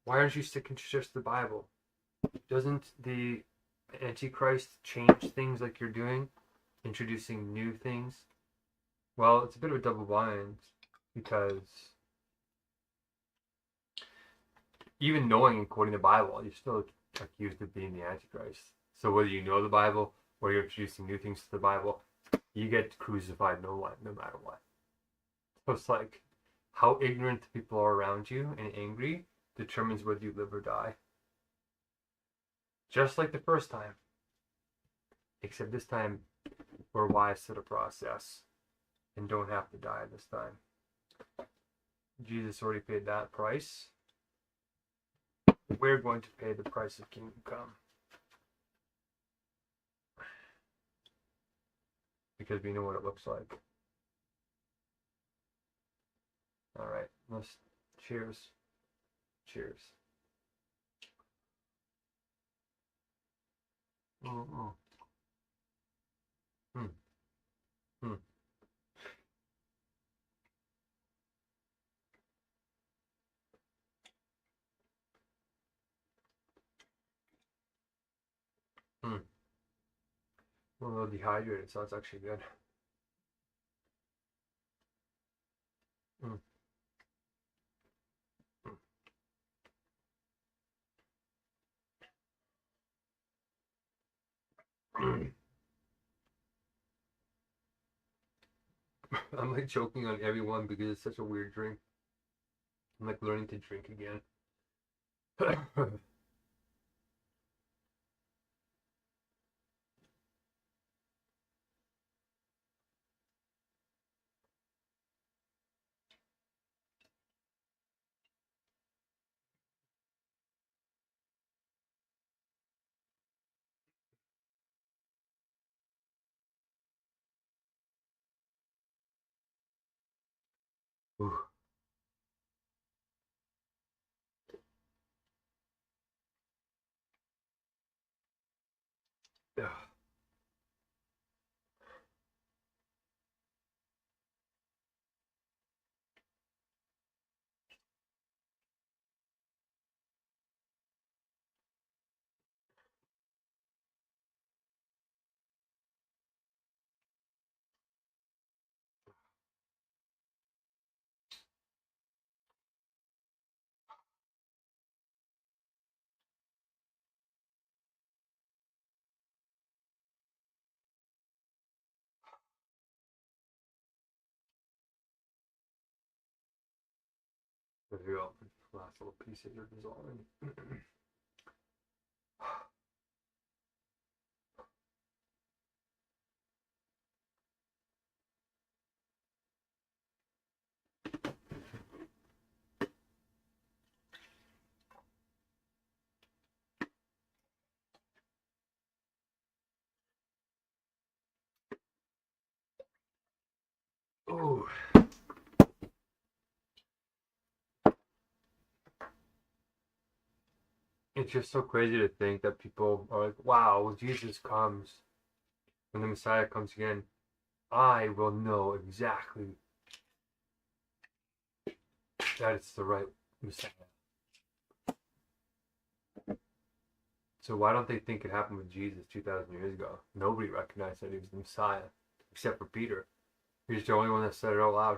S1: Why aren't you sticking to just the Bible? Doesn't the Antichrist change things like you're doing? Introducing new things? Well, it's a bit of a double bind because even knowing and quoting the Bible, you're still accused of being the Antichrist. So whether you know the Bible or you're introducing new things to the Bible,
S3: you get crucified no matter what. So it's like how ignorant the people are around you and angry determines whether you live or die. Just like the first time. Except this time we're wise to the process and don't have to die this time. Jesus already paid that price. We're going to pay the price of kingdom come. Because we know what it looks like. Alright, let's cheers. Cheers. Mm-mm. Mm. Mm. Mm. I'm a little dehydrated, so it's actually good. Mm. Mm. I'm like choking on everyone because it's such a weird drink. I'm like learning to drink again. Ooh. Ugh. There you go. Last little piece of your dissolving. Ooh. It's just so crazy to think that people are like, wow, when Jesus comes, when the Messiah comes again, I will know exactly that it's the right Messiah. So why don't they think it happened with Jesus 2,000 years ago? Nobody recognized that he was the Messiah, except for Peter. He's the only one that said it out loud.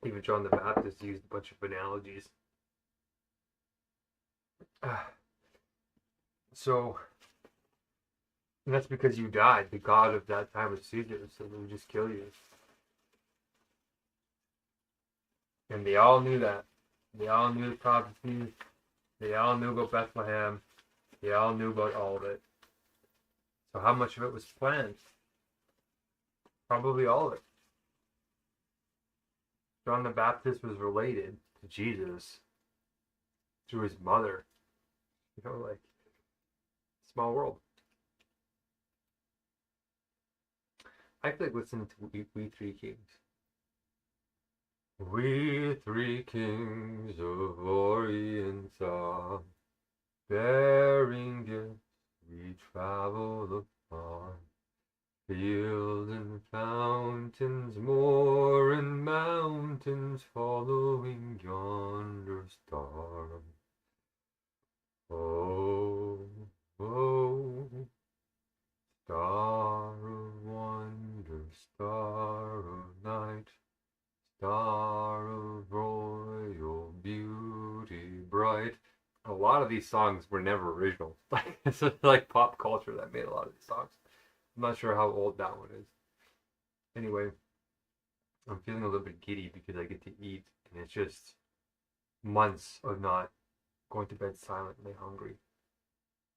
S3: Even John the Baptist used a bunch of analogies. So, and that's because you died. The God of that time was Caesar, so they would just kill you. And they all knew that. They all knew the prophecies. They all knew about Bethlehem. They all knew about all of it. So how much of it was planned? Probably all of it. John the Baptist was related to Jesus through his mother. You know, like, small world. I feel like listening to We Three Kings. We three kings of Orient are, bearing gifts we travel upon. Fields and fountains, moor and mountains, following yonder star. Oh, oh, star of wonder, star of night, star of royal beauty bright, a lot of these songs were never original. Like it's just like pop culture that made a lot of these songs. I'm not sure how old that one is. Anyway, I'm feeling a little bit giddy because I get to eat, and it's just months of not going to bed silently hungry.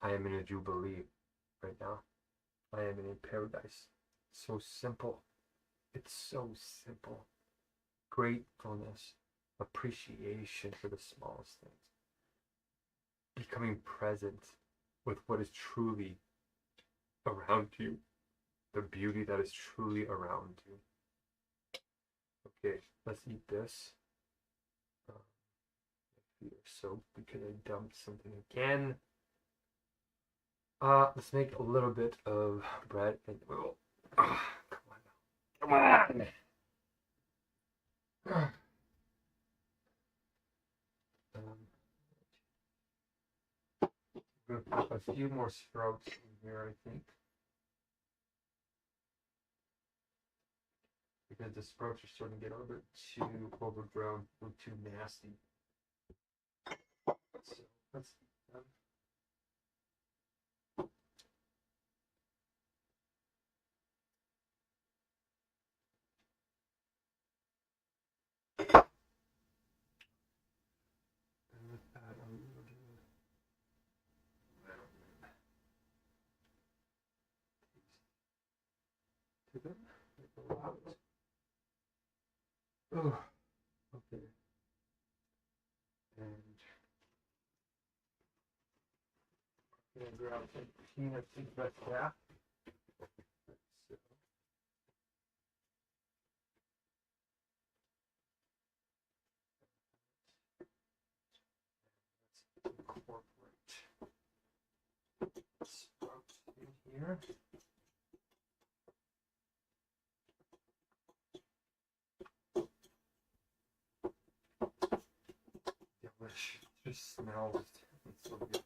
S3: I am in a jubilee right now. I am in a paradise. So simple. It's so simple. Gratefulness, appreciation for the smallest things. Becoming present with what is truly around you, the beauty that is truly around you. Okay, let's eat this. Soap because I dumped something again. Let's make a little bit of bread and oh, come on now. Come on. I'm gonna put a few more sprouts in here, I think. Because the sprouts are starting to get a little bit too overgrown or too nasty. So let's eat them. And with that, I'm gonna do to them. Make a lot. Oh, okay. And I'm gonna grab some peanuts and red cap. So, let's incorporate sprouts in here. Delish. Just smells so good.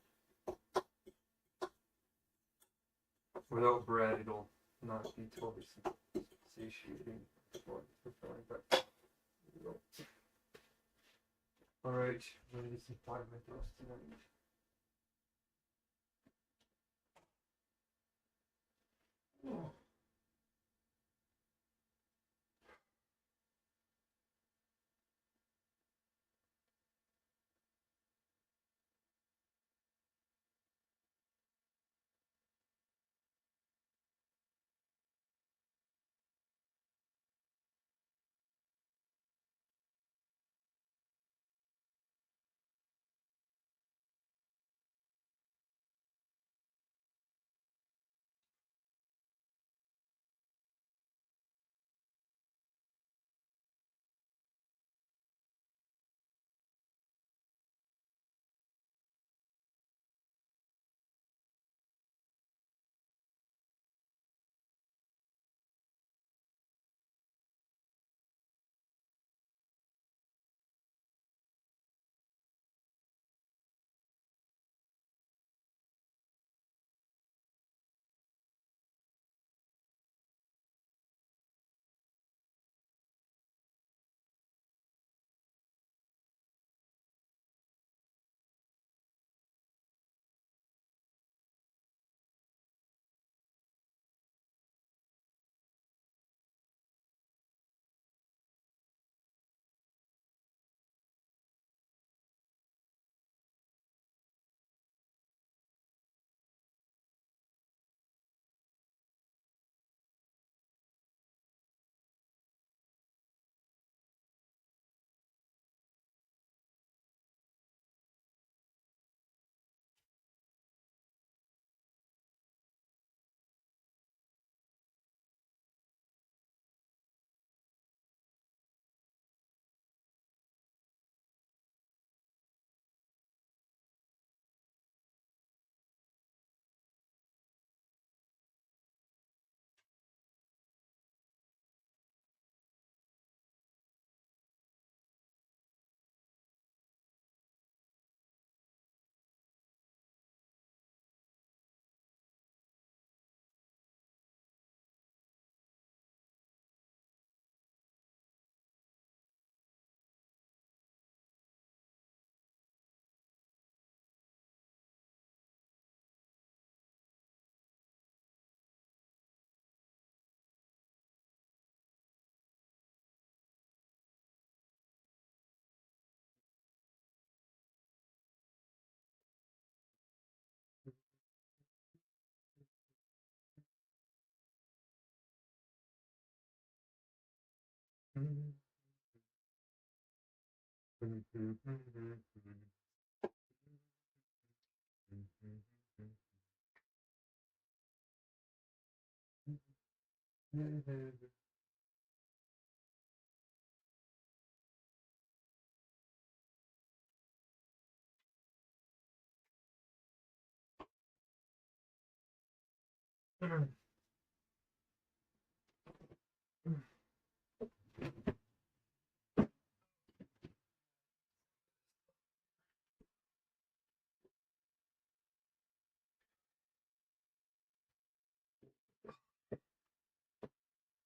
S3: Without bread, it'll not be totally satiating or fulfilling, but alright, I'm gonna get some five minutes tonight. Oh.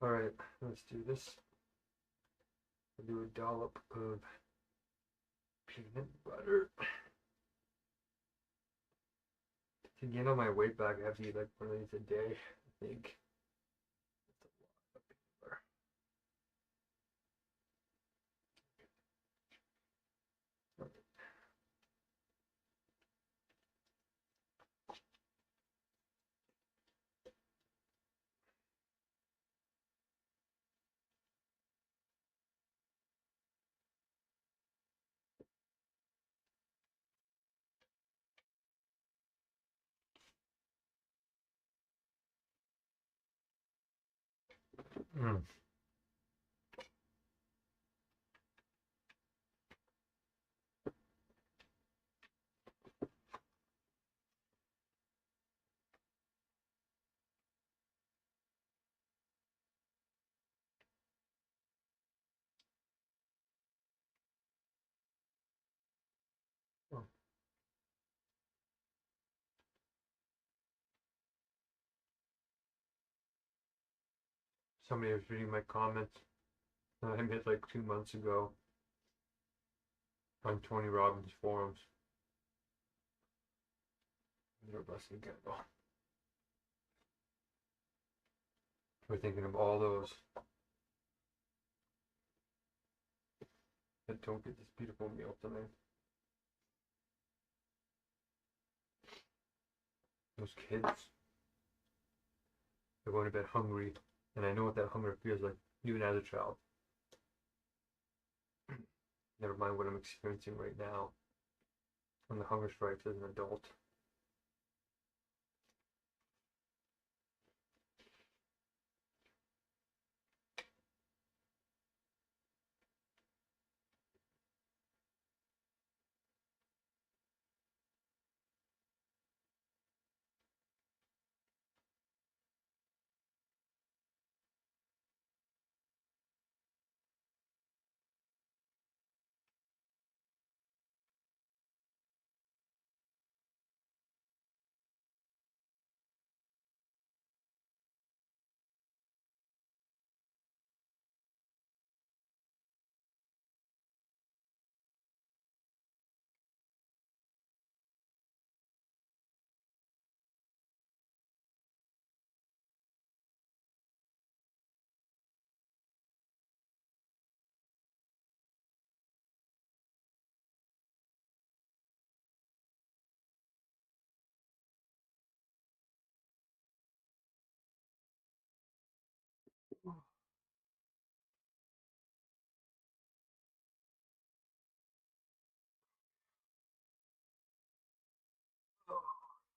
S3: All right, let's do this. I'll do a dollop of peanut butter. To gain all my weight back, I have to eat like one of these a day, I think. That's a lot of peanut butter. Mm. Oh. Somebody was reading my comments that I made like 2 months ago on Tony Robbins forums. They're busting candle. We're thinking of all those that don't get this beautiful meal tonight. Those kids. They're going to bed hungry, and I know what that hunger feels like, even as a child. Never mind what I'm experiencing right now on the hunger strikes as an adult.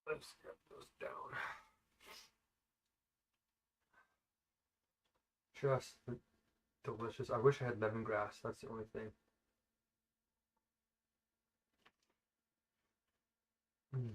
S3: Let's get those down. Just delicious. I wish I had lemongrass. That's the only thing. Mm.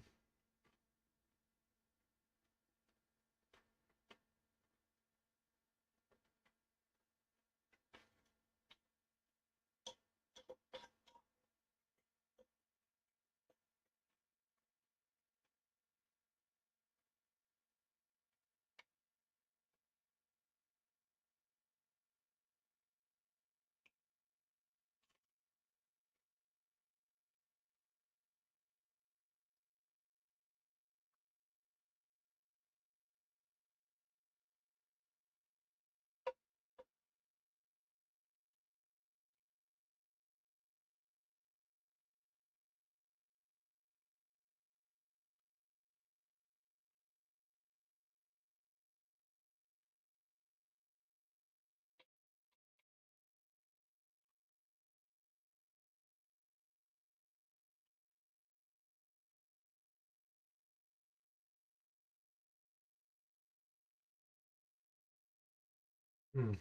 S3: Hmm.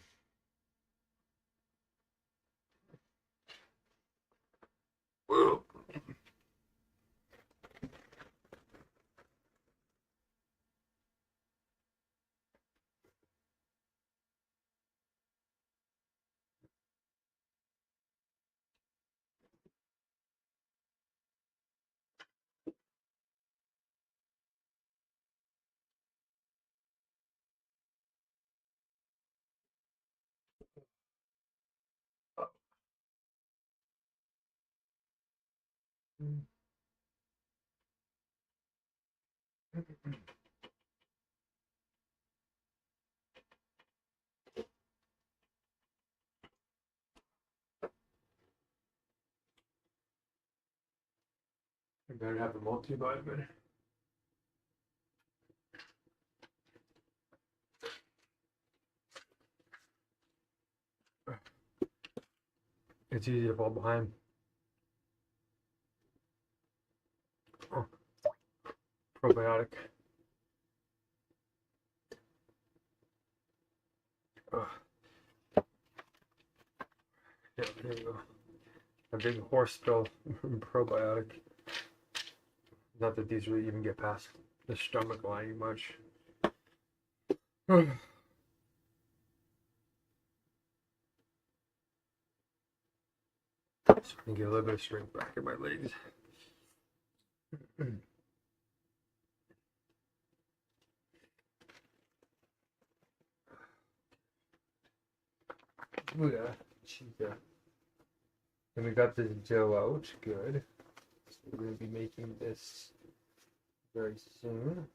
S3: I better have a multivitamin. It's easy to fall behind. Oh, probiotic. Oh, yeah, there you go. A big horse pill probiotic. Not that these really even get past the stomach lining much. Just gonna get a little bit of strength back in my legs. Oh yeah, chica. And we got this dough out, good. So we're gonna be making this very soon.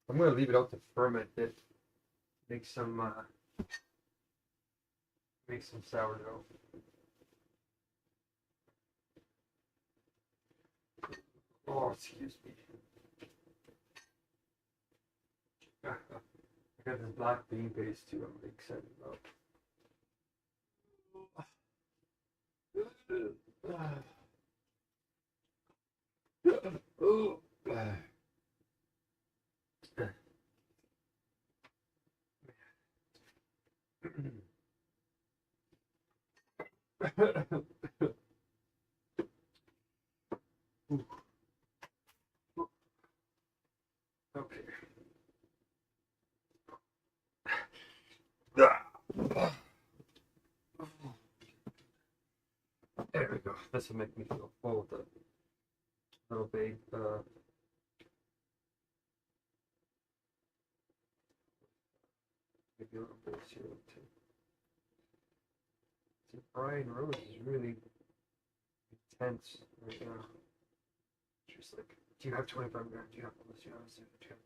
S3: I'm gonna leave it out to ferment it. Make some sourdough. Oh, excuse me. I got this black bean paste too. I'm really excited about. Oh. Okay. There we go. This will make me feel full with a little big maybe a little bit of syrup too. See, Brian Rose is really intense right now. Just like, do you have 25 grand? Do you have this? Do you have this? Do you have this?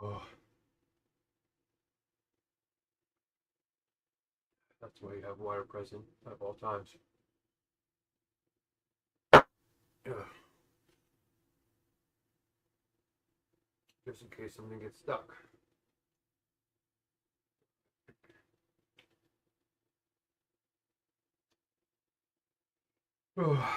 S3: Oh, that's why you have water present at all times. Ugh. Just in case something gets stuck. Oh.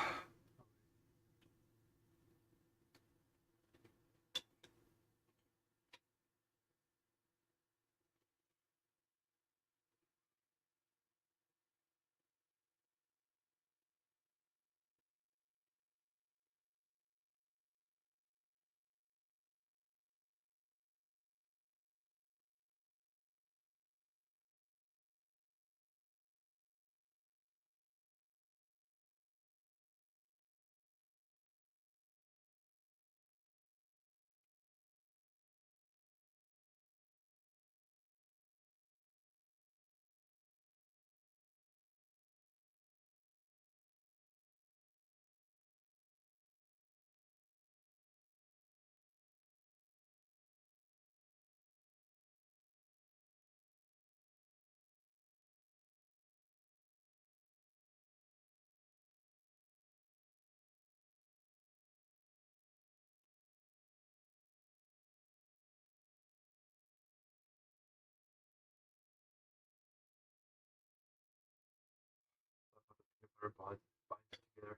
S3: Or bind it together.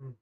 S3: Mm.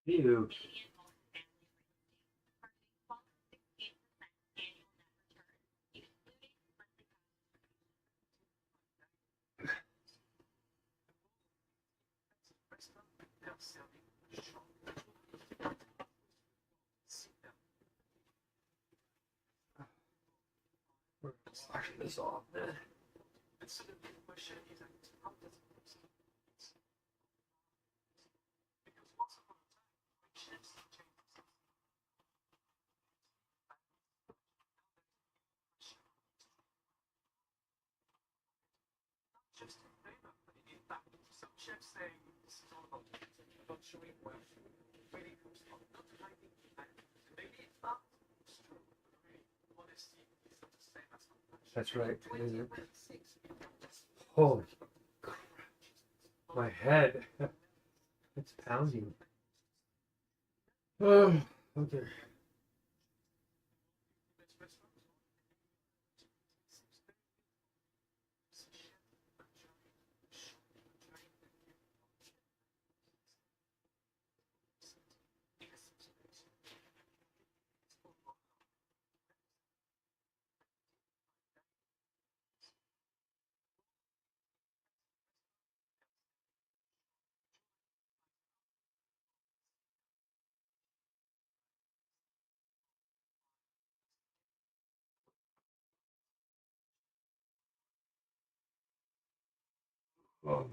S3: Ew. Washing this off, man. That's right, isn't it? Holy crap. My head. It's pounding. Oh, okay. Oh.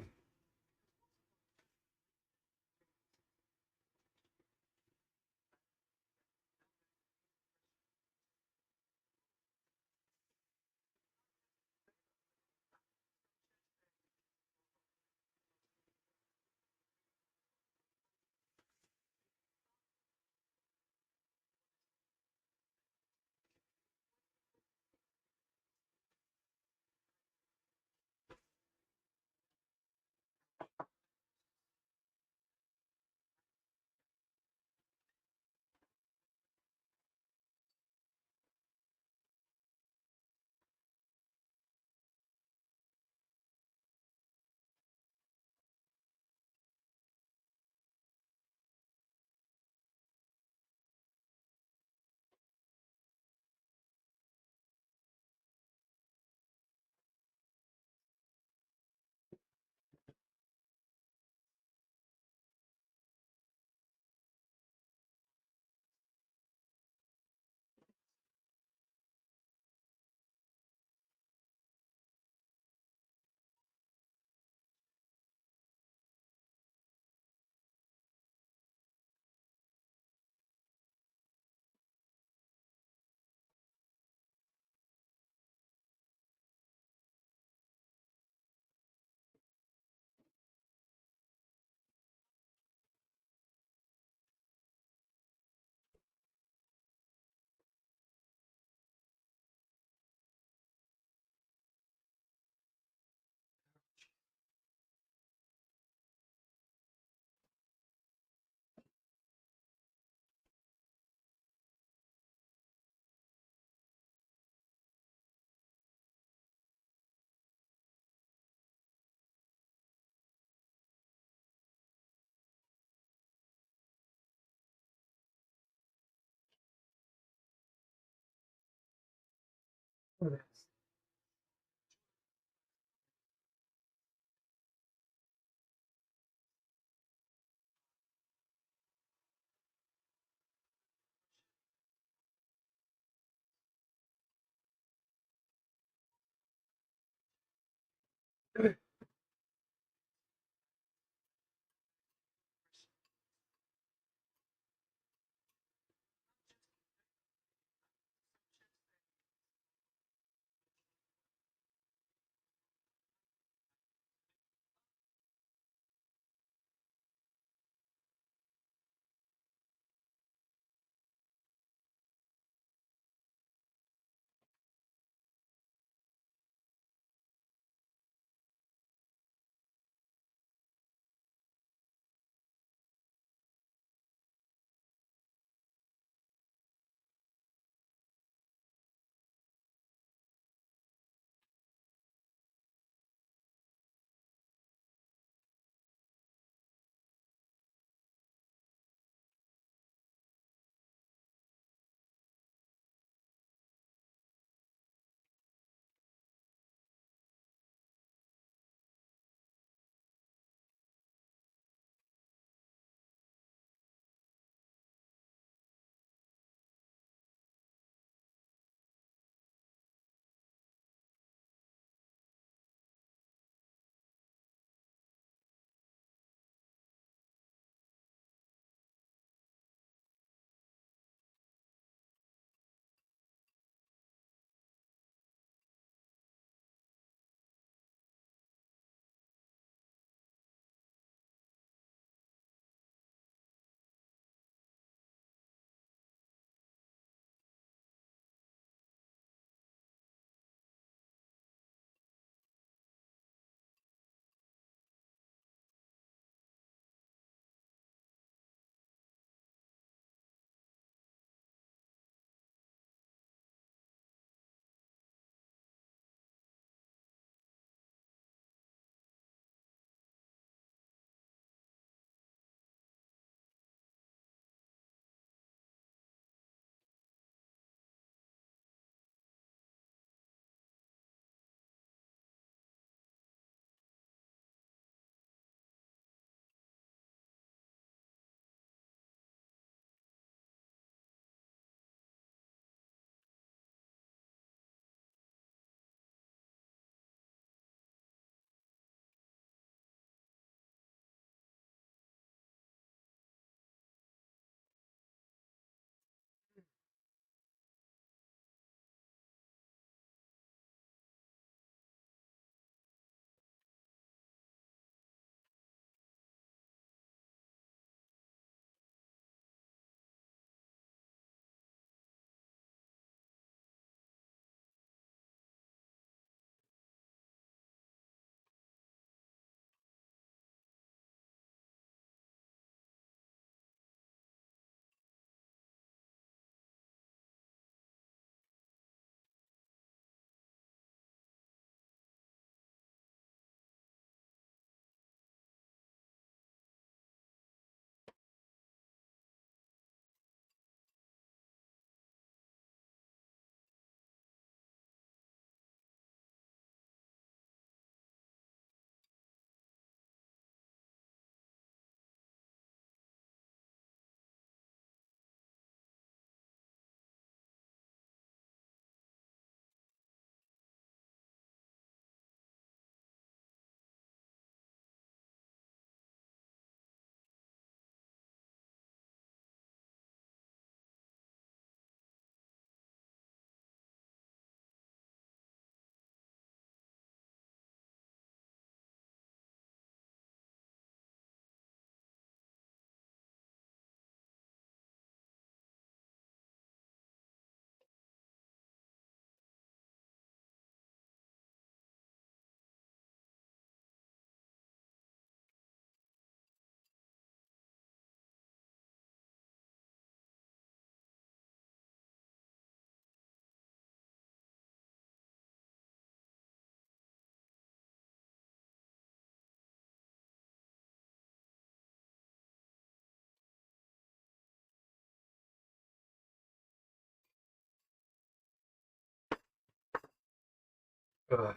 S3: All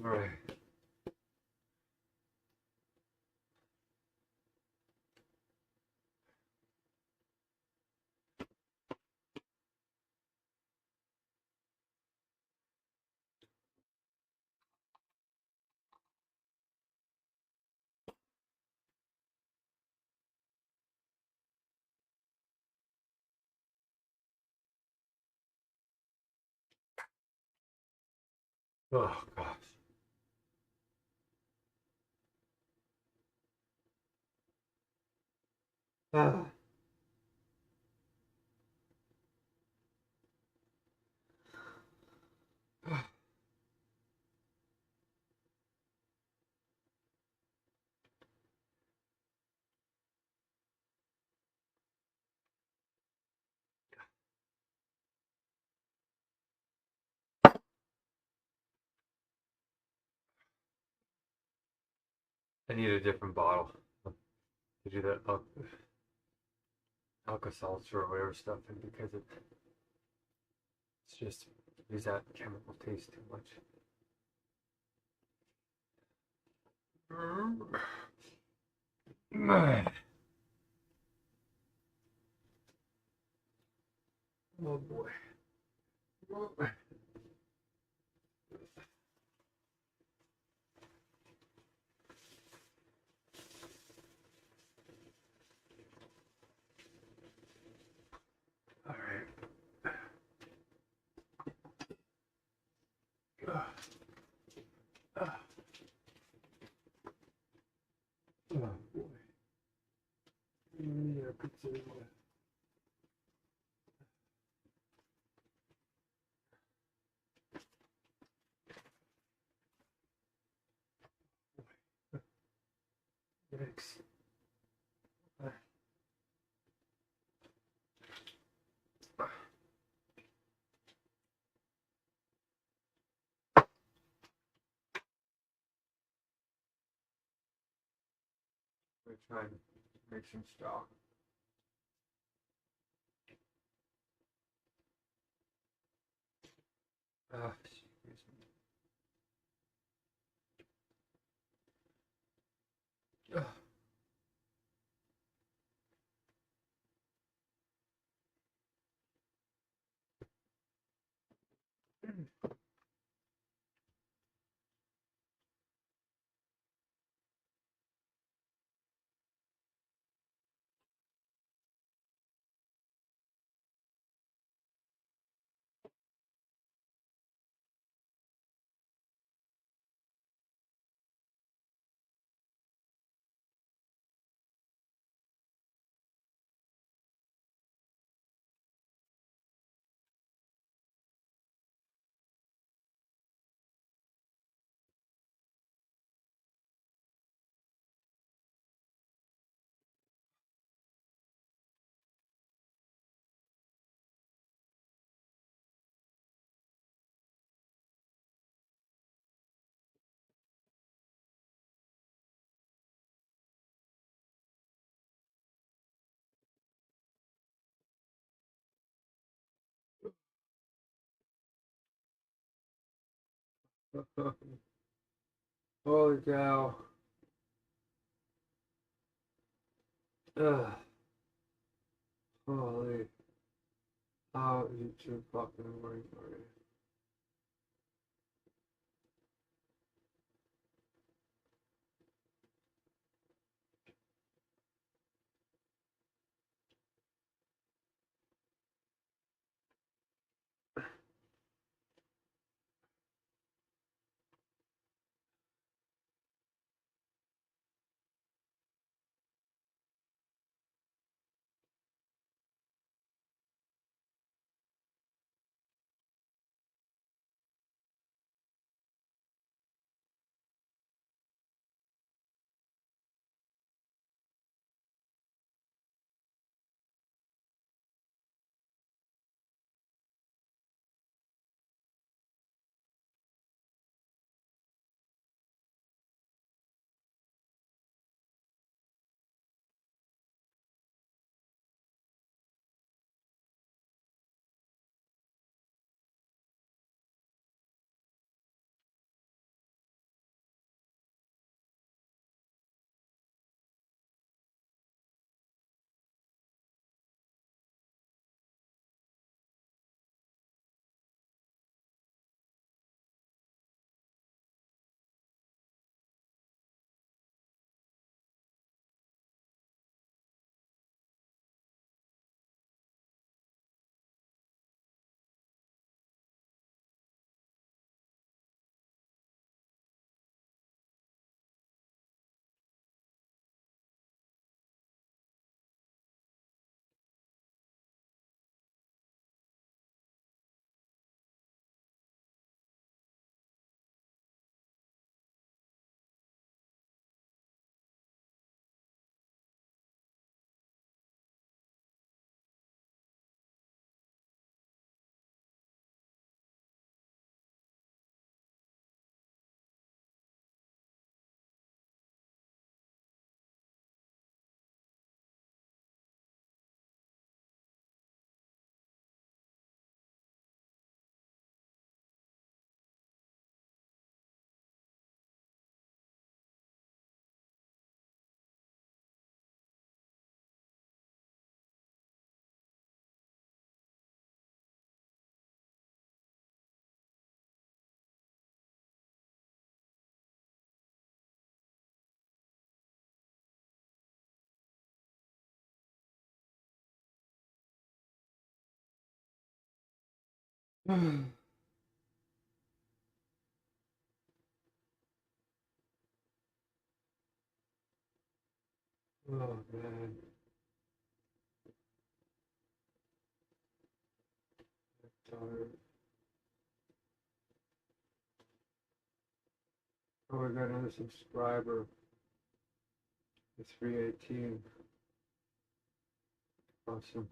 S3: right. Oh gosh. Ah. I need a different bottle to do that Alka-Seltzer or whatever stuff in because it's just leaves that chemical taste too much. Oh boy. All right. Oh boy. Yeah, pizza. Yikes. We're trying to make some stock. Excuse me. Holy cow. Ugh. Holy. How is it 2 o'clock in the morning already?
S1: Oh man. Tired. Oh, we got another subscriber. It's 318. Awesome.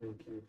S1: Thank you.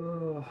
S1: Oh.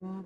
S1: Oh.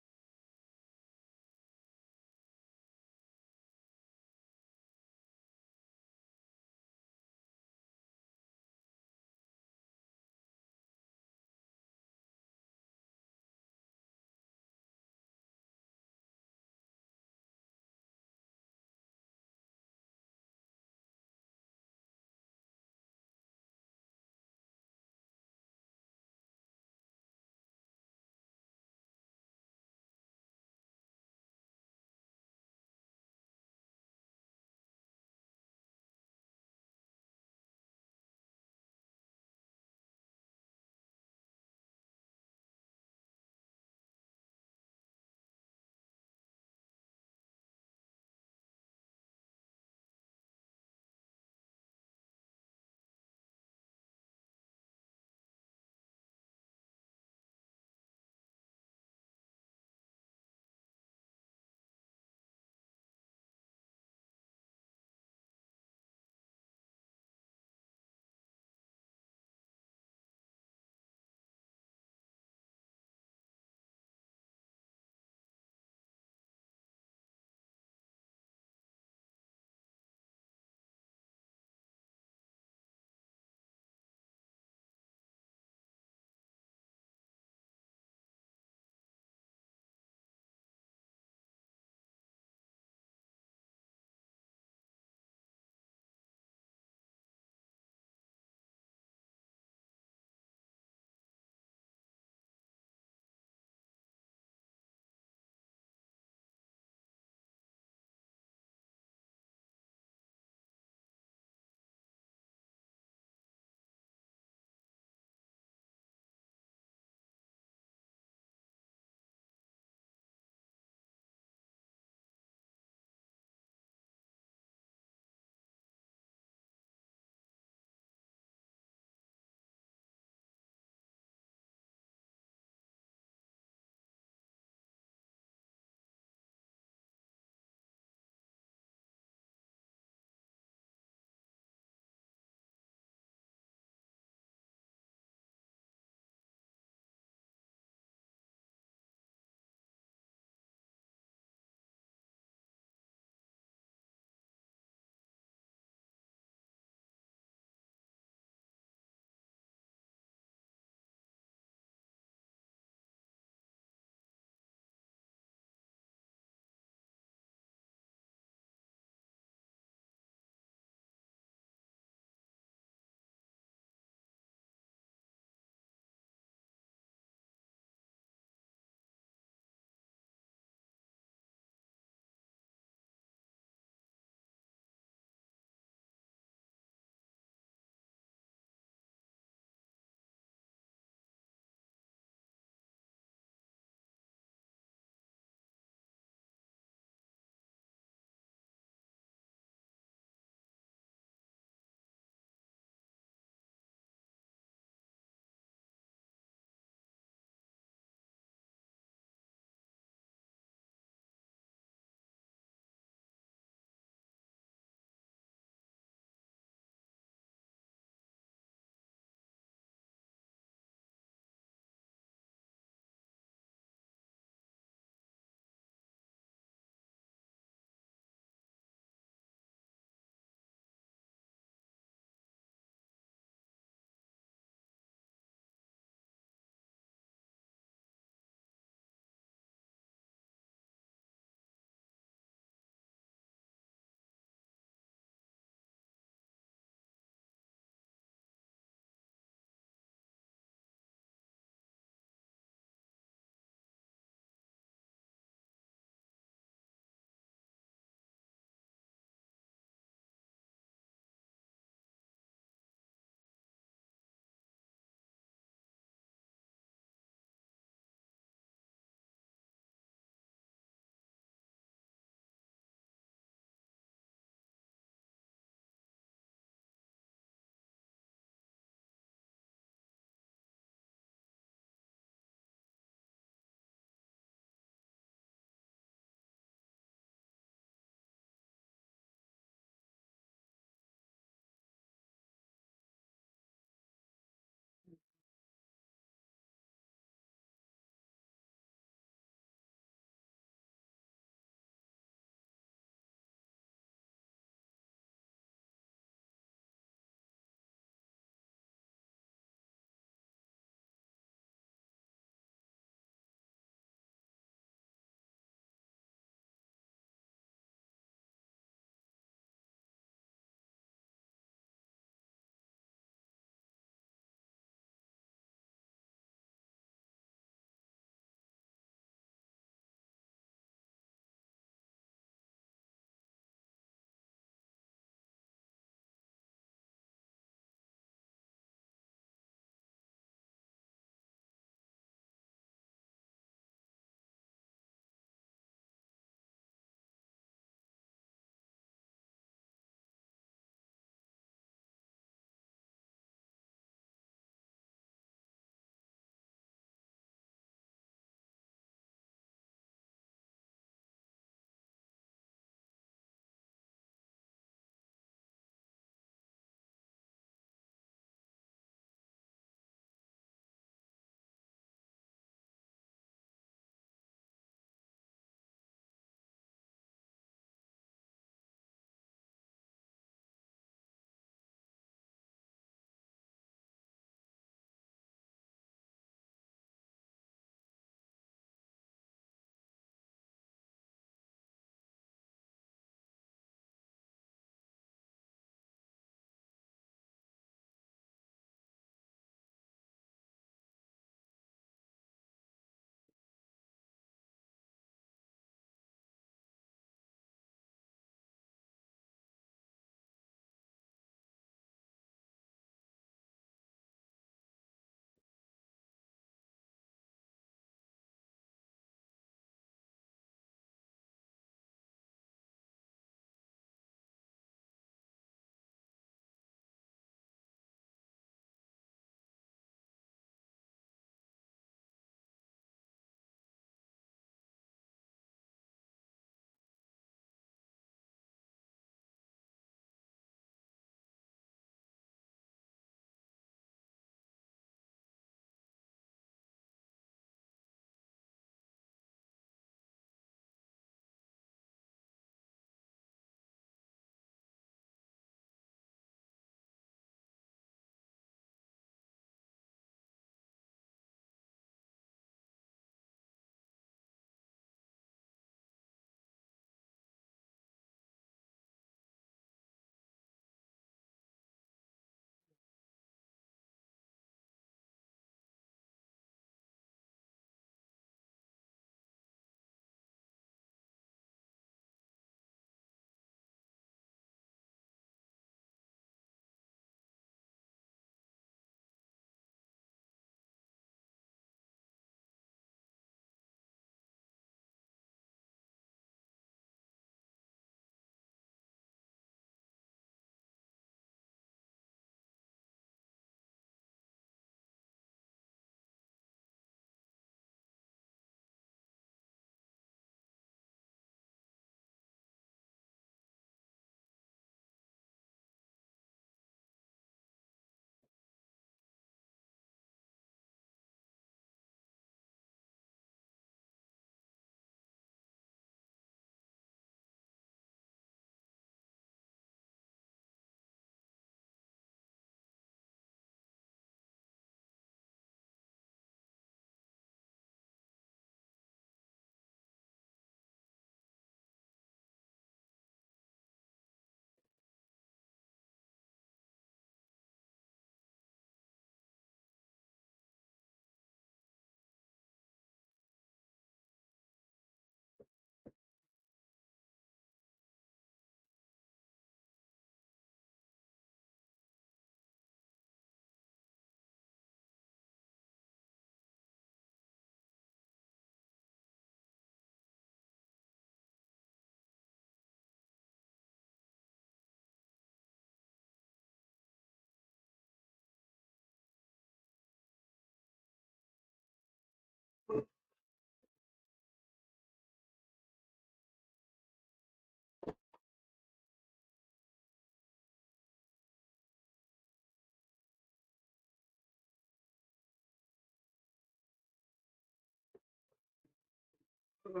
S1: Oh.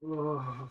S1: Oh.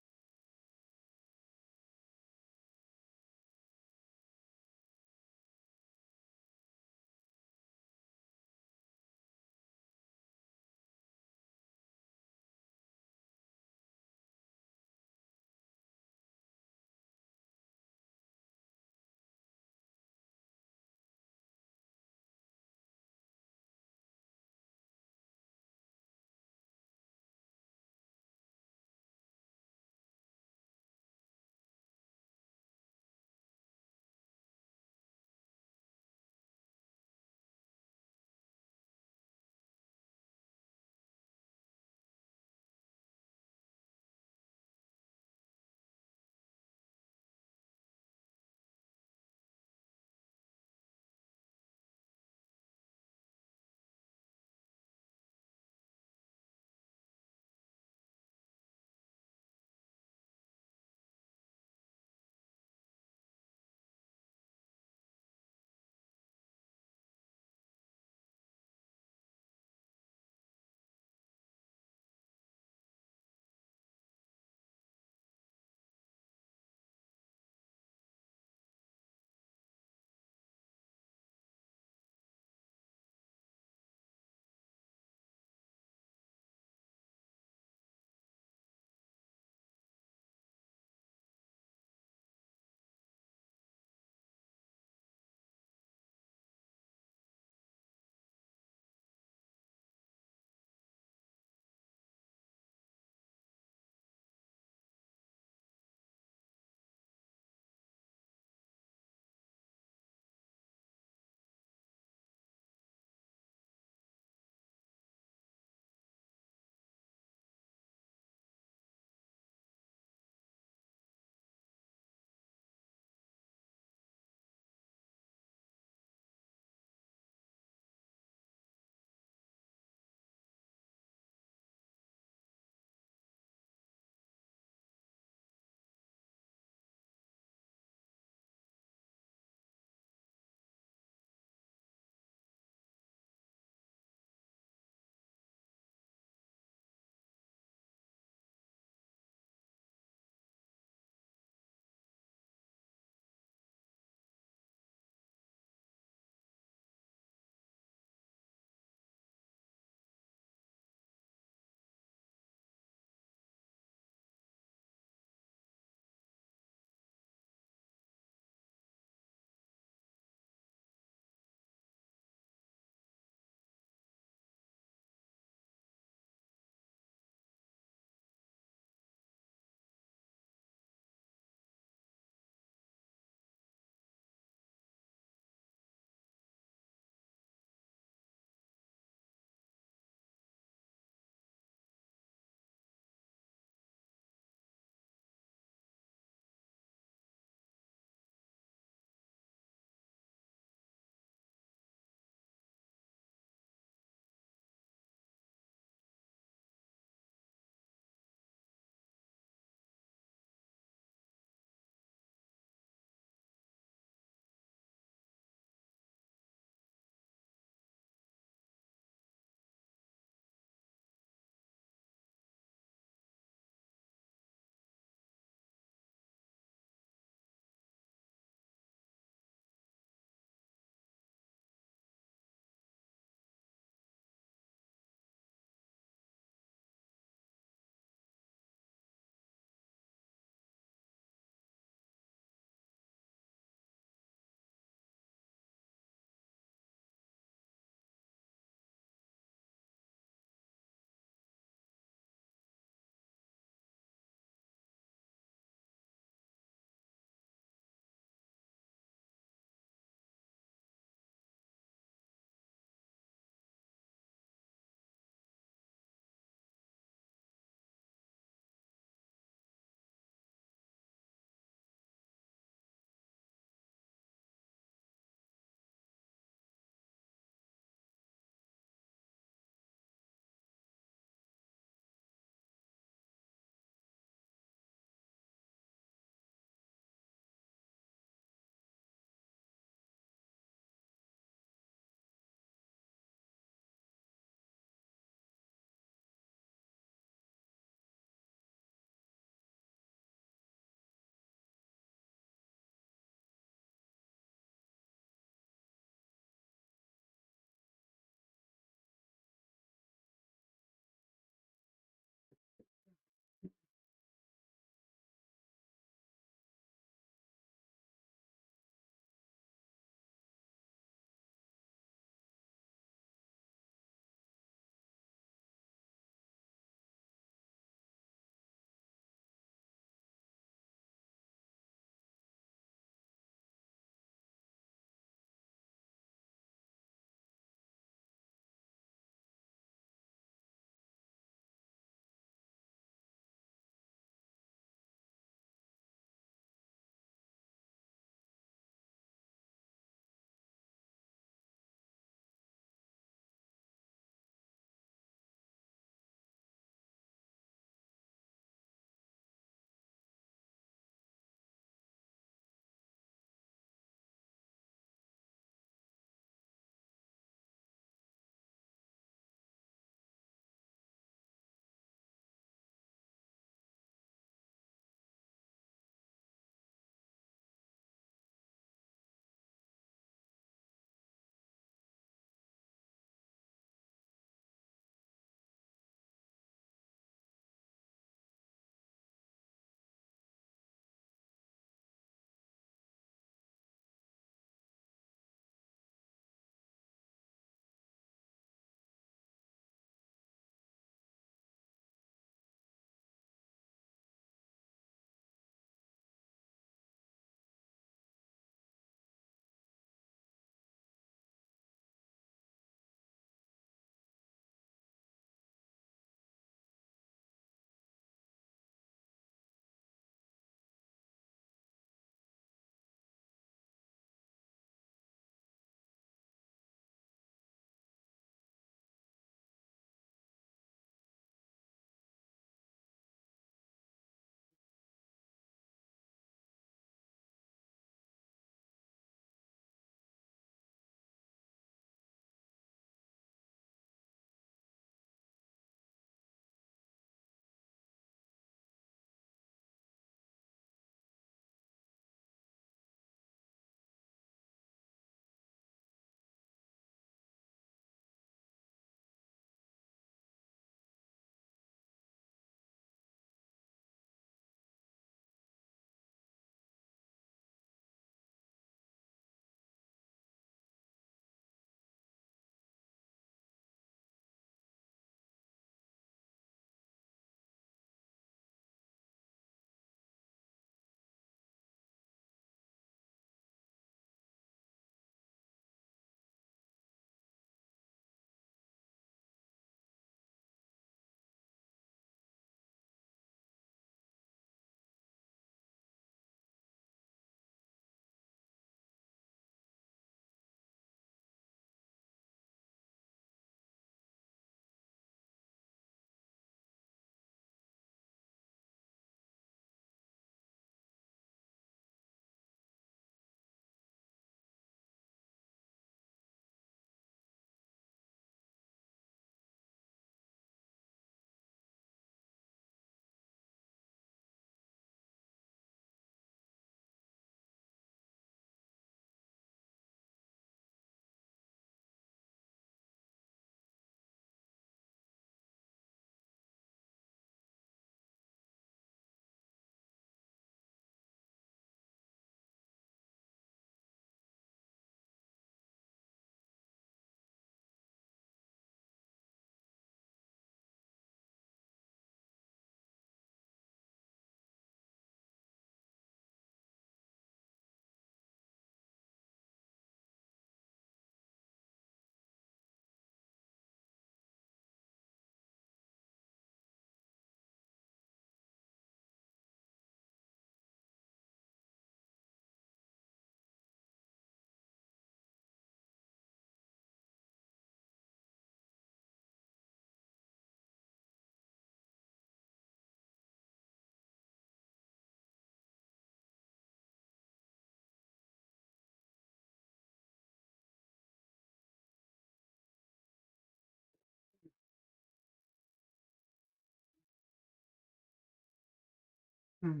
S1: Hmm.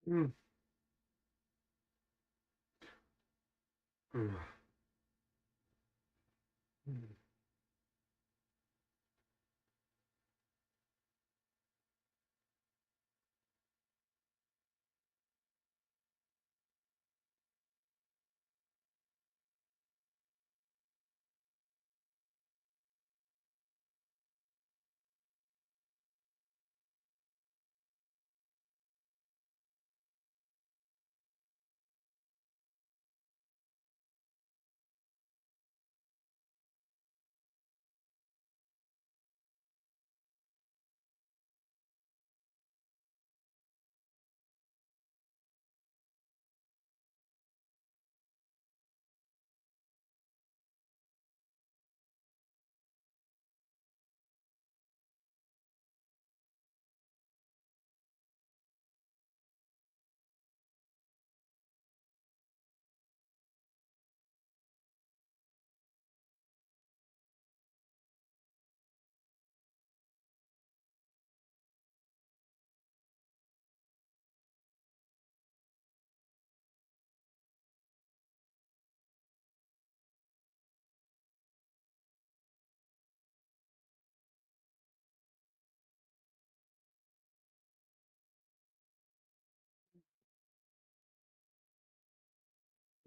S1: Mm. Mm. Mm.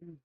S1: Mm.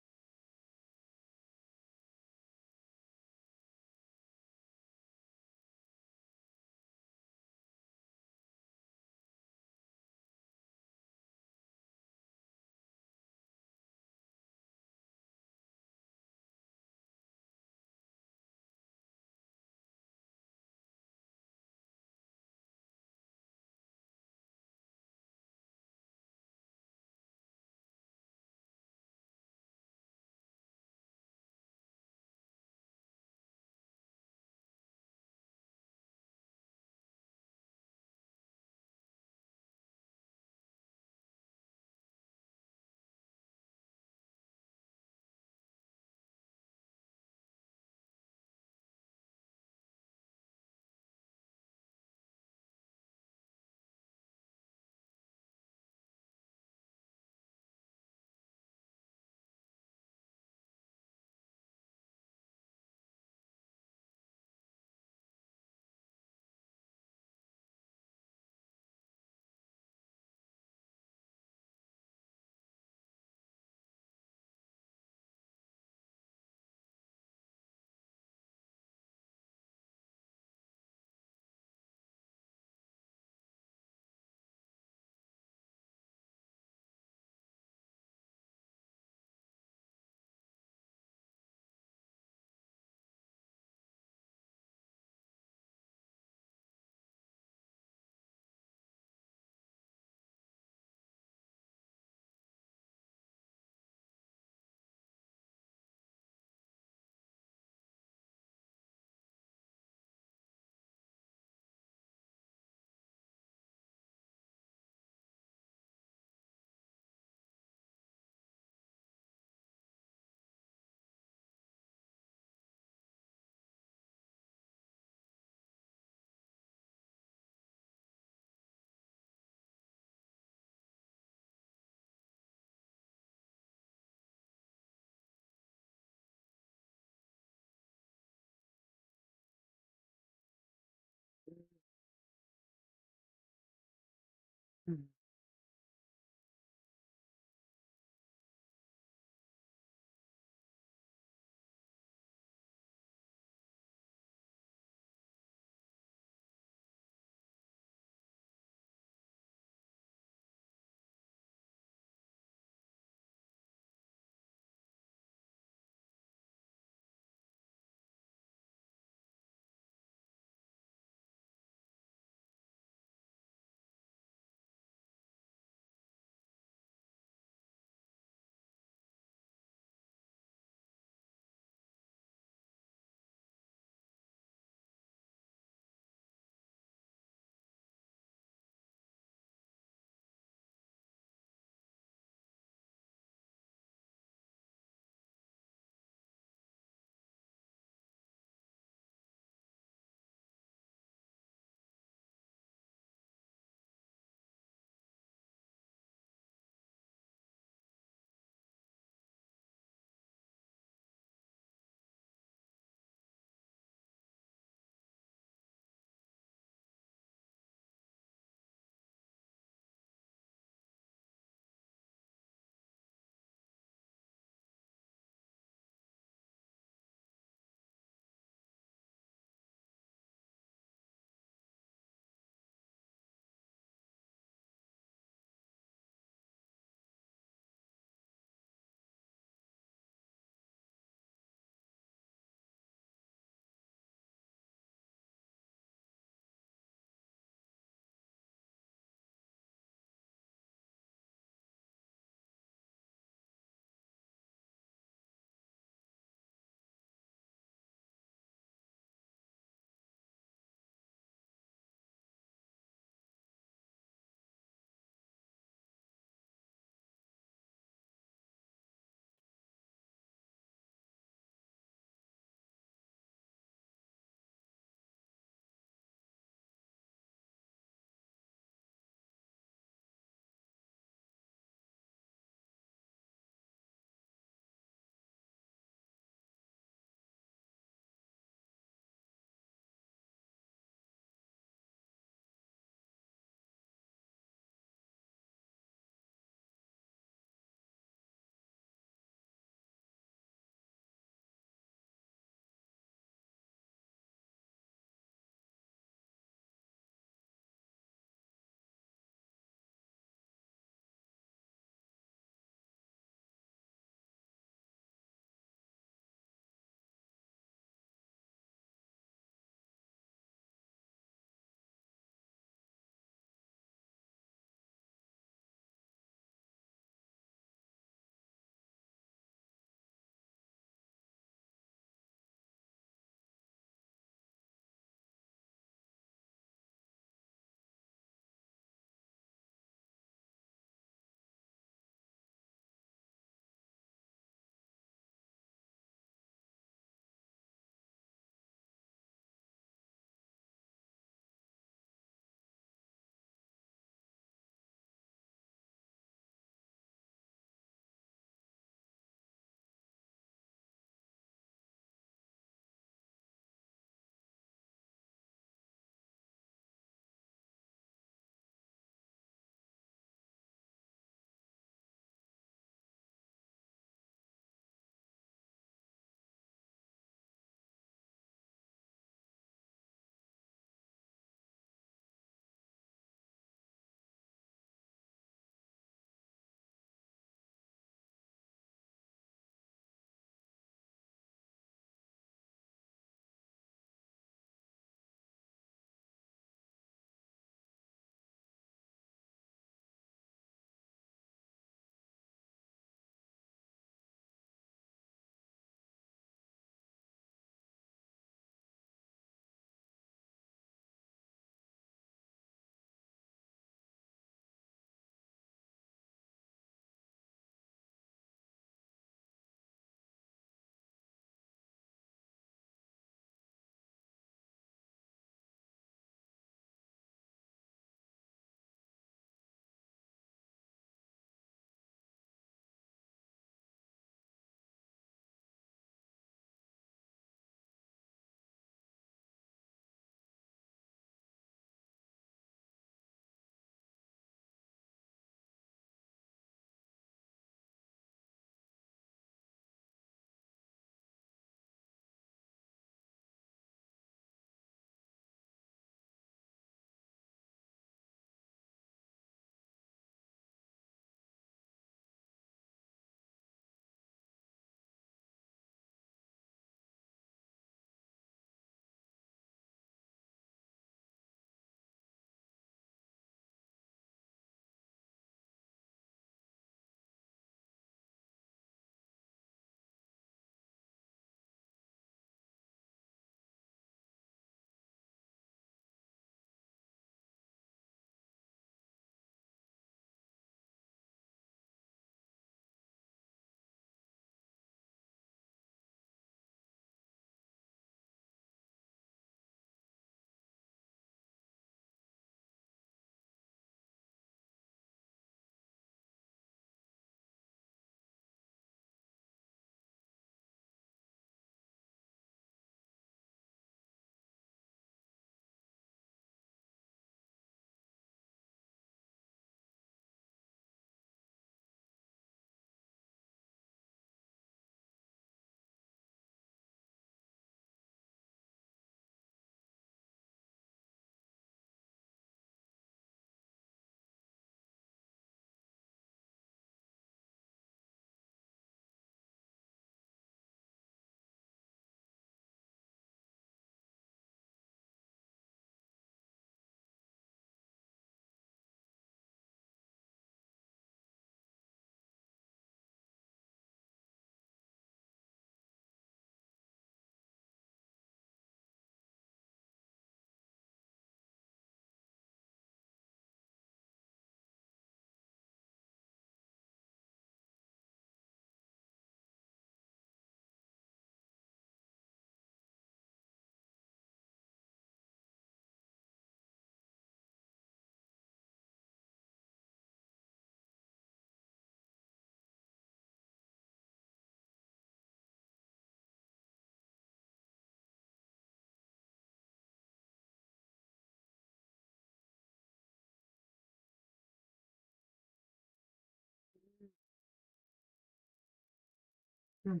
S1: Mm,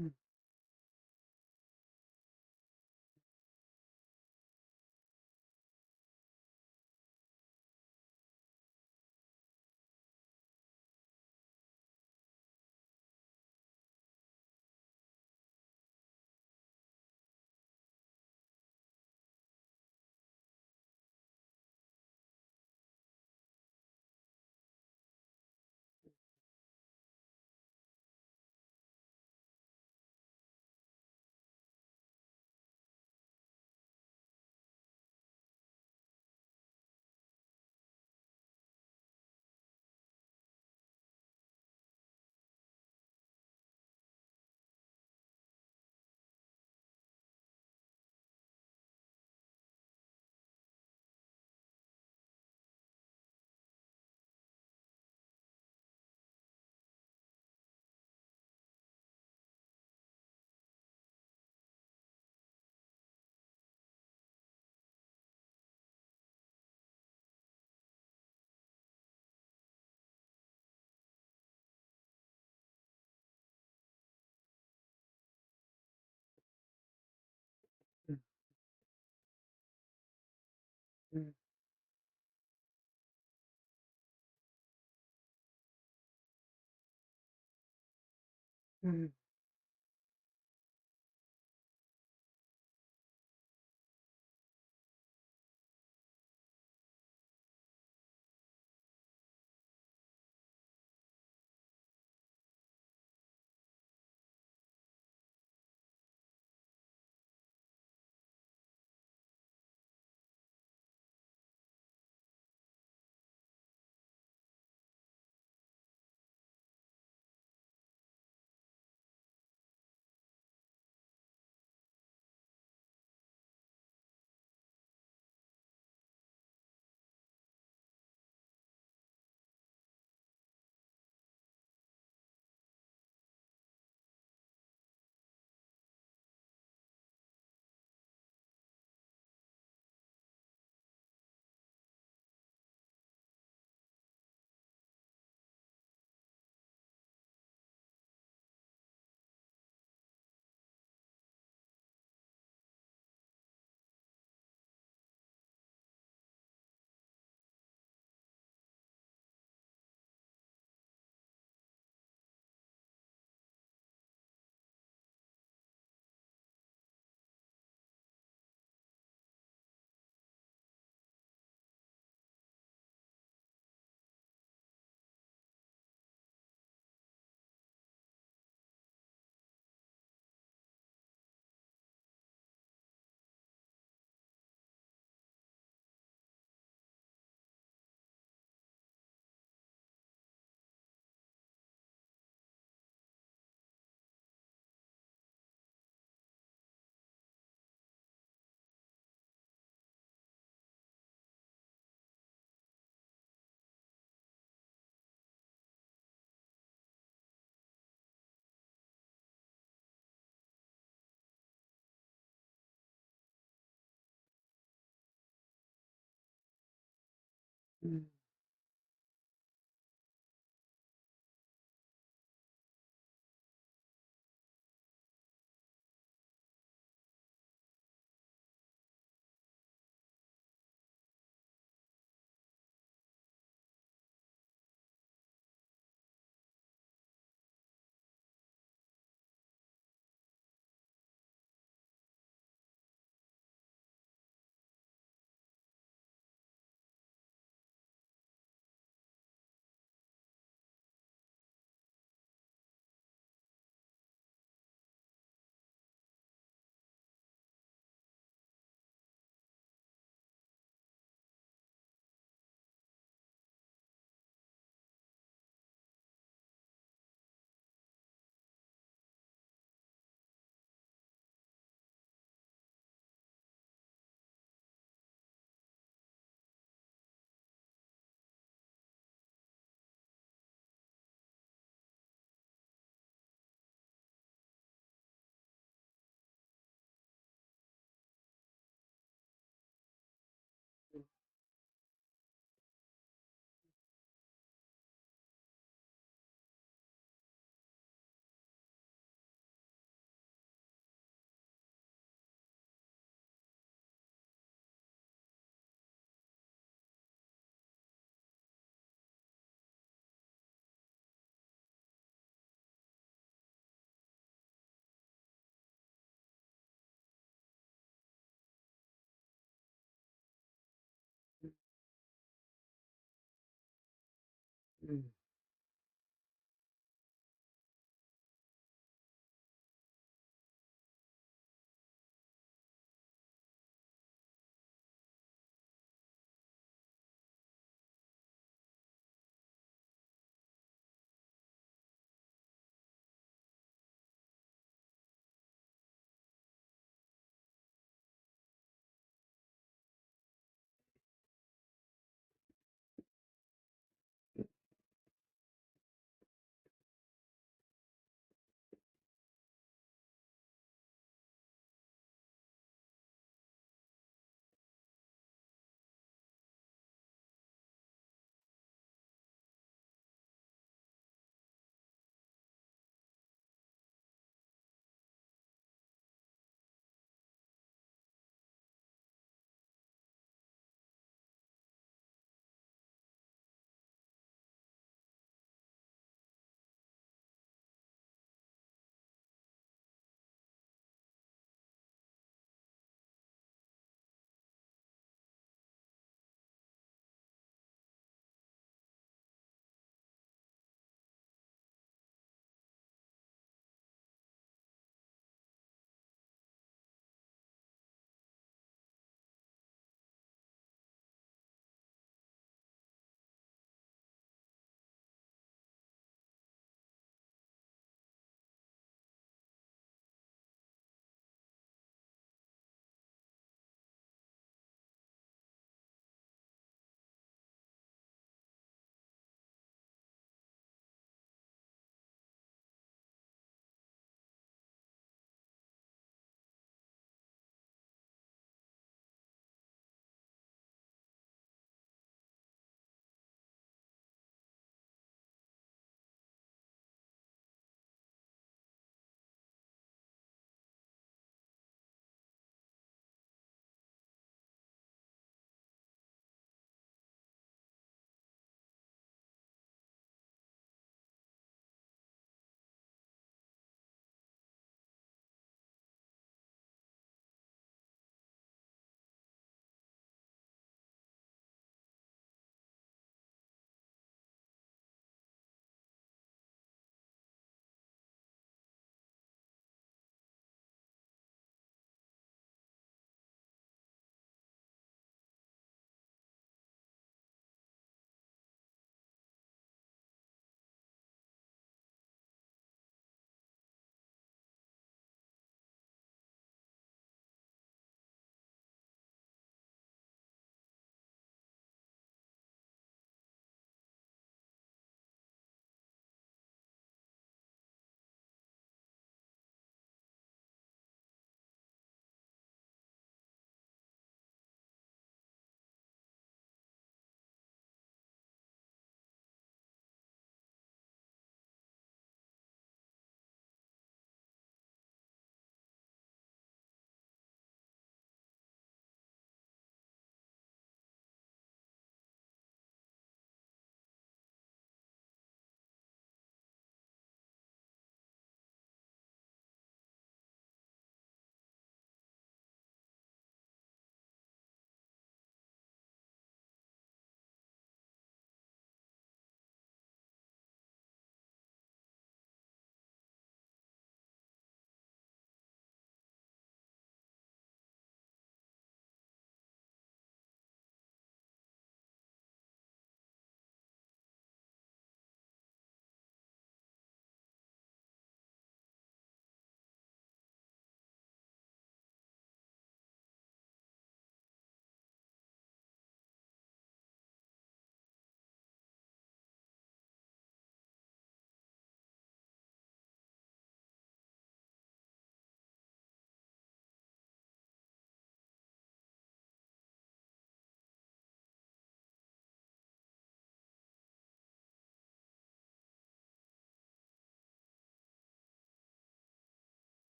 S1: mm, mm, mm, mm, mm. Mm.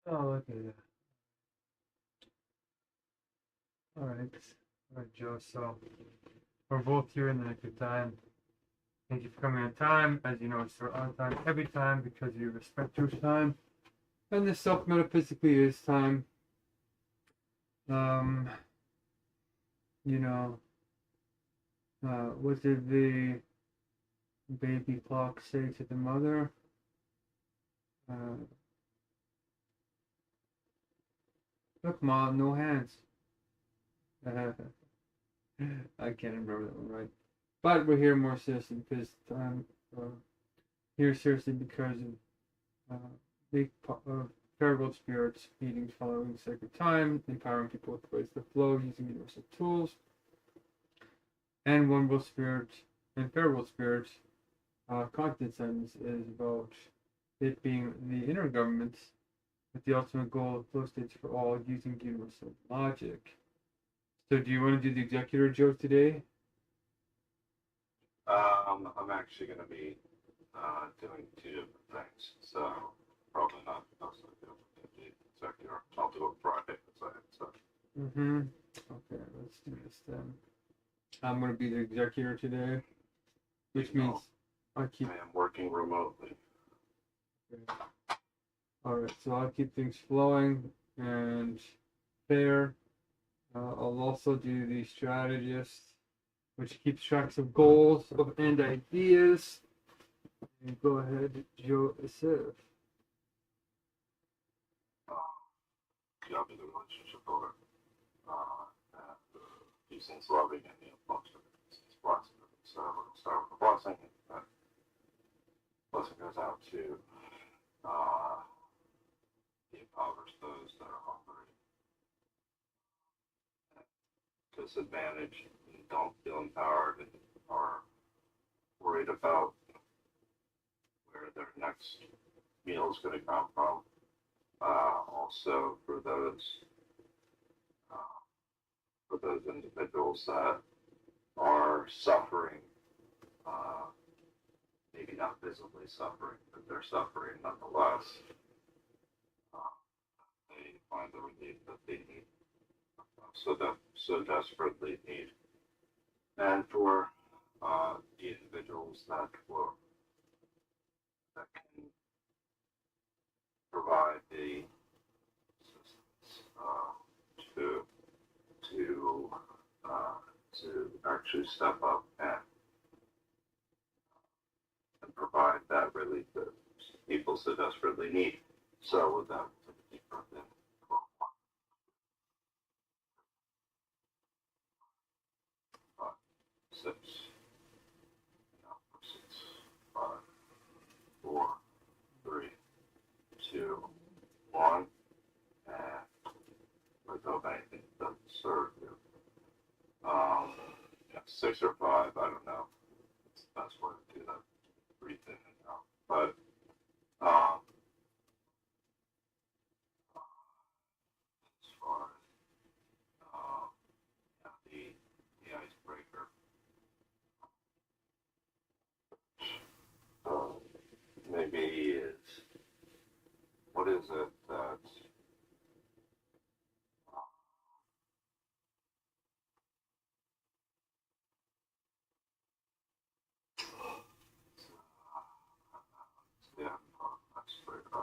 S1: Oh, look at that. All right, Joe. So we're both here in the nick of time. Thank you for coming on time. As you know, it's on time every time because you respect your time. And this self metaphysically is time. You know, what did the baby clock say to the mother? Look, Mom, no hands. I can't remember that one right. But we're here more seriously because here seriously because of big parable spirits, meetings following sacred time, empowering people with ways to flow using universal tools, and one world spirit and parable spirits. Content sentence is about it being the inner government with the ultimate goal of flow states for all using universal logic. So do you want to do the executor joke today?
S4: I'm actually going to be doing two different things, so probably not also do the executor. I'll do it Friday. So.
S1: Okay, let's do this then. I'm going to be the executor today, which means I
S4: am working remotely.
S1: Okay. All right, so I'll keep things flowing and fair. I'll also do the strategist, which keeps tracks of goals and ideas. And go ahead, Joe Isif.
S4: Yeah, I'll be the relationship builder. He seems loving and functional. It's blessing. So we're going to start with the blessing. Blessing goes out to the impoverished, those that are hungry, disadvantaged, and don't feel empowered and are worried about where their next meal is going to come from. Also for those individuals that are suffering, maybe not visibly suffering, but they're suffering nonetheless. They find the relief that they need, so desperately need. And for the individuals that can provide the assistance to actually step up and provide that relief that people so desperately need. So with that, we'll take a deep breath in. 5, 6, out for 6, 5, 4, 3, 2, 1, and let go of anything that doesn't serve you. 6 or 5, I don't know. It's the best way to do that. Breathe in and out. But as far as the icebreaker, maybe is what is it that yeah, icebreaker.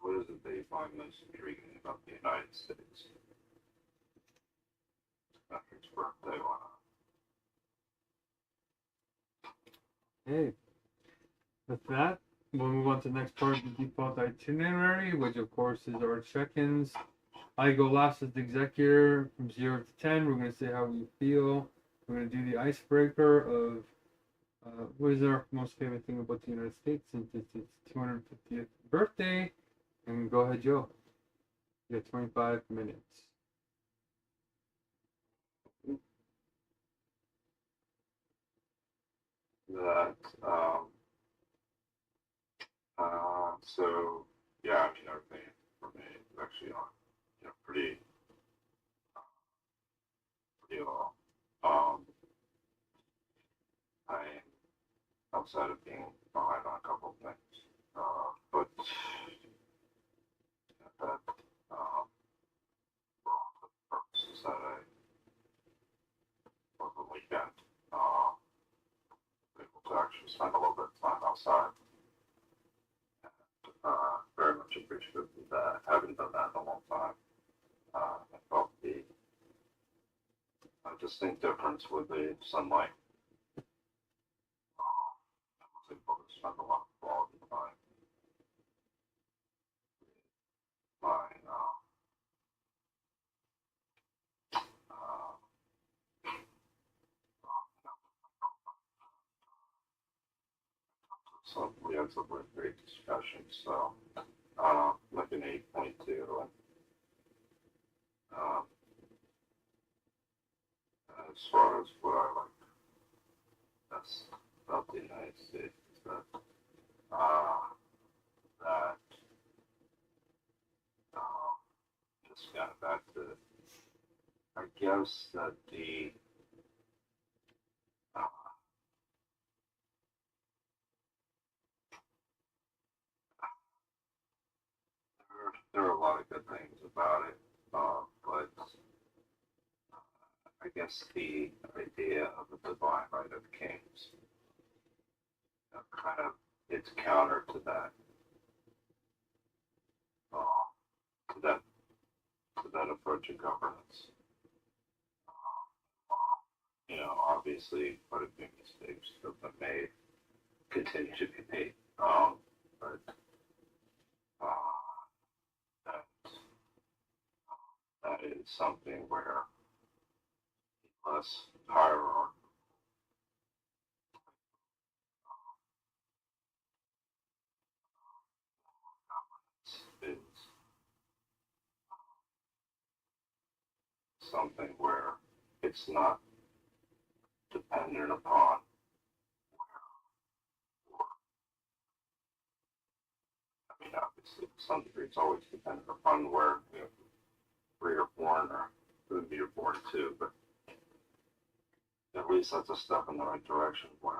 S4: What is it they find most intriguing about the United States? Patrick's birthday, why not?
S1: Hey, with that, we'll move on to the next part of the default itinerary, which of course is our check-ins. I go last as the executor from 0 to 10. We're going to say how we feel. We're going to do the icebreaker of what is our most favorite thing about the United States since it's its 250th birthday. And go ahead, Joe. You have 25 minutes.
S4: That so yeah, I mean everything for me is actually on pretty well. outside of being behind on a couple of things. But that, for all the purposes that I was the weekend, able to actually spend a little bit of time outside. Very much appreciative of that. Haven't done that in a long time. I felt the distinct difference with the sunlight. I was able to spend a lot of quality time. My so we had some really great discussions. So like an 8.2, and as far as what I like, that's about the United States. That that just kind of back to, I guess that the there are a lot of good things about it, but I guess the idea of the divine right of kings kind of it's counter to that, to that to that approach of governance. You know, obviously, quite a few mistakes have been made, continue to be made, but that that is something where less hierarchy is something where it's not dependent upon I mean, obviously, to some degree, it's always dependent upon where you're born or who you're born to, but at least that's a step in the right direction where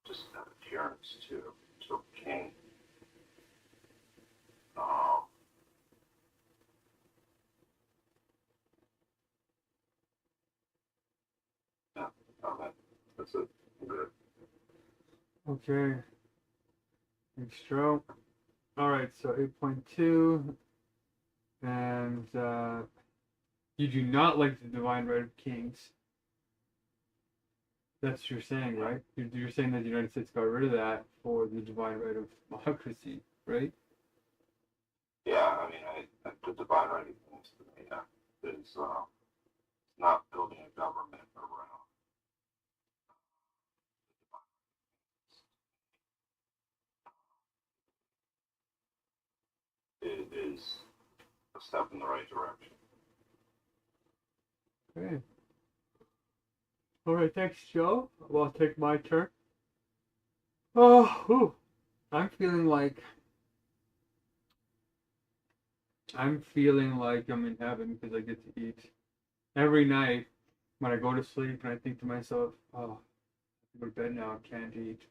S4: just that adherence to a king. Yeah, that's it. Good.
S1: Okay. Thanks, Joe. All right, so 8.2, and you do not like the divine right of kings. That's what you're saying, right? You're saying that the United States got rid of that for the divine right of democracy, right?
S4: Yeah, I mean, the divine right of kings to me is not building a government around. It is a step in the right direction.
S1: Okay. All right, thanks, Joe. Well, I'll take my turn. Oh, I'm feeling like I'm in heaven because I get to eat every night when I go to sleep, and I think to myself, oh, I have to go to bed now. I can't eat.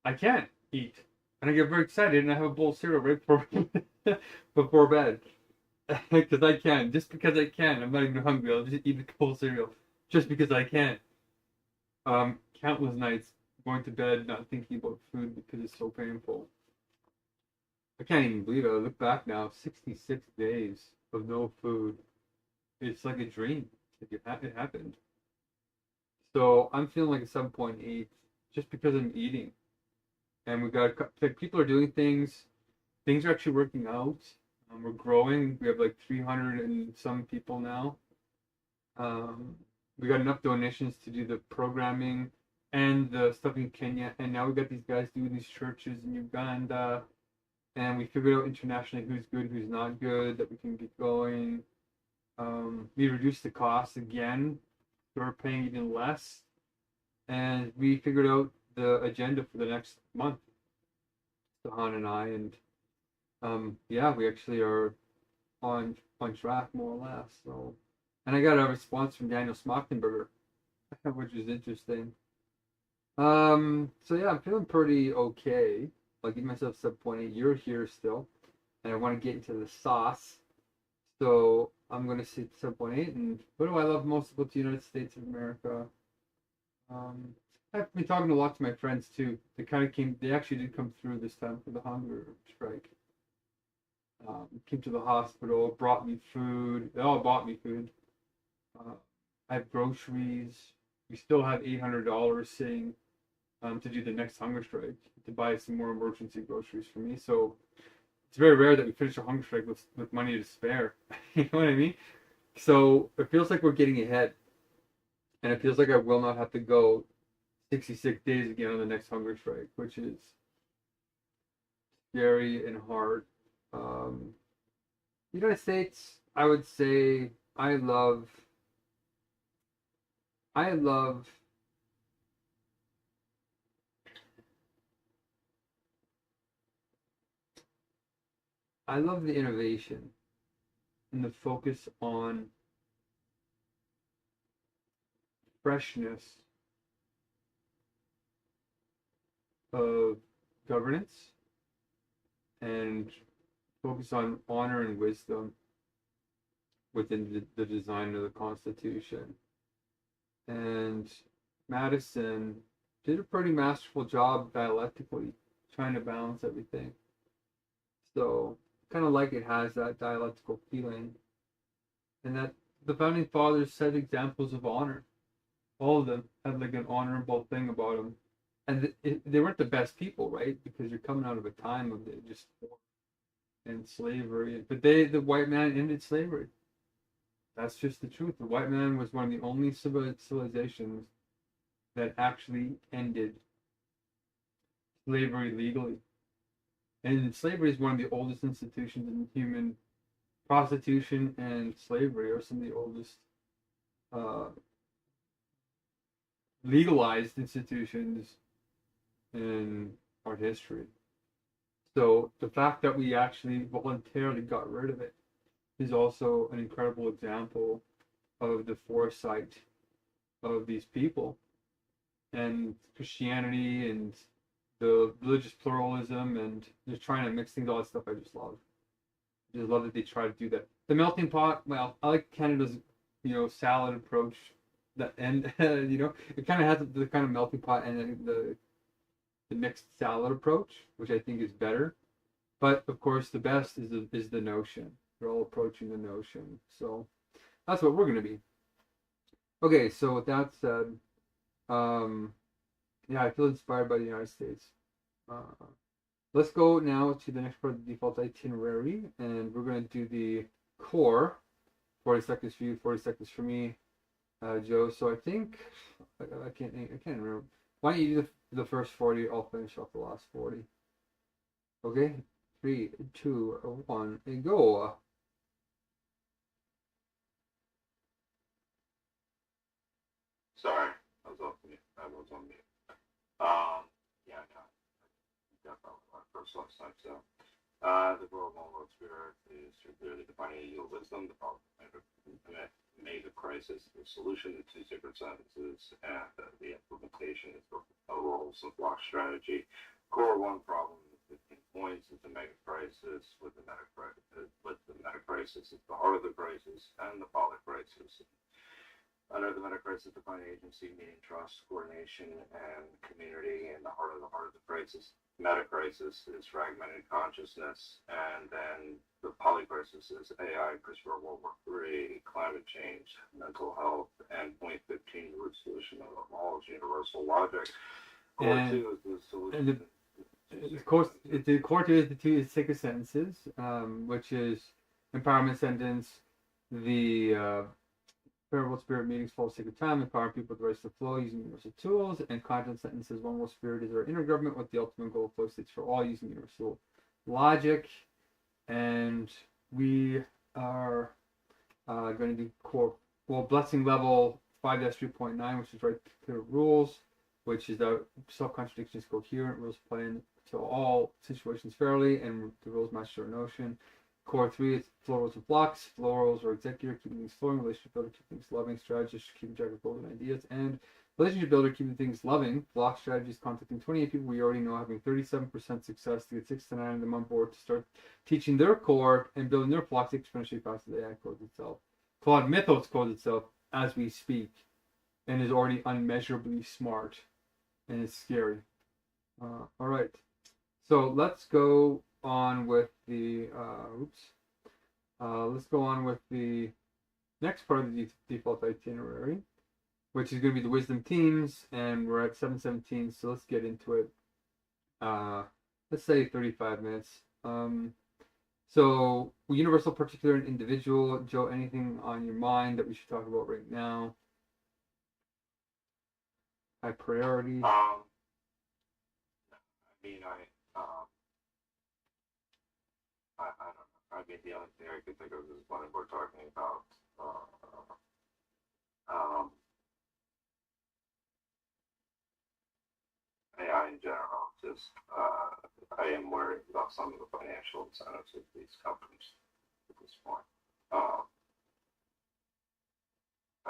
S1: I can't eat, and I get very excited, and I have a bowl of cereal right before before bed because I can. Just because I can, I'm not even hungry. I'll just eat a bowl of cereal just because I can. Countless nights going to bed not thinking about food because it's so painful. I can't even believe it. I look back now, 66 days of no food. It's like a dream. It happened. So I'm feeling like a 7.8 just because I'm eating. And we got like people are doing things. Things are actually working out. We're growing. We have like 300 and some people now. We got enough donations to do the programming and the stuff in Kenya. And now we got these guys doing these churches in Uganda. And we figured out internationally who's good, who's not good, that we can get going. We reduced the cost again. So we're paying even less. And we figured out the agenda for the next month. Han and I, and yeah, we actually are on track more or less. So And I got a response from Daniel Smachtenberger, which is interesting. So yeah, I'm feeling pretty okay. I'll give myself 7.8. You're here still, and I want to get into the sauce. So I'm gonna say 7.8. And what do I love most about the United States of America? I've been talking a lot to my friends too. They actually did come through this time for the hunger strike. Came to the hospital, brought me food. They all bought me food. I have groceries. We still have $800 sitting to do the next hunger strike to buy some more emergency groceries for me. So it's very rare that we finish a hunger strike with money to spare. You know what I mean? So it feels like we're getting ahead, and it feels like I will not have to go 66 days again on the next hunger strike, which is scary and hard. United States, I would say I love the innovation and the focus on freshness of governance and focus on honor and wisdom within the design of the Constitution. And Madison did a pretty masterful job dialectically trying to balance everything. So kind of like it has that dialectical feeling, and that the founding fathers set examples of honor. All of them had like an honorable thing about them, and they weren't the best people, right? Because you're coming out of a time of just war and slavery. But the white man ended slavery. That's just the truth. The white man was one of the only civilizations that actually ended slavery legally. And slavery is one of the oldest institutions in human. Prostitution and slavery are some of the oldest legalized institutions in our history. So the fact that we actually voluntarily got rid of it is also an incredible example of the foresight of these people. And Christianity and the religious pluralism and just trying to mix things, all that stuff I just love. I just love that they try to do that. The melting pot, well, I like Canada's, salad approach. That and it kind of has the kind of melting pot and the mixed salad approach, which I think is better. But of course, the best is the notion. They're all approaching the notion. So that's what we're gonna be. Okay, so with that said, I feel inspired by the United States. Let's go now to the next part of the default itinerary, and we're going to do the core. 40 seconds for you, 40 seconds for me, Joe. So I think I can't remember. Why don't you do the first 40? I'll finish off the last 40. Okay, 3, 2, 1, and go.
S4: Sorry, I was on mute. Yeah, no. Definitely my first last time. So, the world spirit is to clearly defining your wisdom, the problem, Megacrisis, the solution in 2 separate sentences, and the implementation is a roles of block strategy. Core 1 problem with 15 points is the Megacrisis. With the Megacrisis is the heart of the crisis and the polycrisis. Under the Megacrisis, defining agency, meaning trust, coordination, and community in the heart of the crisis. Metacrisis is fragmented consciousness, and then the polycrisis is AI, CRISPR, World War III, climate change, mental health, and point 15, root solution of all universal logic. Core 2 is the solution.
S1: The core 2 is the 2 sacred sentences, which is empowerment sentence, the Perpetual Spirit meetings, full sacred time, empowering people with the rights to flow using universal tools, and content sentences, One World Spirit is our inner government with the ultimate goal of flow states for all using universal logic. And we are going to do core, blessing level 5-3.9, which is right clear rules, which is that self-contradiction is coherent, rules apply to all situations fairly, and the rules match our notion. Core 3 is florals and flocks. Florals are executor, keeping things flowing. Relationship builder, keeping things loving. Strategist, keeping track of golden ideas. And relationship builder, keeping things loving. Flock strategist, contacting 28 people we already know, having 37% success to get 6 to 9 of them on board to start teaching their core and building their flocks exponentially faster than AI codes itself. Claude Mythos codes itself as we speak and is already unmeasurably smart and it's scary. All right. So let's go on with the let's go on with the next part of the default itinerary, which is going to be the wisdom teams, and we're at 7:17. So let's get into it. Let's say 35 minutes. So universal, particular, and individual. Joe, anything on your mind that we should talk about right now? High priority.
S4: I mean, I don't know. I mean, the only thing I could think of is when we're talking about AI in general. Just I am worried about some of the financial incentives of these companies at this point,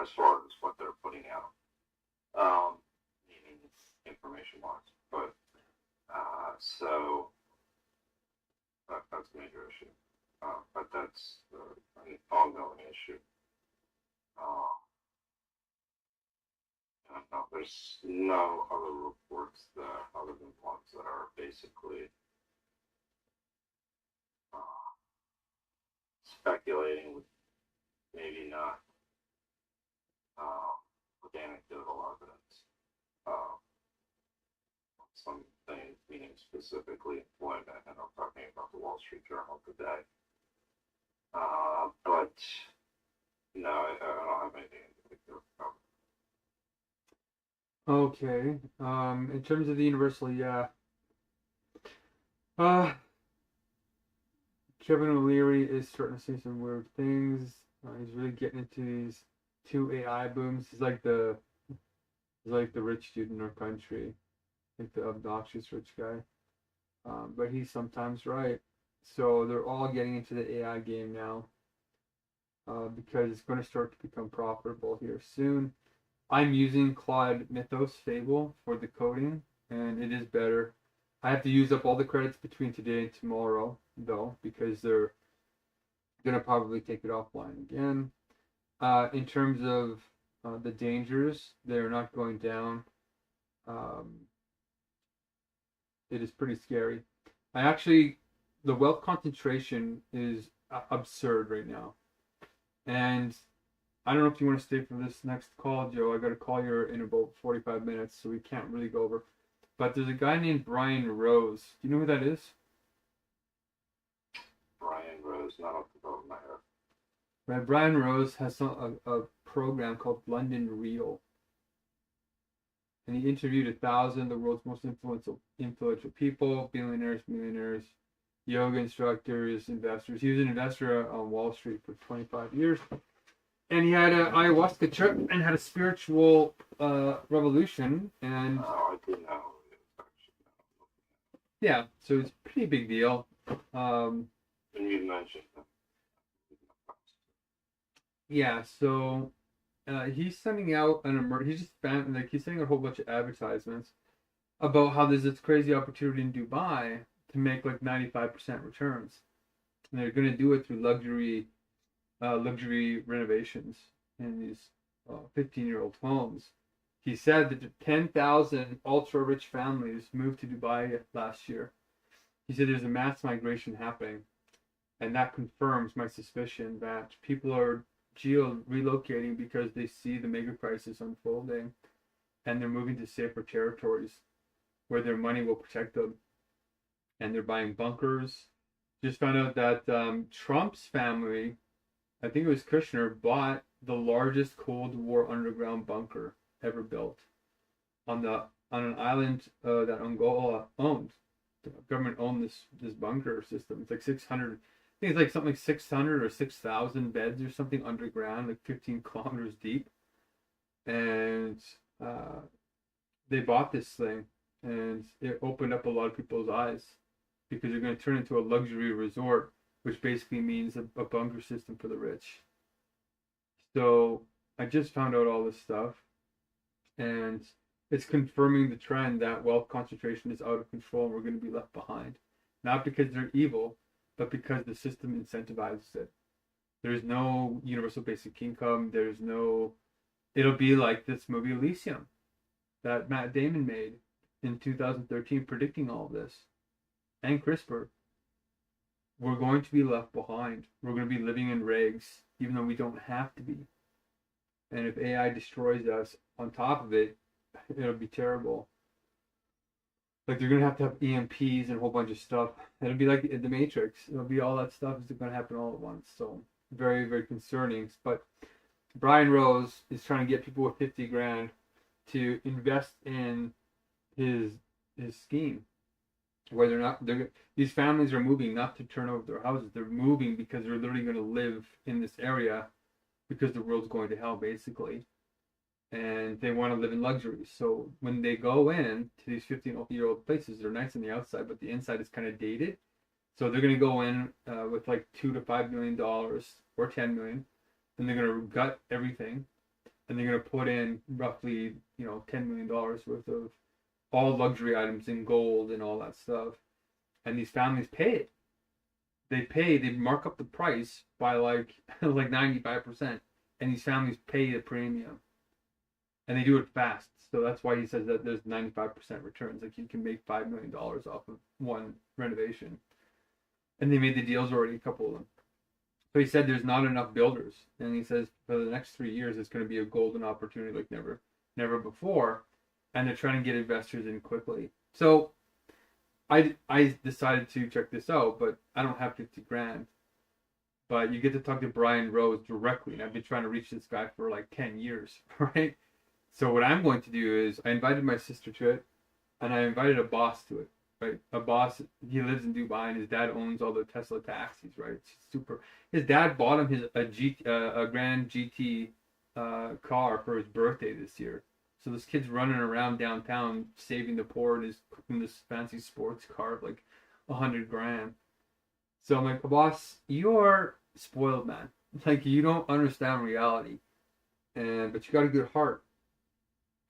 S4: as far as what they're putting out, meaning information-wise. But so that's a major issue. But that's an ongoing issue. I don't know. There's no other reports that, other than ones that are basically speculating with maybe not with anecdotal evidence. Some things, meaning specifically employment, and I'm talking about the Wall Street Journal today. But no, I don't have anything in particular.
S1: Okay. In terms of the universal, yeah. Kevin O'Leary is starting to see some weird things. He's really getting into these 2 AI booms. He's like the rich dude in our country, like the obnoxious rich guy. But he's sometimes right. So they're all getting into the AI game now, because it's going to start to become profitable here soon. I'm using Claude Mythos Fable for the coding, and it is better. I have to use up all the credits between today and tomorrow, though, because they're going to probably take it offline again. In terms of the dangers, they're not going down. It is pretty scary. The wealth concentration is absurd right now. And I don't know if you want to stay for this next call, Joe. I got to call you in about 45 minutes, so we can't really go over. But there's a guy named Brian Rose. Do you know who that is?
S4: Brian Rose, not off the top of my head.
S1: Right, Brian Rose has a program called London Real. And he interviewed 1,000 of the world's most influential people, billionaires, millionaires, yoga instructors, investors. He was an investor on Wall Street for 25 years. And he had an ayahuasca trip and had a spiritual revolution. And
S4: I didn't know.
S1: yeah, so it's a pretty big deal.
S4: And you mentioned that.
S1: Yeah, so he's sending out he's sending out a whole bunch of advertisements about how there's this crazy opportunity in Dubai to make like 95% returns. And they're going to do it through luxury renovations in these 15-year-old homes. He said that 10,000 ultra-rich families moved to Dubai last year. He said there's a mass migration happening, and that confirms my suspicion that people are relocating because they see the Megacrisis unfolding, and they're moving to safer territories where their money will protect them. And they're buying bunkers. Just found out that Trump's family, I think it was Kushner, bought the largest Cold War underground bunker ever built on an island that Angola owned. The government owned this bunker system. It's like 600. I think it's like something like 600 or 6,000 beds or something underground, like 15 kilometers deep. And they bought this thing, and it opened up a lot of people's eyes because they're going to turn into a luxury resort which basically means a bunker system for the rich. So I just found out all this stuff, and it's confirming the trend that wealth concentration is out of control and we're going to be left behind. Not because they're evil, but because the system incentivizes it. There's no universal basic income. There's no. It'll be like this movie Elysium that Matt Damon made in 2013, predicting all of this, and CRISPR. We're going to be left behind. We're going to be living in rags, even though we don't have to be. And if AI destroys us on top of it, it'll be terrible. Like they're gonna have to have EMPs and a whole bunch of stuff. It'll be like the Matrix. It'll be all that stuff is gonna happen all at once. So very, very concerning. But Brian Rose is trying to get people with 50 grand to invest in his scheme. Whether or not these families are moving not to turn over their houses, they're moving because they're literally going to live in this area because the world's going to hell basically, and they want to live in luxury. So when they go in to these 15-year-old places, they're nice on the outside, but the inside is kind of dated. So they're going to go in with like $2 to $5 million or 10 million, and they're going to gut everything, and they're going to put in roughly $10 million worth of all luxury items in gold and all that stuff. And these families pay it. They mark up the price by like 95%. And these families pay the premium. And they do it fast. So that's why he says that there's 95% returns. Like you can make $5 million off of one renovation. And they made the deals already, a couple of them. So he said there's not enough builders. And he says for the next 3 years, it's going to be a golden opportunity like never before. And they're trying to get investors in quickly. So I decided to check this out, but I don't have 50 grand. But you get to talk to Brian Rose directly, and I've been trying to reach this guy for like 10 years, right? So what I'm going to do is I invited my sister to it, and I invited a boss to it, right? A boss, he lives in Dubai, and his dad owns all the Tesla taxis, right? It's super. His dad bought him a Grand GT car for his birthday this year. So this kid's running around downtown saving the poor and is in this fancy sports car of like 100 grand. So I'm like, boss, you're spoiled, man. Like you don't understand reality, but you got a good heart.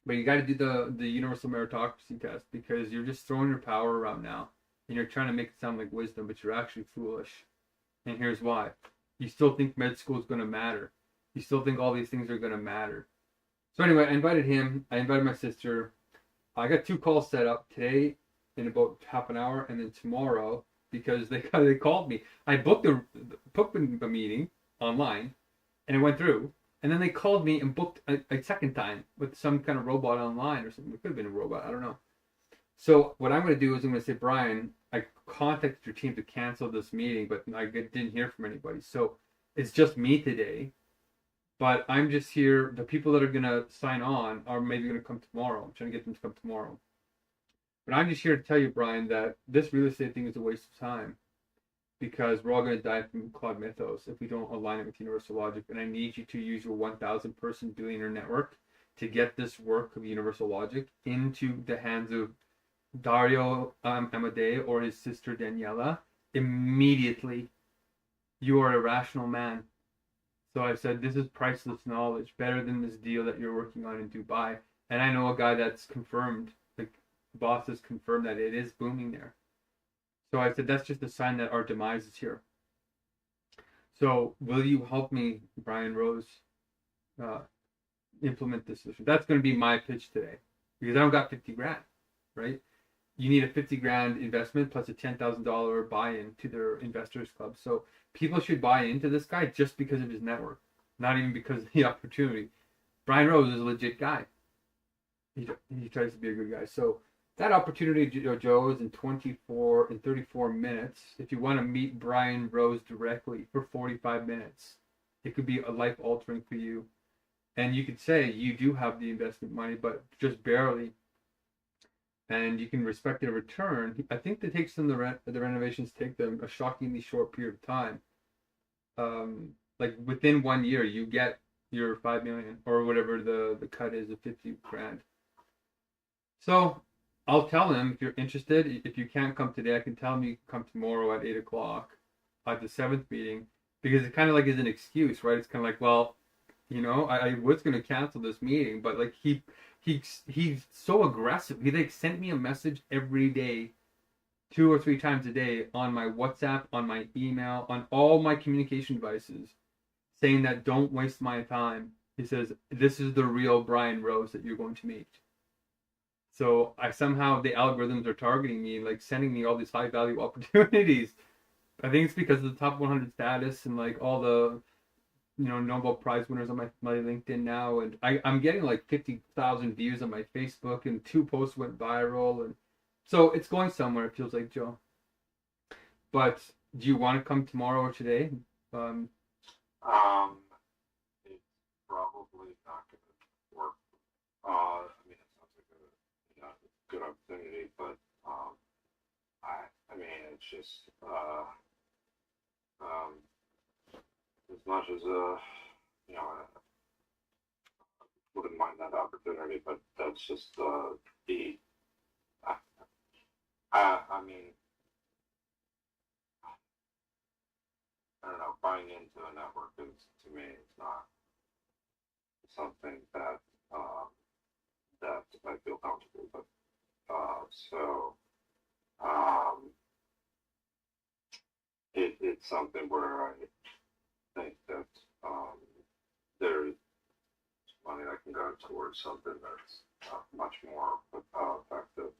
S1: But you got to do the universal meritocracy test because you're just throwing your power around now, and you're trying to make it sound like wisdom, but you're actually foolish. And here's why: you still think med school is going to matter. You still think all these things are going to matter. So anyway, I invited him. I invited my sister. I got 2 calls set up today in about half an hour, and then tomorrow because they called me. I booked a meeting online, and it went through. And then they called me and booked a second time with some kind of robot online or something. It could have been a robot. I don't know. So what I'm going to do is I'm going to say, Brian, I contacted your team to cancel this meeting, but I didn't hear from anybody. So it's just me today. But I'm just here. The people that are going to sign on are maybe going to come tomorrow. I'm trying to get them to come tomorrow. But I'm just here to tell you, Brian, that this real estate thing is a waste of time because we're all going to die from cloud mythos if we don't align it with universal logic. And I need you to use your 1,000 person billionaire network to get this work of universal logic into the hands of Dario Amodei or his sister Daniela immediately. You are a rational man. So I said, this is priceless knowledge, better than this deal that you're working on in Dubai. And I know a guy that's confirmed, like boss has confirmed that it is booming there. So I said, that's just a sign that our demise is here. So will you help me, Brian Rose, implement this solution? That's going to be my pitch today because I don't got 50 grand, right? You need a 50 grand investment plus a $10,000 buy-in to their investors club. So people should buy into this guy just because of his network, not even because of the opportunity. Brian Rose is a legit guy. He tries to be a good guy. So that opportunity, Joe, is in 24 and 34 minutes. If you want to meet Brian Rose directly for 45 minutes, it could be a life altering for you. And you could say you do have the investment money, but just barely. And you can expect a return. I think it takes them the renovations take them a shockingly short period of time. Like within 1 year, you get your 5 million or whatever the cut is of 50 grand. So I'll tell him if you're interested. If you can't come today, I can tell him you can come tomorrow at 8 o'clock. at the 7th meeting, because it kind of like is an excuse, right? It's kind of like, well, I was going to cancel this meeting, but like he's so aggressive. He like sent me a message every day, 2 or 3 times a day, on my WhatsApp, on my email, on all my communication devices, saying that don't waste my time. He says, this is the real Brian Rose that you're going to meet. So the algorithms are targeting me, like sending me all these high value opportunities. I think it's because of the top 100 status and like all the Nobel Prize winners on my LinkedIn now, and I'm getting like 50,000 views on my Facebook, and 2 posts went viral, and so it's going somewhere. It feels like, Joe. But do you want to come tomorrow or today?
S4: It's probably not going to work. I mean, it sounds like a good opportunity, but I mean, it's just as much as I wouldn't mind that opportunity, but that's just the I mean, I don't know, buying into a network is, to me, it's not something that that I feel comfortable with. So it's something where I think that there's money that can go towards something that's much more effective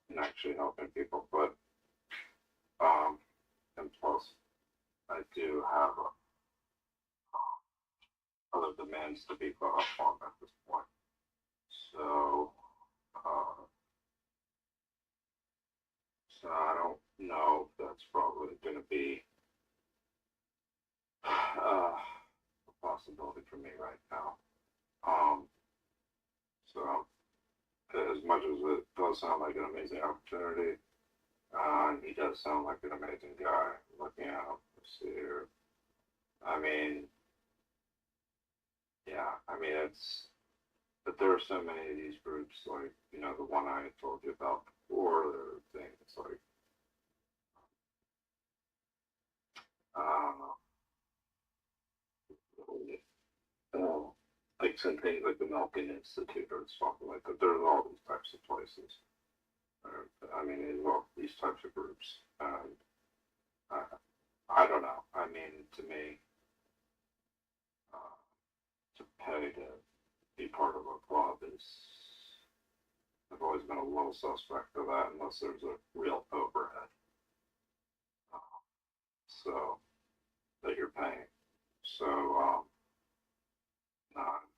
S4: in actually helping people. But and plus, I do have other demands to be caught up on at this point. So so I don't know if that's probably going to be a possibility for me right now. So as much as it does sound like an amazing opportunity, he does sound like an amazing guy. Looking at him this year, I mean, yeah, I mean but there are so many of these groups, like the one I told you about before. The thing, it's like like some things like the Milken Institute or something like that. There's all these types of places. I mean, there's all these types of groups, and I don't know. I mean, to me, to pay to be part of a club is, I've always been a little suspect of that unless there's a real overhead. So that you're paying. So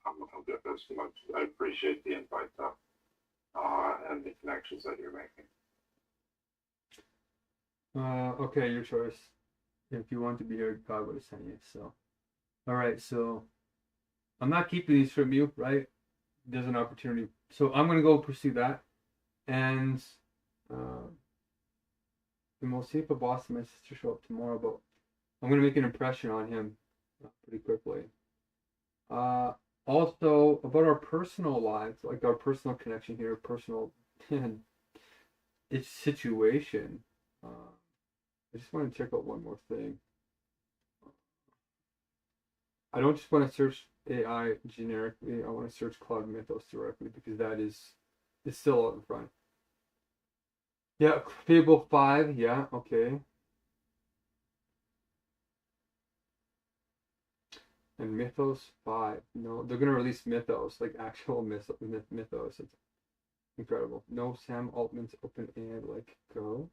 S4: I'm good as much. I appreciate the invite though, and the connections that you're making.
S1: Okay, your choice. If you want to be here, God would have sent you. So, all right. So, I'm not keeping these from you, right? There's an opportunity, so I'm gonna go pursue that, and we'll see if a boss and my sister show up tomorrow. But I'm gonna make an impression on him pretty quickly. Also about our personal lives, like our personal connection here, personal it's situation. I just want to check out one more thing. I don't just want to search AI generically. I want to search Cloud Mythos directly, because that is still out in front. Yeah, Fable 5. Yeah, okay. And Mythos 5. No, they're gonna release Mythos, like actual Mythos. It's incredible. No, Sam Altman's OpenAI. Like, go.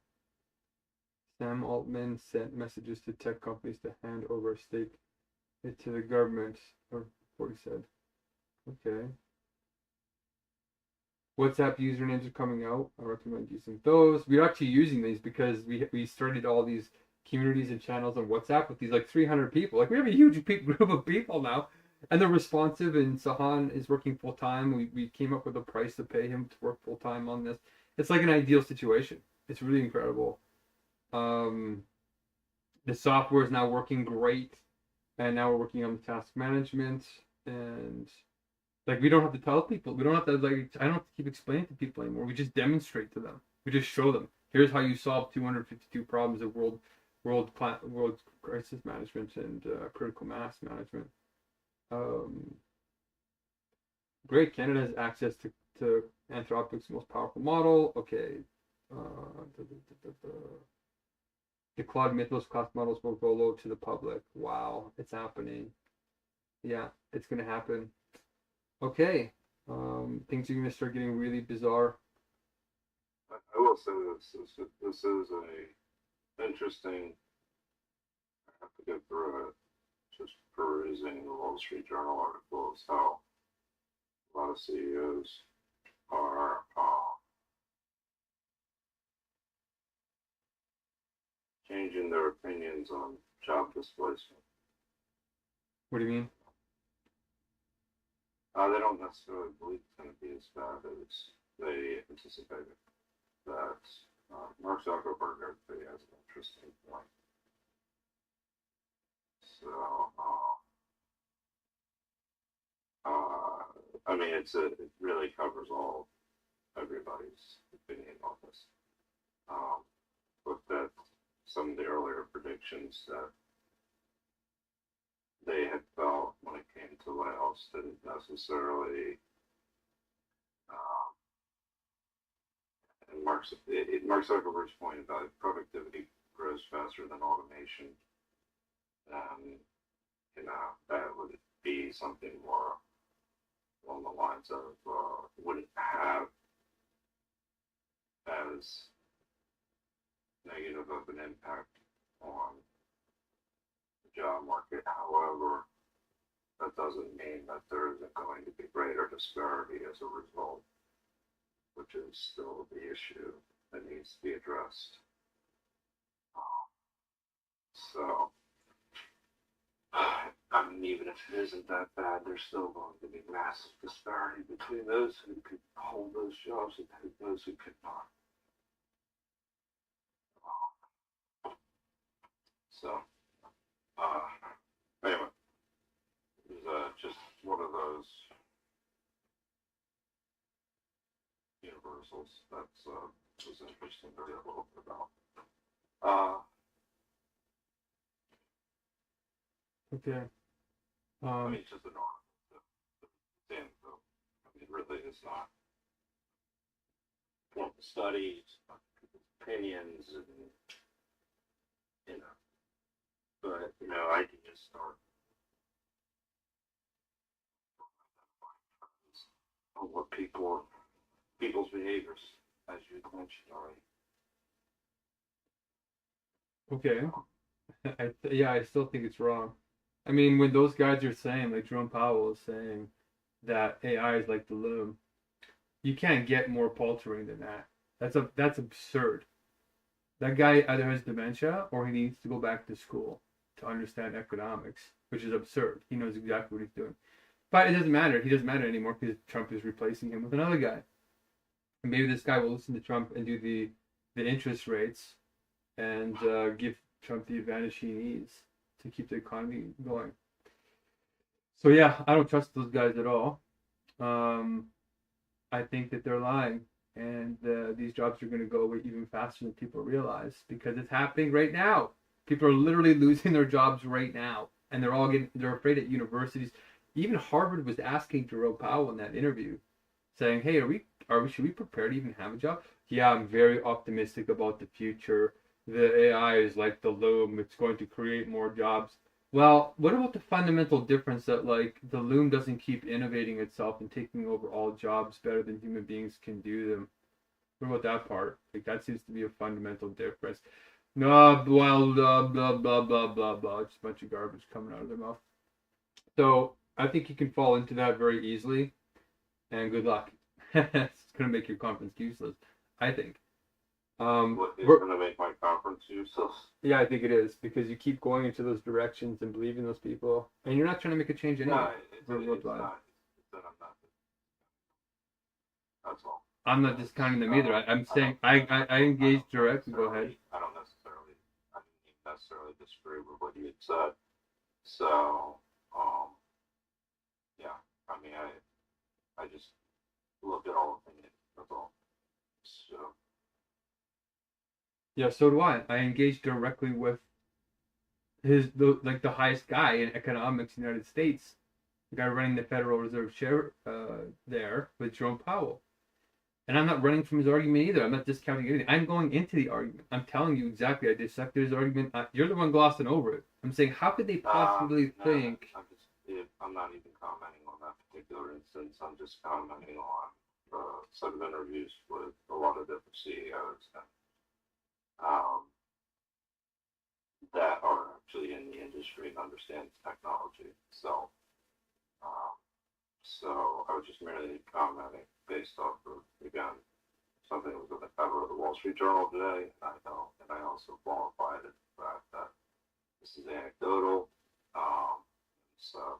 S1: Sam Altman sent messages to tech companies to hand over a stake to the government, or what he said. Okay. WhatsApp usernames are coming out. I recommend using those. We're actually using these because we started all these communities and channels on WhatsApp with these like 300 people. Like, we have a huge group of people now, and they're responsive. And Sahan is working full time. We came up with a price to pay him to work full time on this. It's like an ideal situation. It's really incredible. The software is now working great, and now we're working on the task management, and like, we don't have to tell people. We don't have to, like, I don't have to keep explaining to people anymore. We just demonstrate to them. We just show them. Here's how you solve 252 problems of world world crisis management and critical mass management. Great. Canada has access to Anthropic's most powerful model. Okay. The Claude Mythos class models will roll out to the public. Wow, it's happening. Yeah, it's gonna happen. Okay. Things are gonna start getting really bizarre.
S4: I will say this is a interesting. I have to go through it. Just perusing the Wall Street Journal articles, how a lot of CEOs are changing their opinions on job displacement.
S1: What do you mean?
S4: They don't necessarily believe it's going to be as bad as they anticipated. That Mark Zuckerberg actually has an interesting point. So, I mean, it really covers everybody's opinion on this. But that some of the earlier predictions that they had felt when it came to layoffs didn't necessarily. And Mark Zuckerberg's point about productivity grows faster than automation. That would be something more along the lines of wouldn't have as negative of an impact on the job market. However, that doesn't mean that there isn't going to be greater disparity as a result, which is still the issue that needs to be addressed. So, I mean, even if it isn't that bad, there's still going to be massive disparity between those who could hold those jobs and those who could not. So, anyway, it was just one of those universals that's was interesting to read a little bit about.
S1: Okay.
S4: I mean, it's just an article. I mean, really, it's not formal studies, opinions, and but ideas start on what people's behaviors, as you mentioned already.
S1: Okay. I still think it's wrong. I mean, when those guys are saying, like Jerome Powell is saying, that AI is like the loom, you can't get more paltering than that. That's absurd. That guy either has dementia or he needs to go back to school to understand economics, which is absurd. He knows exactly what he's doing. But it doesn't matter. He doesn't matter anymore because Trump is replacing him with another guy. And maybe this guy will listen to Trump and do the interest rates and give Trump the advantage he needs to keep the economy going. So yeah, I don't trust those guys at all. I think that they're lying, and these jobs are going to go away even faster than people realize because it's happening right now. People are literally losing their jobs right now, and they're afraid at universities. Even Harvard was asking Jerome Powell in that interview, saying, "Hey, should we prepare to even have a job?" Yeah, I'm very optimistic about the future. The AI is like the loom; it's going to create more jobs. Well, what about the fundamental difference that like the loom doesn't keep innovating itself and taking over all jobs better than human beings can do them? What about that part? Like that seems to be a fundamental difference. No, blah blah blah blah blah blah blah. Just a bunch of garbage coming out of their mouth. So I think you can fall into that very easily, and good luck. It's gonna make your conference useless, I think.
S4: What is going to make my conference useless?
S1: Yeah, I think it is because you keep going into those directions and believing those people, and you're not trying to make a change anyway.
S4: No, it's not. It's that I'm not. That's all.
S1: I'm not discounting them either. I'm saying I engage directly. Go ahead.
S4: I didn't necessarily disagree with what you had said. So, yeah. I mean, I just look at all opinions. That's all. So.
S1: Yeah, so do I. I engage directly with like the highest guy in economics in the United States, the guy running the Federal Reserve chair there with Jerome Powell. And I'm not running from his argument either. I'm not discounting anything. I'm going into the argument. I'm telling you exactly. I dissected his argument. You're the one glossing over it. I'm saying, how could they possibly think?
S4: I'm not even commenting on that particular instance. I'm just commenting on a set of interviews with a lot of different CEOs that are actually in the industry and understand technology. So I was just merely commenting based off of, again, something that was on the cover of the Wall Street Journal today, and I also qualified it, the fact that this is anecdotal. So,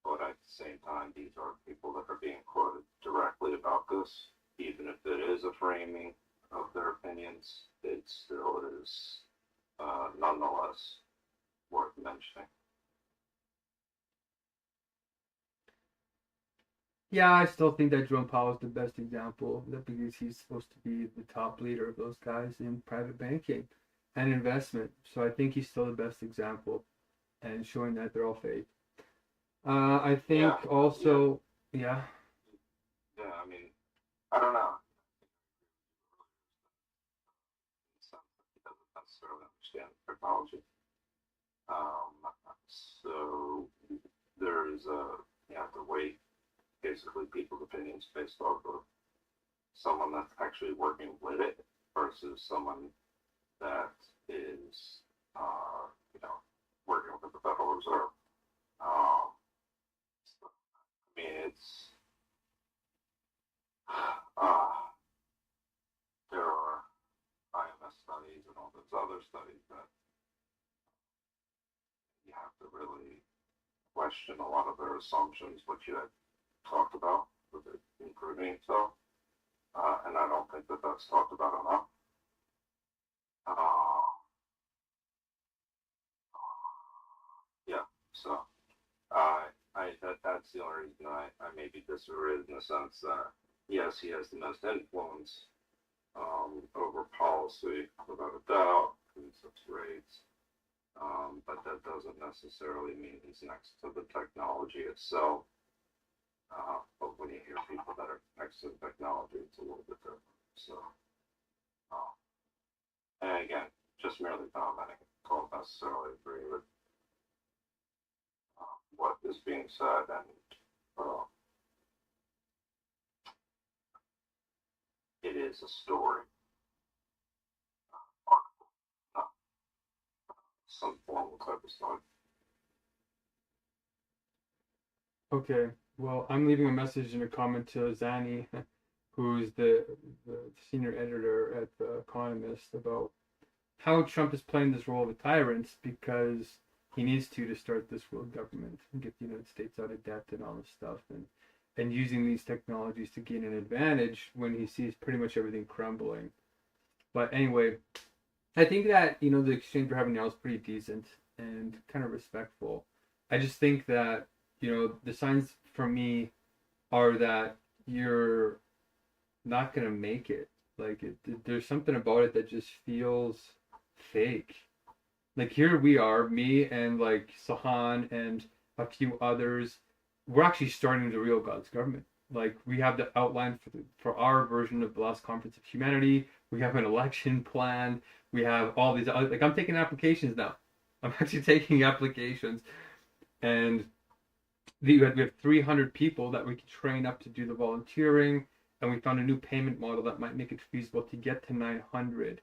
S4: but at the same time, these are people that are being quoted directly about this. Even if it is a framing of their opinions, it still is nonetheless worth mentioning.
S1: Yeah, I still think that Jerome Powell is the best example, because he's supposed to be the top leader of those guys in private banking and investment. So I think he's still the best example, and showing that they're all fake. I think also, yeah.
S4: Yeah, I mean, I don't know. He doesn't necessarily understand technology. So there's you have to weigh basically people's opinions based off of someone that's actually working with it versus someone that is, working with the Federal Reserve. So, I mean, it's there are IMS studies and all those other studies that you have to really question a lot of their assumptions, what you had talked about with it improving itself. And I don't think that that's talked about enough. Yeah, so that's the only reason I maybe disagree in the sense that yes, he has the most influence over policy without a doubt, because of rates. But that doesn't necessarily mean he's next to the technology itself. But when you hear people that are next to the technology, it's a little bit different. So, and again, just merely commenting, don't necessarily agree with what is being said, and it is a story, not some formal type of story.
S1: Okay, well, I'm leaving a message in a comment to Zani, who's the senior editor at The Economist, about how Trump is playing this role of a tyrant, because he needs to start this world government and get the United States out of debt and all this stuff, and using these technologies to gain an advantage when he sees pretty much everything crumbling. But anyway, I think that, the exchange we're having now is pretty decent and kind of respectful. I just think that, the signs for me are that you're not going to make it. Like, there's something about it that just feels fake. Like, here we are, me and like Sahan and a few others, we're actually starting the real God's government. Like, we have the outline for our version of the last Conference of Humanity. We have an election plan. We have all these, like, I'm taking applications now. I'm actually taking applications, and we have 300 people that we can train up to do the volunteering, and we found a new payment model that might make it feasible to get to 900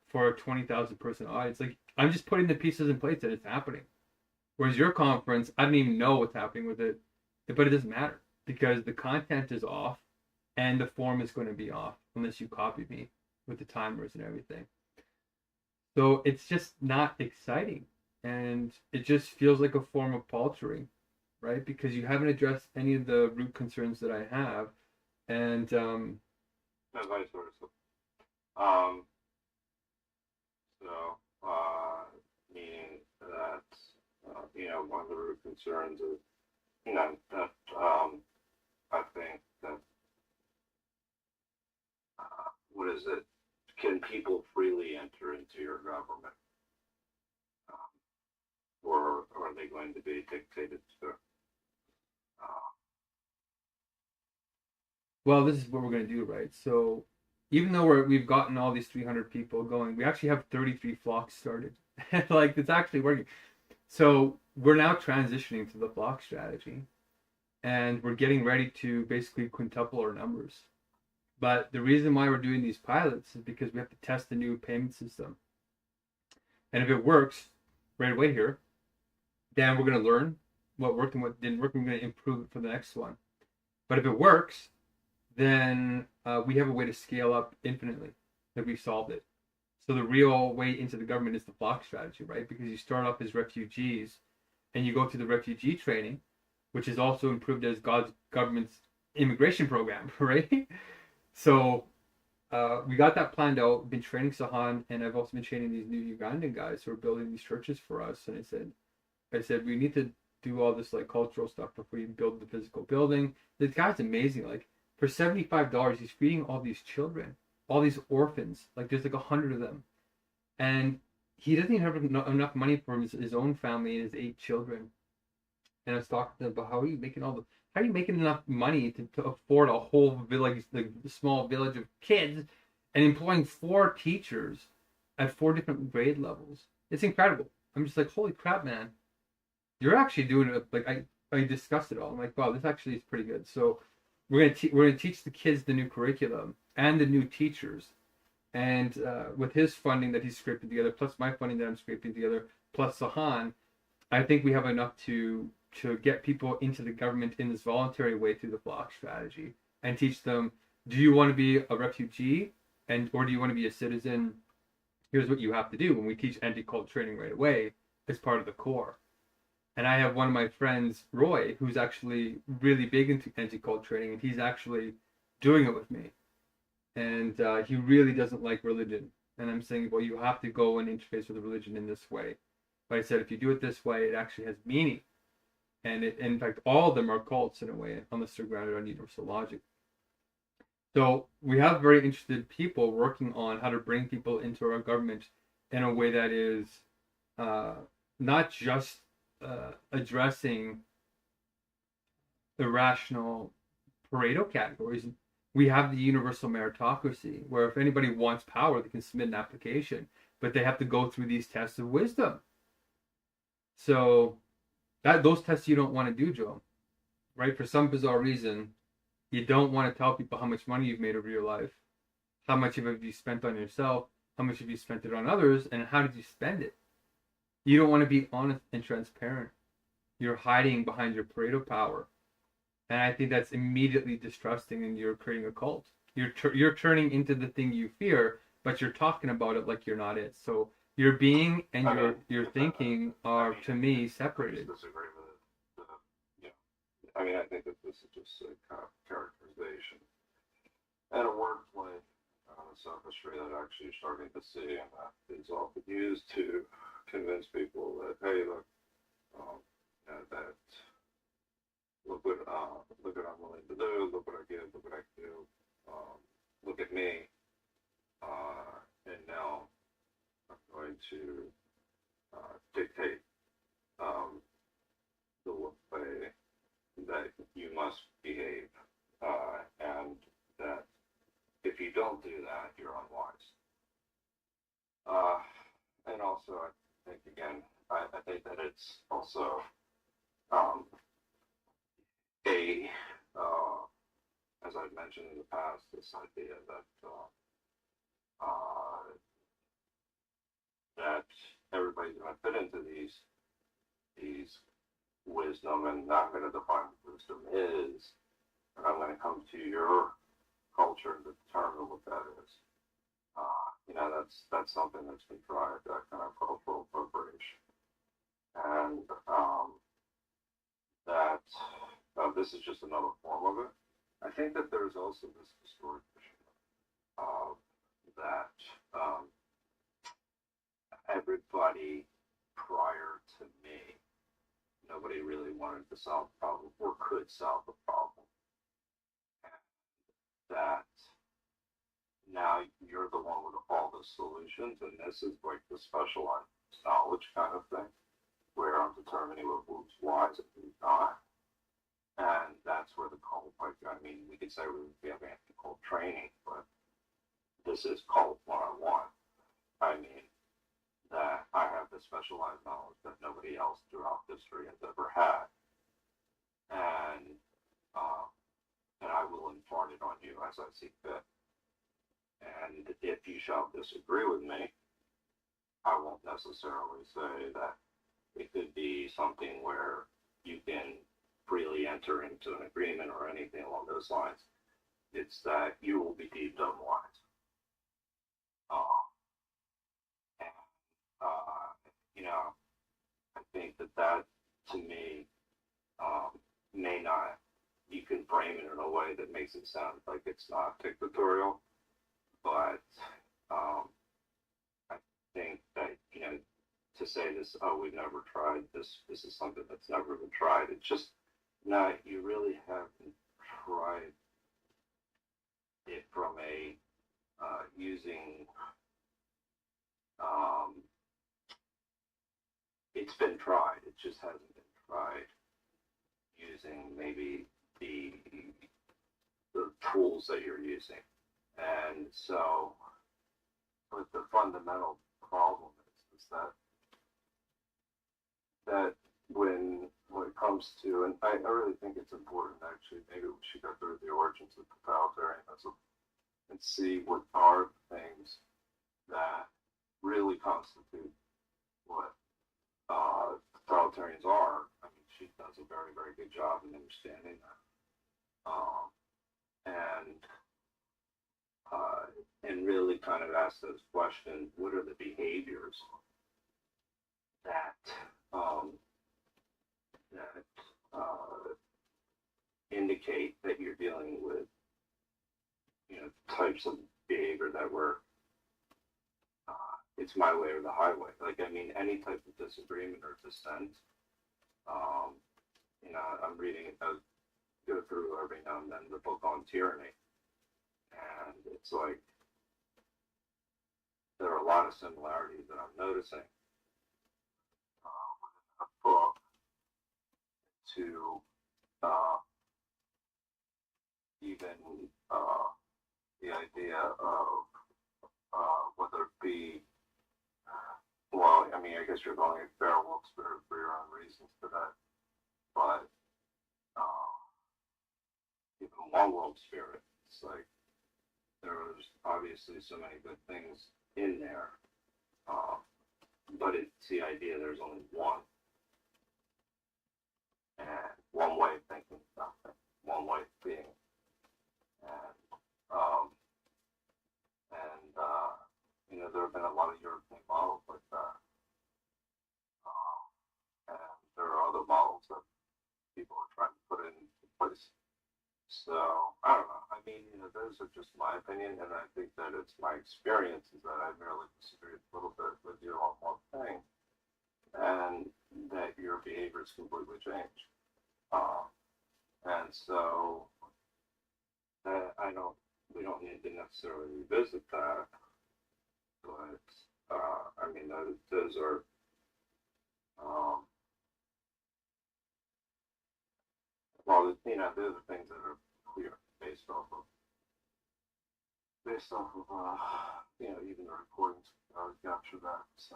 S1: for a 20,000 person audience. Like, I'm just putting the pieces in place and it's happening. Whereas your conference, I don't even know what's happening with it, but it doesn't matter because the content is off and the form is going to be off unless you copy me with the timers and everything. So it's just not exciting, and it just feels like a form of paltering, right? Because you haven't addressed any of the root concerns that I have, and
S4: vice versa. Meaning that one of the root concerns is that I think that what is it? Can people freely enter into your government? only going to be dictated to.
S1: Well, this is what we're going to do, right? So even though we've gotten all these 300 people going, we actually have 33 flocks started. Like, it's actually working. So we're now transitioning to the flock strategy, and we're getting ready to basically quintuple our numbers. But the reason why we're doing these pilots is because we have to test the new payment system. And if it works right away here, then we're going to learn what worked and what didn't work. We're going to improve it for the next one. But if it works, then we have a way to scale up infinitely. That we solved it. So the real way into the government is the flock strategy, right? Because you start off as refugees, and you go through the refugee training, which is also improved as God's government's immigration program, right? So we got that planned out. Been training Sahan, and I've also been training these new Ugandan guys who are building these churches for us. And I said we need to do all this like cultural stuff before you build the physical building. This guy's amazing. Like, for $75, he's feeding all these children, all these orphans. Like, there's like 100 of them, and he doesn't even have enough money for his own family and his 8 children. And I was talking to him about how are you making enough money to afford a whole village, like a small village of kids, and employing 4 teachers at 4 different grade levels. It's incredible. I'm just like, holy crap, man! You're actually doing it. Like, I discussed it all. I'm like, wow, this actually is pretty good. So we're gonna teach the kids the new curriculum and the new teachers, and with his funding that he's scraping together, plus my funding that I'm scraping together, plus Sahan, I think we have enough to get people into the government in this voluntary way through the flock strategy, and teach them: do you want to be a refugee, or do you want to be a citizen? Here's what you have to do. When we teach anti-cult training right away, it's part of the core. And I have one of my friends, Roy, who's actually really big into anti-cult training, and he's actually doing it with me. And he really doesn't like religion. And I'm saying, well, you have to go and interface with the religion in this way. But I said, if you do it this way, it actually has meaning. And in fact, all of them are cults in a way, unless they're grounded on universal logic. So we have very interested people working on how to bring people into our government in a way that is not just addressing irrational Pareto categories. We have the universal meritocracy, where if anybody wants power, they can submit an application, but they have to go through these tests of wisdom. So those tests you don't want to do, Joe, right? For some bizarre reason, you don't want to tell people how much money you've made over your life, how much of it have you spent on yourself, how much have you spent it on others, and how did you spend it? You don't want to be honest and transparent. You're hiding behind your Pareto power. And I think that's immediately distrusting, and you're creating a cult. You're turning into the thing you fear, but you're talking about it like you're not it. So your being and your thinking are, to me, separated.
S4: I disagree with it. I mean, I think that this is just a kind of characterization and a wordplay on the sophistry that actually you're starting to see, and that is often used to convince people that, hey, look, that look what I'm willing to do, look what I give, look what I can do, look at me, and now I'm going to dictate the way that you must behave, and that if you don't do that, you're unwise. And also, I think, again, I think that it's also as I've mentioned in the past, this idea that that everybody's going to fit into these wisdom, and I'm going to define what wisdom is, and I'm going to come to your culture to determine what that is. That's something that's contrived, that kind of cultural appropriation, and that this is just another form of it. I think that there's also this distortion of that everybody prior to me, nobody really wanted to solve the problem or could solve the problem. And that now you're the one with all the solutions, and this is like the specialized knowledge kind of thing, where I'm determining many who's wise and who's not. And that's where the cult, like, I mean, we could say we have anti-cult training, but this is cult 101. I mean, that I have the specialized knowledge that nobody else throughout history has ever had. And, and I will impart it on you as I see fit. And if you shall disagree with me, I won't necessarily say that it could be something where you can freely enter into an agreement or anything along those lines. It's that you will be deemed unwise. And, you know, I think that to me may not, you can frame it in a way that makes it sound like it's not dictatorial, but I think that, you know, to say this, oh, we've never tried this, this is something that's never been tried, it's just not, you really haven't tried it from a using, it's been tried, it just hasn't been tried using maybe the tools that you're using. And so, but the fundamental problem is that when it comes to, and I really think it's important actually, maybe we should go through the origins of totalitarianism and see what are the things that really constitute what totalitarians are. I mean, she does a very, very good job in understanding that. And really kind of ask those questions, what are the behaviors that indicate that you're dealing with, you know, types of behavior that were, it's my way or the highway. Like, I mean, any type of disagreement or dissent, you know, I'm reading it, I go through every now and then the book on tyranny. And it's like, there are a lot of similarities that I'm noticing within the book to even the idea of whether it be, well, I mean, I guess you're going a fair world spirit for your own reasons for that, but even one world spirit, it's like there's obviously so many good things in there, but it's the idea there's only one, and one way of thinking something, one way of being, and you know, there have been a lot of European models like that, and there are other models that people are trying to put into place. So, I don't know. I mean, you know, those are just my opinion, and I think that it's my experience is that I merely disagree a little bit with you on one thing, and that your behaviors completely change. And so, we don't need to necessarily revisit that, but, I mean, those are, well, you know, those are things that are clear based off of, you know, even the recordings capture that, so.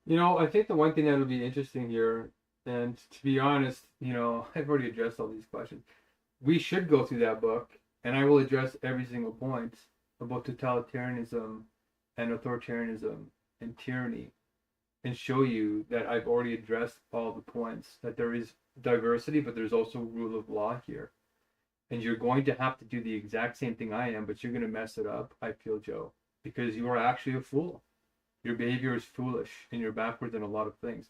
S1: You know, I think the one thing that would be interesting here, and to be honest, you know, I've already addressed all these questions. We should go through that book, and I will address every single point about totalitarianism and authoritarianism and tyranny, and show you that I've already addressed all the points, that there is diversity, but there's also rule of law here. And you're going to have to do the exact same thing I am, but you're going to mess it up, I feel, Joe, because you are actually a fool. Your behavior is foolish, and you're backwards in a lot of things.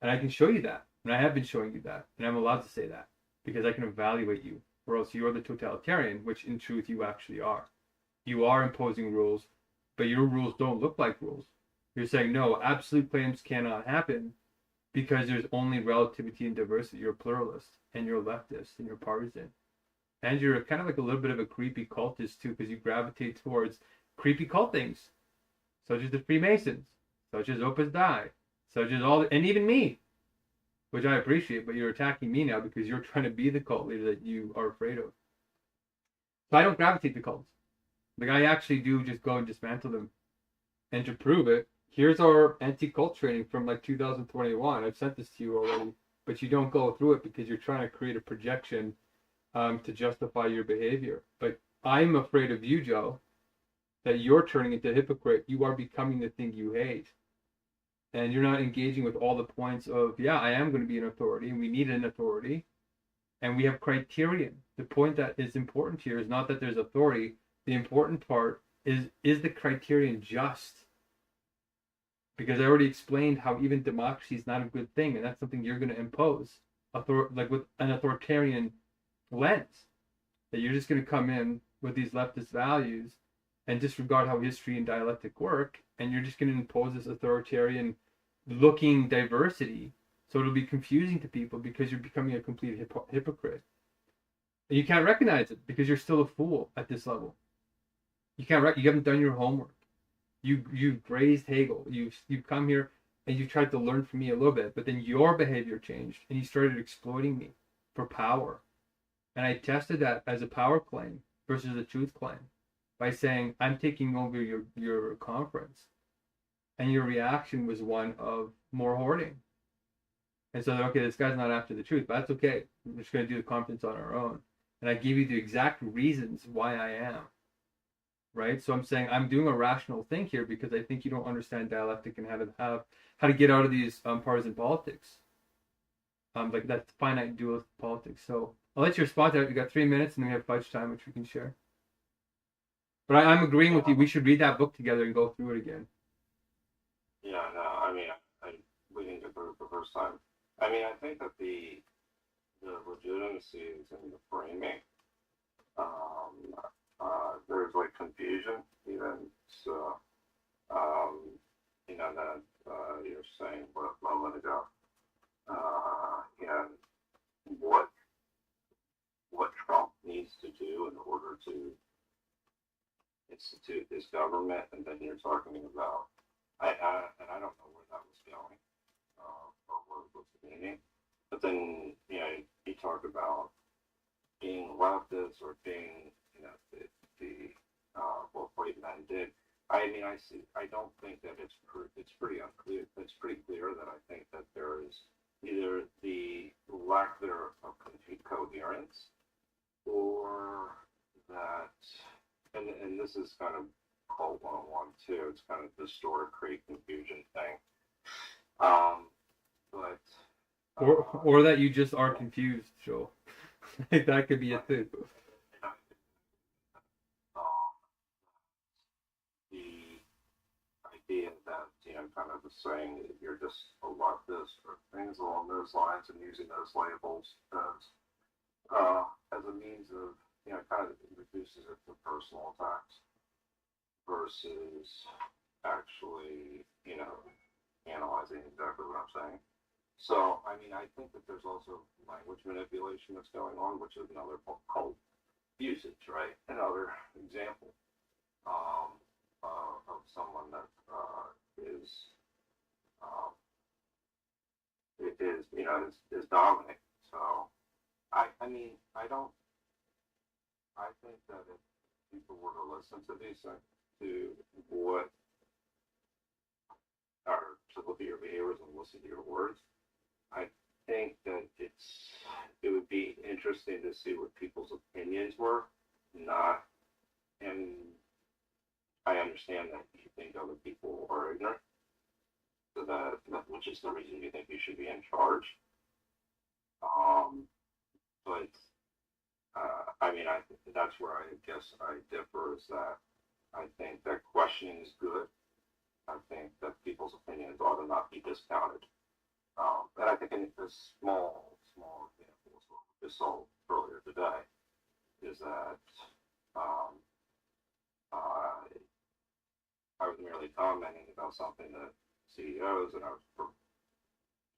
S1: And I can show you that, and I have been showing you that, and I'm allowed to say that, because I can evaluate you, or else you're the totalitarian, which in truth you actually are. You are imposing rules, but your rules don't look like rules. You're saying, no, absolute claims cannot happen because there's only relativity and diversity. You're a pluralist, and you're a leftist, and you're partisan. And you're kind of like a little bit of a creepy cultist, too, because you gravitate towards creepy cult things. such as the Freemasons, such as Opus Dei, such as and even me, which I appreciate, but you're attacking me now because you're trying to be the cult leader that you are afraid of. So I don't gravitate to cults. Like, I actually do just go and dismantle them. And to prove it, here's our anti-cult training from like 2021. I've sent this to you already, but you don't go through it because you're trying to create a projection to justify your behavior. But I'm afraid of you, Joe, that you're turning into a hypocrite. You are becoming the thing you hate. And you're not engaging with all the points of, yeah, I am going to be an authority, and we need an authority. And we have criterion. The point that is important here is not that there's authority. The important part is the criterion just? Because I already explained how even democracy is not a good thing, and that's something you're going to impose, like with an authoritarian lens. That you're just going to come in with these leftist values and disregard how history and dialectic work, and you're just going to impose this authoritarian-looking diversity. So it'll be confusing to people because you're becoming a complete hypocrite. And you can't recognize it because you're still a fool at this level. You haven't done your homework. You've grazed Hegel. You've come here and you tried to learn from me a little bit, but then your behavior changed and you started exploiting me for power. And I tested that as a power claim versus a truth claim by saying, I'm taking over your conference. And your reaction was one of more hoarding. And so, okay, this guy's not after the truth, but that's okay. We're just going to do the conference on our own. And I give you the exact reasons why I am. Right? So I'm saying I'm doing a rational thing here because I think you don't understand dialectic and how to get out of these partisan politics. Like that finite dualist politics. So I'll let you respond to that. We got 3 minutes and then we have fudge time, which we can share. But I'm agreeing with you. We should read that book together and go through it again.
S4: Yeah, no, I mean, we didn't get through it the first time. I mean, I think that the legitimacy is in the framing. There's like confusion, even so. That you're saying what a moment ago, and what Trump needs to do in order to institute his government, and then you're talking about, and I don't know where that was going, or what it was meaning, but then you talk about being leftist or being what white men did. I mean, I don't think that it's pretty unclear. It's pretty clear that I think that there is either the lack there of coherence, or that, and this is kind of called 101 too. It's kind of distort, create confusion thing.
S1: Or that you just are confused, Joel. Like that could be it too.
S4: The idea that kind of saying that you're just a leftist or things along those lines, and using those labels as a means of kind of reduces it to personal attacks versus actually analyzing exactly what I'm saying. So, I mean, I think that there's also language manipulation that's going on, which is another cult usage, right? Another example of someone that is dominant. So, I think that if people were to listen to these things, to look at your behaviors and listen to your words, I think that it would be interesting to see what people's opinions were. And I understand that you think other people are ignorant, so that which is the reason you think you should be in charge. But I mean, that's where I guess I differ, is that I think that questioning is good. I think that people's opinions ought to not be discounted. And I think in this small example, as well, we just saw earlier today, is that I was merely commenting about something that CEOs, and I was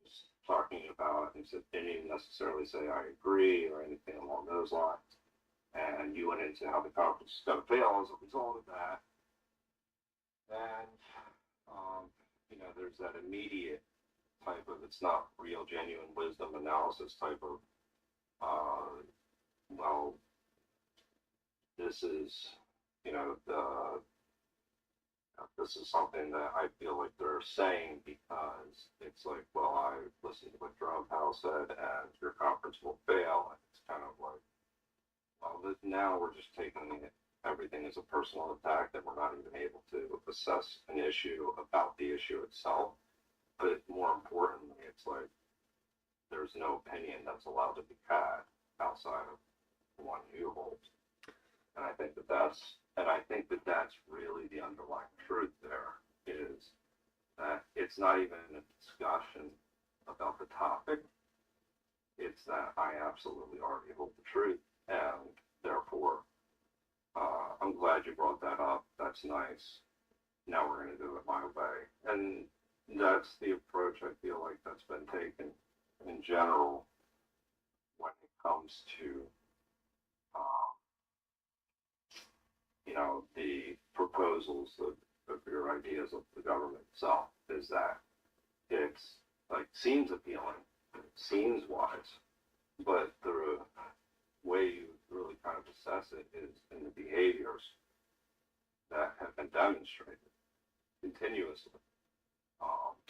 S4: just talking about, and didn't even necessarily say I agree or anything along those lines. And you went into how the conference is going to fail as a result of that. And there's that immediate type of, it's not real, genuine wisdom analysis type of, well, this is, this is something that I feel like they're saying because it's like, well, I listened to what Jerome Powell said and your conference will fail. And it's kind of like, well, now we're just taking everything as a personal attack that we're not even able to assess an issue about the issue itself. But more importantly, it's like there's no opinion that's allowed to be had outside of the one you hold. And I think that's really the underlying truth there, is that it's not even a discussion about the topic. It's that I absolutely already hold the truth, and therefore, I'm glad you brought that up. That's nice. Now we're going to do it my way. And that's the approach I feel like that's been taken in general when it comes to the proposals of your ideas of the government itself, is that it's like seems appealing, it seems wise, but the way you really kind of assess it is in the behaviors that have been demonstrated continuously.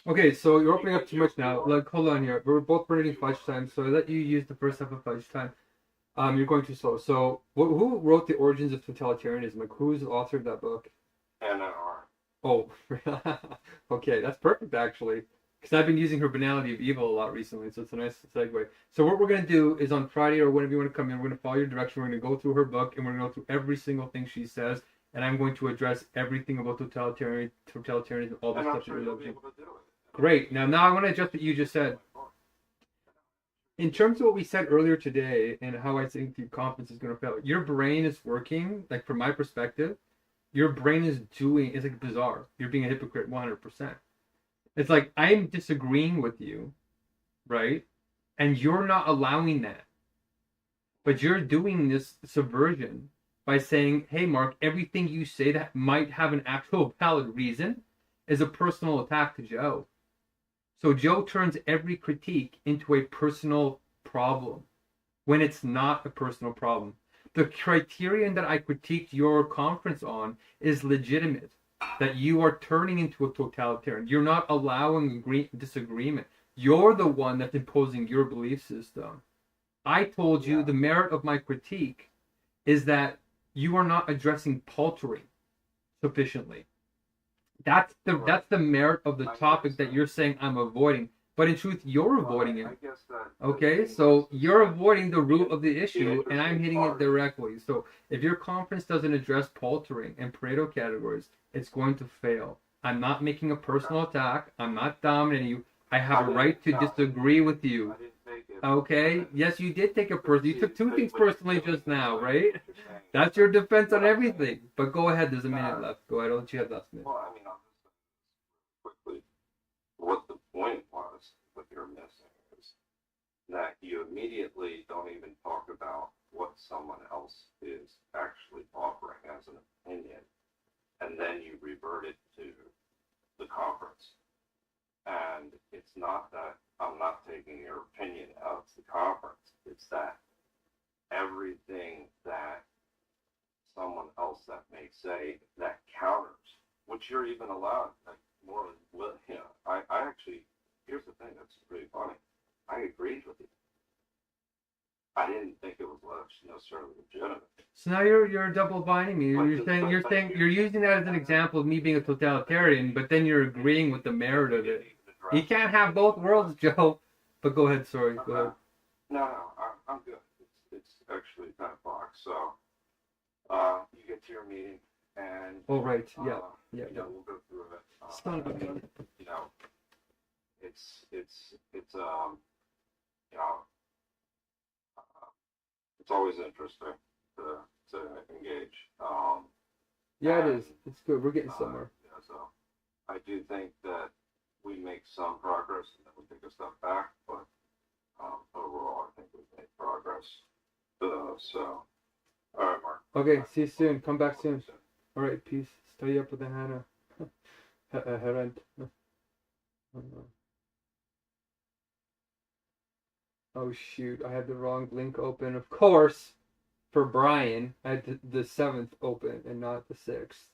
S1: Okay, so you're opening up too much now. Like, hold on here. We're both burning fudge time, so I let you use the first half of fudge time. You're going too slow. So, who wrote The Origins of Totalitarianism? Like, who's the author of that book?
S4: NR.
S1: Oh, okay, that's perfect, actually. Because I've been using her Banality of Evil a lot recently, so it's a nice segue. So what we're going to do is on Friday or whenever you want to come in, we're going to follow your direction. We're going to go through her book, and we're going to go through every single thing she says, and I'm going to address everything about totalitarianism, all the
S4: And I'm
S1: stuff
S4: sure
S1: that
S4: you'll
S1: you're
S4: be
S1: loving.
S4: able to do it.
S1: Great. Now I want to adjust what you just said. In terms of what we said earlier today and how I think the conference is going to fail, your brain is working, like from my perspective, your brain is doing, it's like bizarre. You're being a hypocrite 100%. It's like I'm disagreeing with you, right? And you're not allowing that. But you're doing this subversion by saying, hey, Mark, everything you say that might have an actual valid reason is a personal attack to Joe. So Joe turns every critique into a personal problem when it's not a personal problem. The criterion that I critiqued your conference on is legitimate, that you are turning into a totalitarian. You're not allowing disagreement. You're the one that's imposing your belief system. I told you the merit of my critique is that you are not addressing paltering sufficiently. That's the merit of the topic that you're saying I'm avoiding. But in truth, you're avoiding it. Okay, so you're avoiding the root of the issue, and I'm hitting it directly. So if your conference doesn't address paltering and Pareto categories, it's going to fail. I'm not making a personal attack. I'm not dominating you. I have a right to disagree with you. Okay? Yes, you did take it personally. You took two things personally just now, right? That's your defense on everything. But go ahead. There's a minute left. Go ahead. I'll let you have last minute.
S4: Well, I mean, I'll just quickly, what the point was, what you're missing is that you immediately don't even talk about what someone else is actually offering as an opinion, and then you revert it to the conference. And it's not that I'm not taking your opinion out of the conference. It's that everything that someone else that may say that counters, which you're even allowed, like more than, I actually, here's the thing that's really funny. I agreed with you. I didn't think it was necessarily legitimate.
S1: So now you're double binding me. You're using that as an example of me being a totalitarian, but then you're agreeing with the merit of it. You can't have both worlds, Joe. But go ahead, sorry. Go ahead.
S4: No, I'm good. It's actually 10 o'clock, so you get to your meeting and.
S1: Oh right, yeah.
S4: We'll go through it.
S1: Son of a gun.
S4: It's always interesting to engage.
S1: Yeah, it is. It's good. We're getting somewhere.
S4: So I do think that we make some progress and then we take a step back, but overall, I think we've made progress. So, all right, Mark.
S1: Okay, see you soon. Come back soon. All right, peace. Stay up with the Hannah. Herent. Oh shoot, I had the wrong link open. Of course, for Brian, I had the 7th open and not the 6th.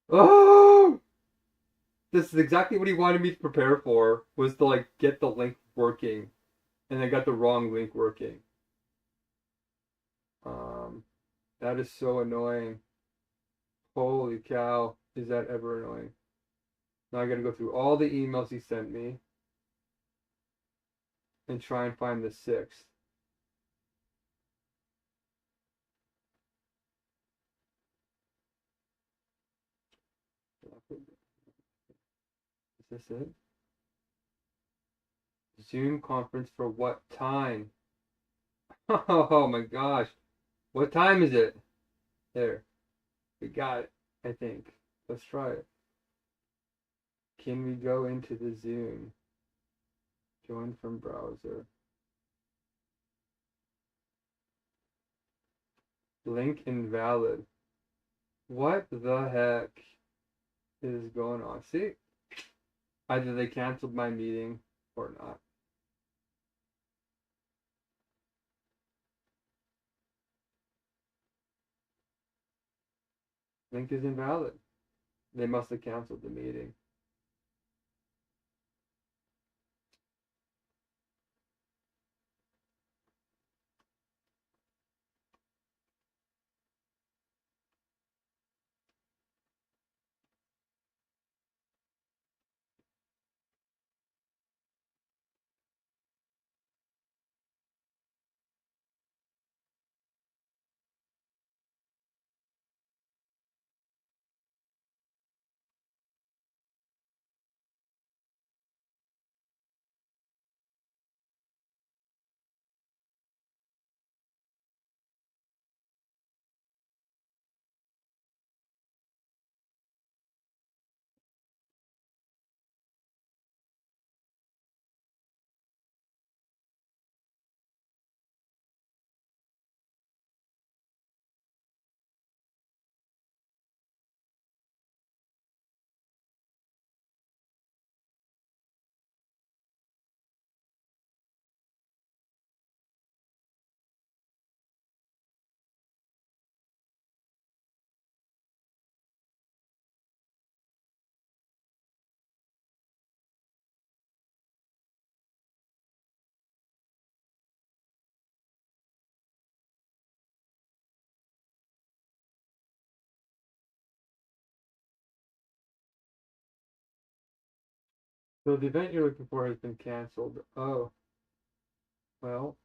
S1: Oh! This is exactly what he wanted me to prepare for, was to like get the link working. And I got the wrong link working. That is so annoying. Holy cow, is that ever annoying. Now I gotta go through all the emails he sent me and try and find the 6th. Is this it? Zoom conference for what time? Oh my gosh. What time is it? There. We got it, I think. Let's try it. Can we go into the Zoom? Join from browser. Link invalid. What the heck is going on? See? Either they canceled my meeting or not. Link is invalid. They must have canceled the meeting. So the event you're looking for has been canceled. Oh. Well.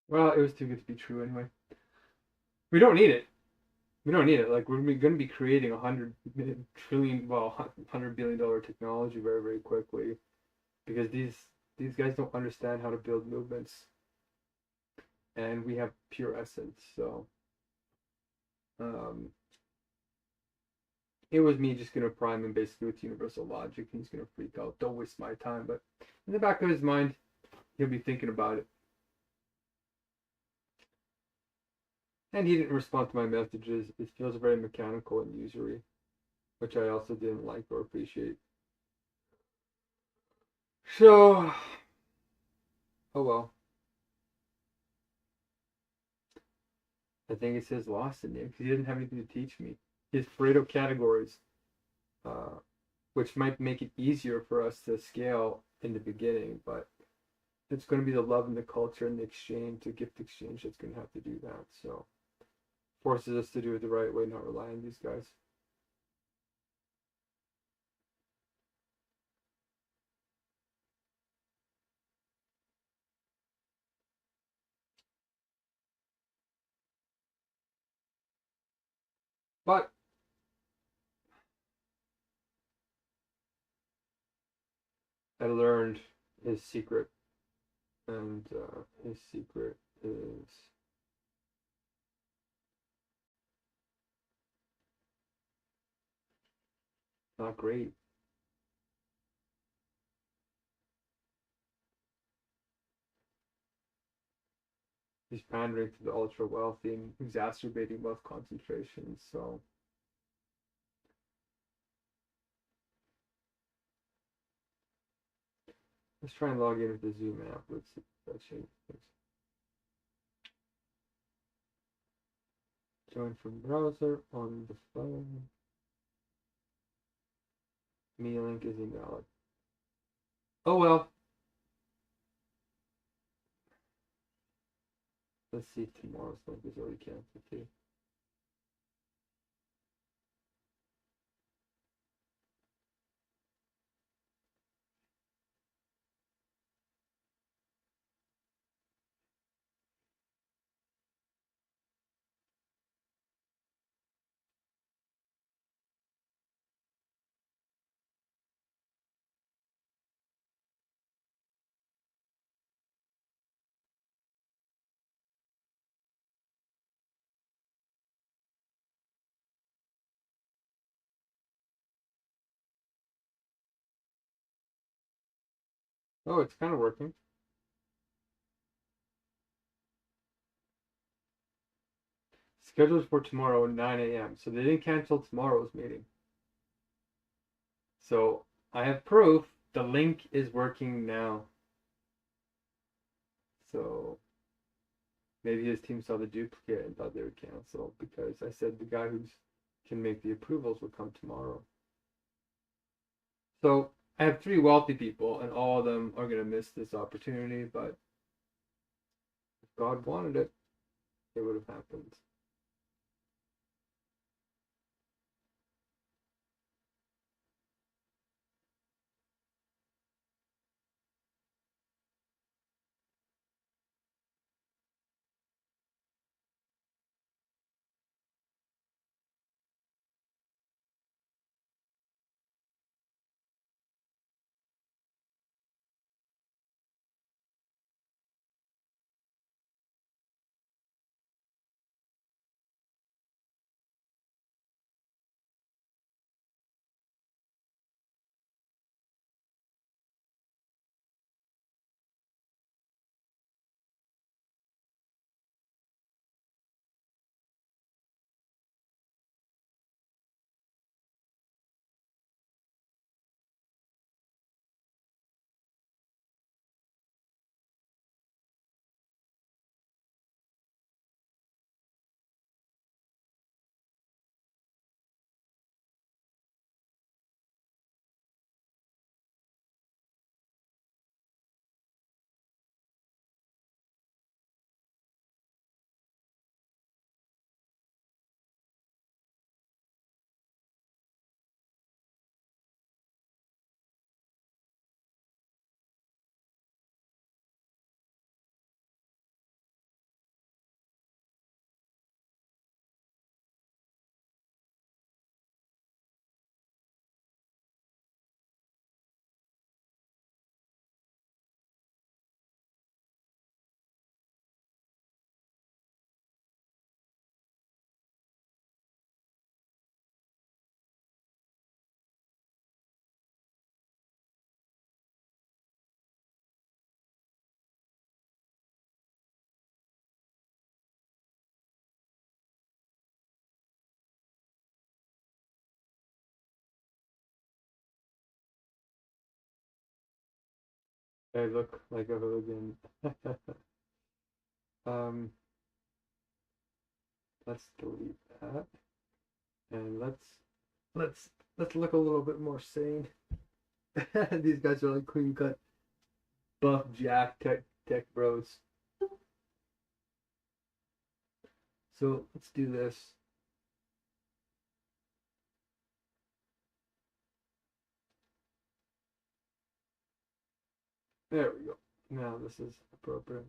S1: Well, it was too good to be true anyway. We don't need it. We don't need it. Like, we're going to be creating $100 billion technology very, very quickly, because these guys don't understand how to build movements, and we have pure essence. So, it was me just going to prime him basically with universal logic. He's going to freak out. Don't waste my time. But in the back of his mind, he'll be thinking about it. And he didn't respond to my messages. It feels very mechanical and usury, which I also didn't like or appreciate. So, oh well. I think it's his loss in him because he doesn't have anything to teach me. His Pareto categories, which might make it easier for us to scale in the beginning, but it's going to be the love and the culture and the exchange, the gift exchange, that's going to have to do that. So, forces us to do it the right way, not rely on these guys. But I learned his secret, and his secret is not great. He's pandering to the ultra wealthy and exacerbating wealth concentration. So let's try and log in with the Zoom app. Let's see if that changes things. Join from browser on the phone. Me link is invalid. Oh well. Let's see if tomorrow's link is already canceled too. Oh, it's kind of working. Scheduled for tomorrow at 9 a.m. So they didn't cancel tomorrow's meeting. So I have proof the link is working now. So maybe his team saw the duplicate and thought they would cancel because I said the guy who can make the approvals will come tomorrow. So I have 3 wealthy people and all of them are going to miss this opportunity, but if God wanted it, it would have happened. I look like a hooligan. Let's delete that, and let's look a little bit more sane. These guys are like clean cut, buff jack tech bros. So let's do this. There we go. Now this is appropriate.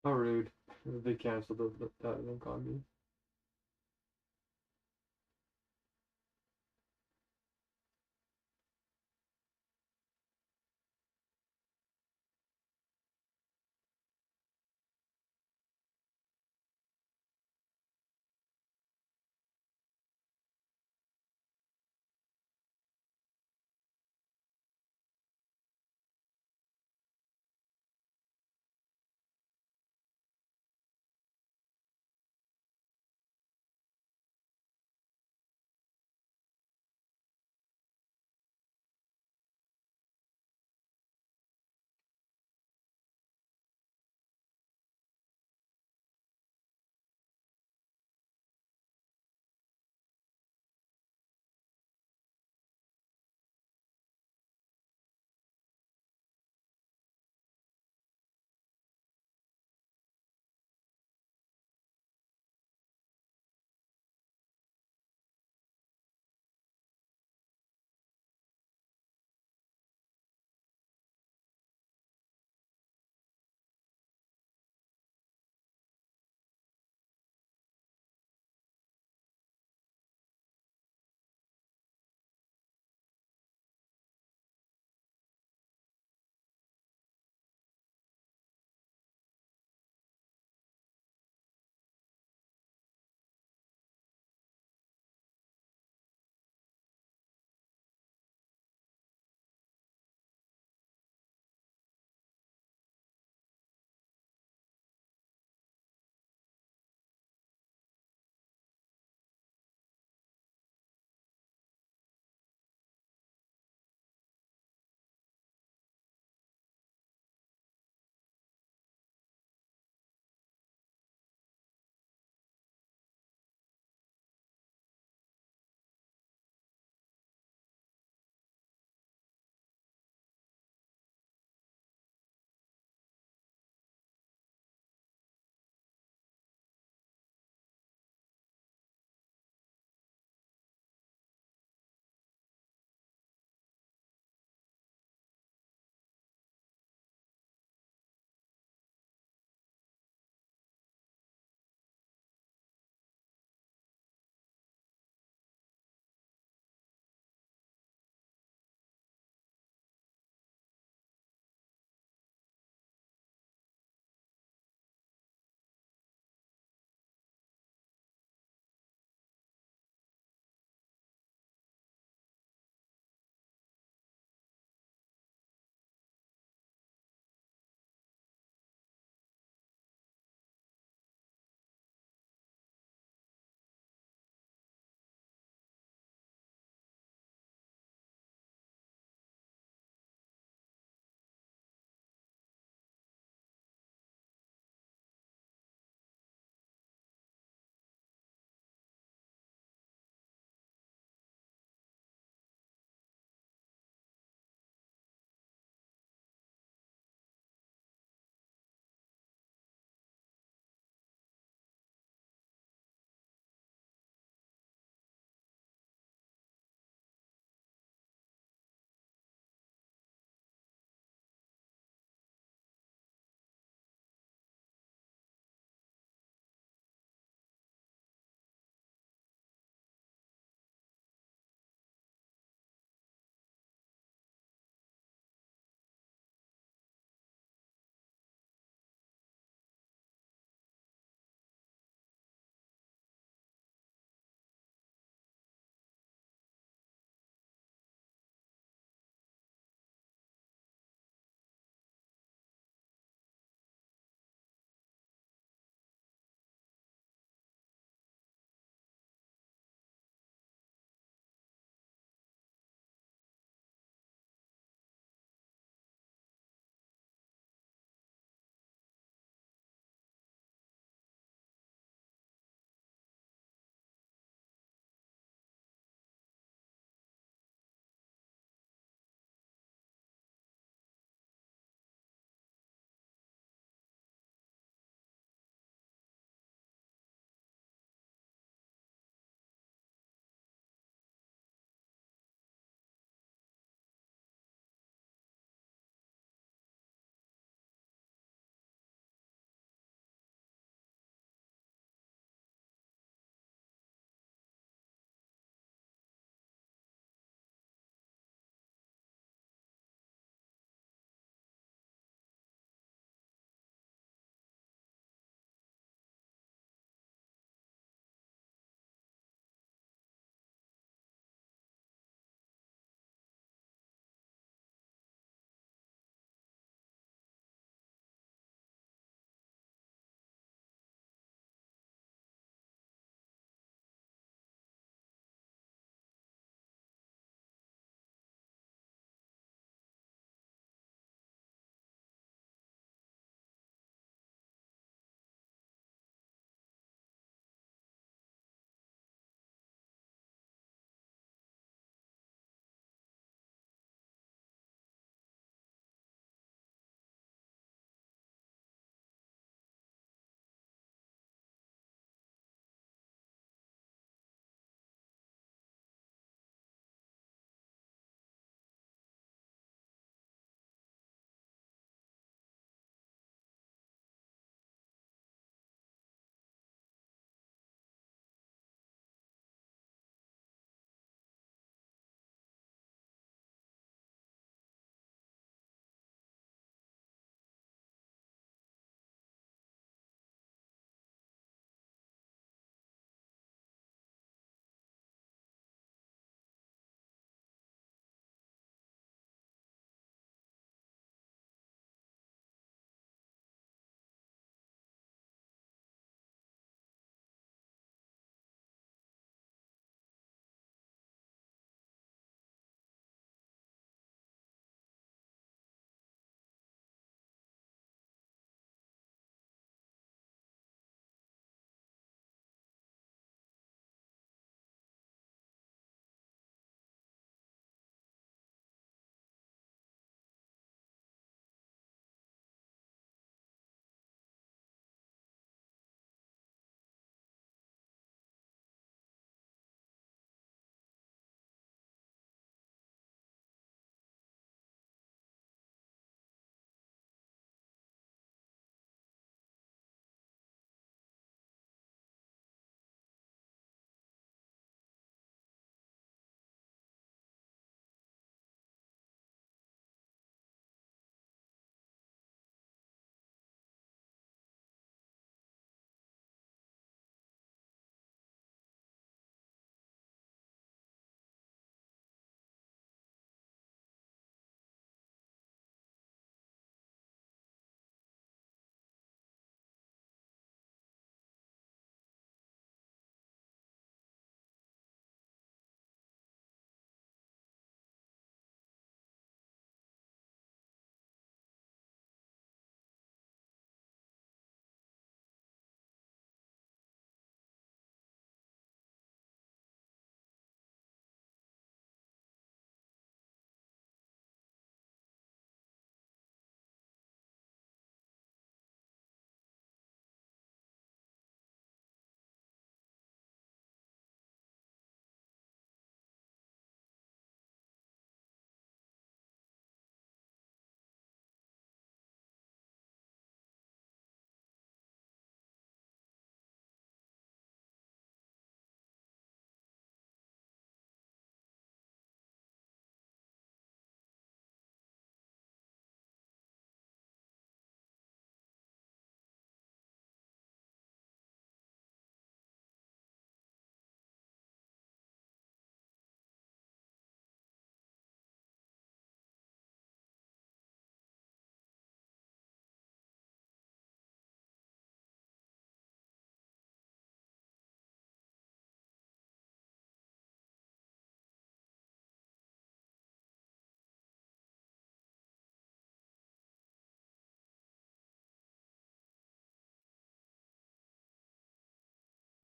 S1: How rude. They canceled that link on me.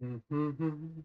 S1: Mm-hmm.